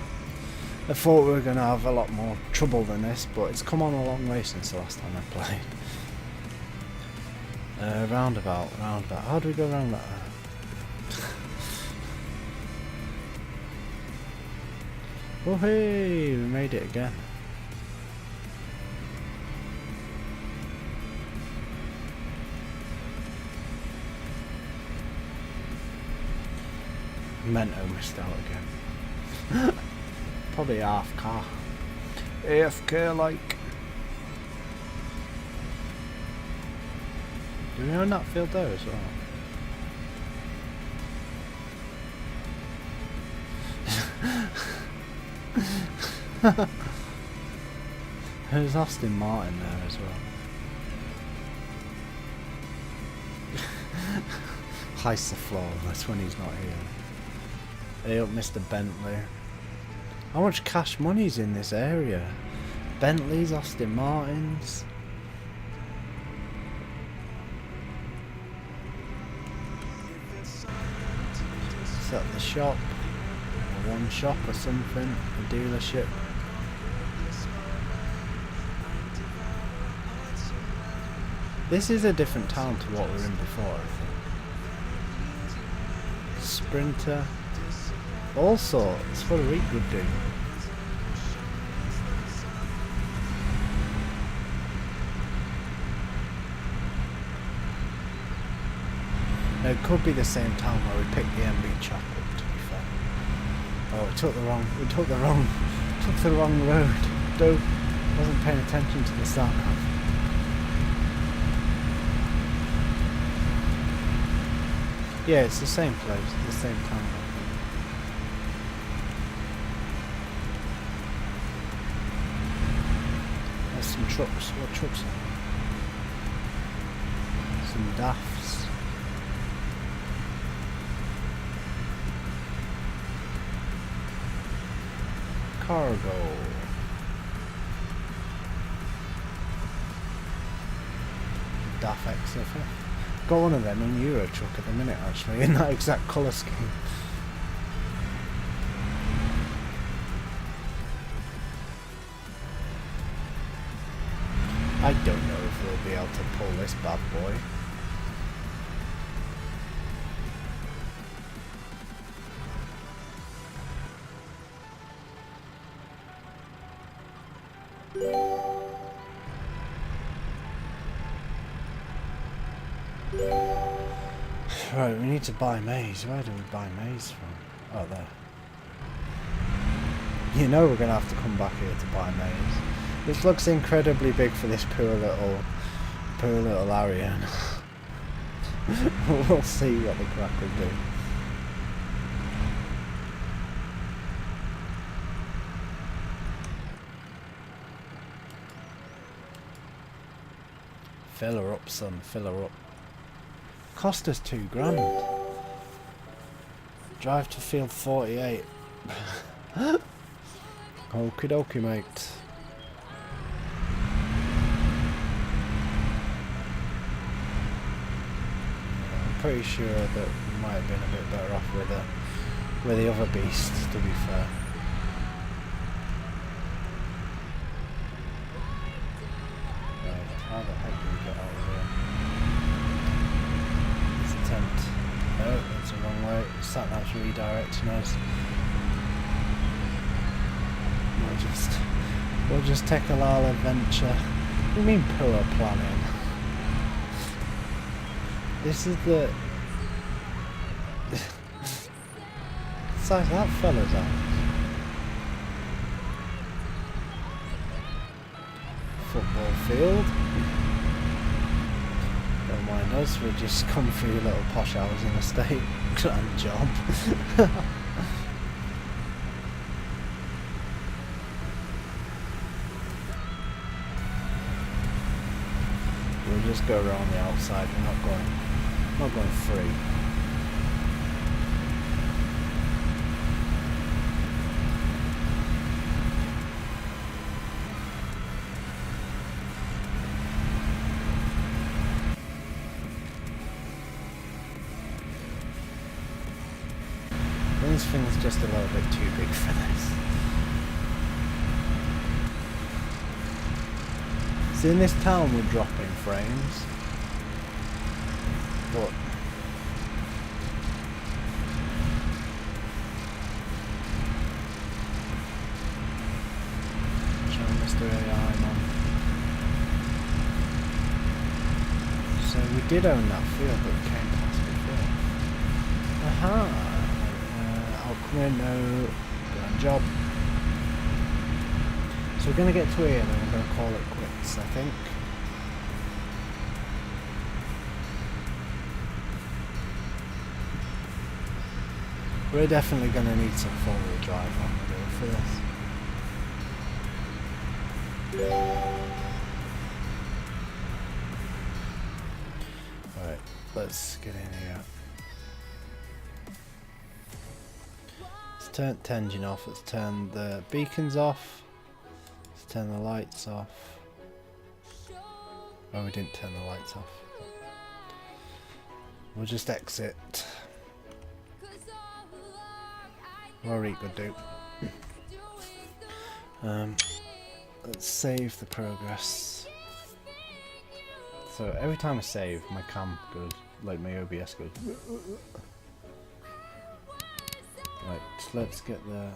I thought we were going to have a lot more trouble than this, but it's come on a long way since the last time I played. Roundabout. How do we go around that? Oh hey, we made it again. Mento missed out again. Probably half car. AFK like. Do we own that field there as well? There's Aston Martin there as well. Heist the floor, that's when he's not here. Hey up Mr. Bentley. How much cash money's in this area? Bentleys, Aston Martins. Is that the shop? Or one shop or something? A dealership? This is a different town to what we were in before, I think. sprinter, all sorts. What a Reek would do. Now, it could be the same time where we picked the MB chocolate, to be fair. Oh, we took the wrong road. Dope. Wasn't paying attention to the sat nav. Yeah, it's the same place, the same time. There's some trucks. What trucks are there? Some daffs. Cargo. Daff XFF. Got one of them in Euro truck at the minute, actually, in that exact colour scheme. I don't know if we'll be able to pull this bad boy. Right, we need to buy maize. Where do we buy maize from? Oh, there. You know we're going to have to come back here to buy maize. This looks incredibly big for this poor little Arian. We'll see what the crack will do. Fill her up, son. Fill her up. Cost us £2,000. Drive to field 48. Okie dokie, mate. I'm pretty sure that we might have been a bit better off with the other beast, to be fair. Right, how the heck do we get out of here? No, that's the wrong way. Sat nav's redirecting us. We'll just take a little adventure. What do you mean poor planning? This is the size that fella's out. Football field. Don't mind us, we'll just come through your little posh housing estate. Grand job. We'll just go around the outside, we're not going free. This thing's just a little bit too big for this. So in this town we're dropping frames, but showing Mr. AI, man. So we did own that field, but we came past before. Aha! I'll come in now. Grand job. So we're going to get to here and then we're going to call it quits, I think. We're definitely going to need some four-wheel drive on the road for this. Alright, let's get in here. Let's turn the engine off, let's turn the beacons off. Let's turn the lights off. Oh, we didn't turn the lights off. We'll just exit. What Reek would do. Let's save the progress. So every time I save, my cam goes, like my OBS goes. first. Let's get the...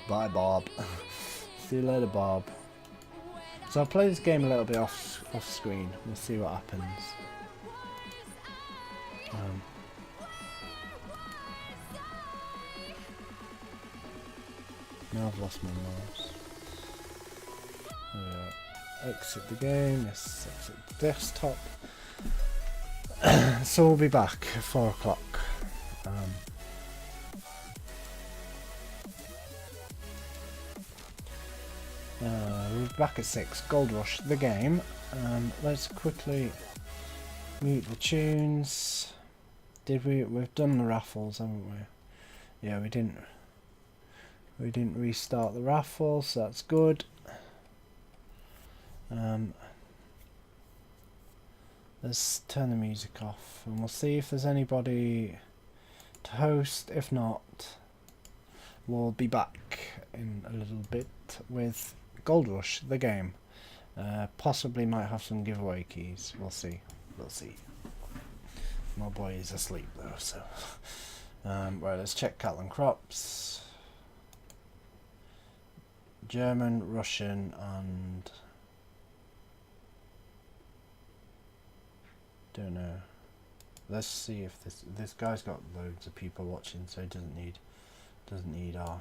Bye, Bob. See you later, Bob. So I'll play this game a little bit off screen. We'll see what happens. Now I've lost my mouse. Exit the game. Yes, exit the desktop. So we'll be back at 4 o'clock. We'll be back at 6. Gold Rush, the game. Let's quickly mute the tunes. We've done the raffles, haven't we? Yeah, we didn't restart the raffle, so that's good. Let's turn the music off and we'll see if there's anybody to host. If not, we'll be back in a little bit with Gold Rush, the game. Possibly might have some giveaway keys. We'll see. My boy is asleep though, so right, let's check cattle and crops. German, Russian and don't know. Let's see if this guy's got loads of people watching, so he doesn't need our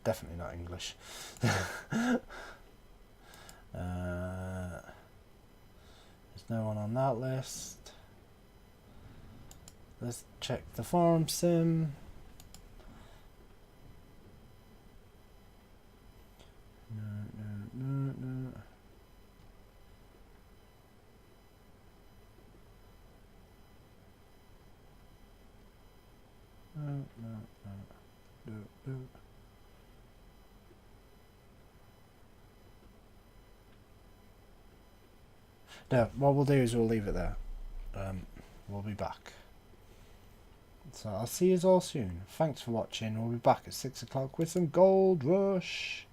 definitely not English. There's no one on that list. Let's check the farm sim. No. No, what we'll do is we'll leave it there. We'll be back. So I'll see you all soon. Thanks for watching. We'll be back at 6 o'clock with some Gold Rush.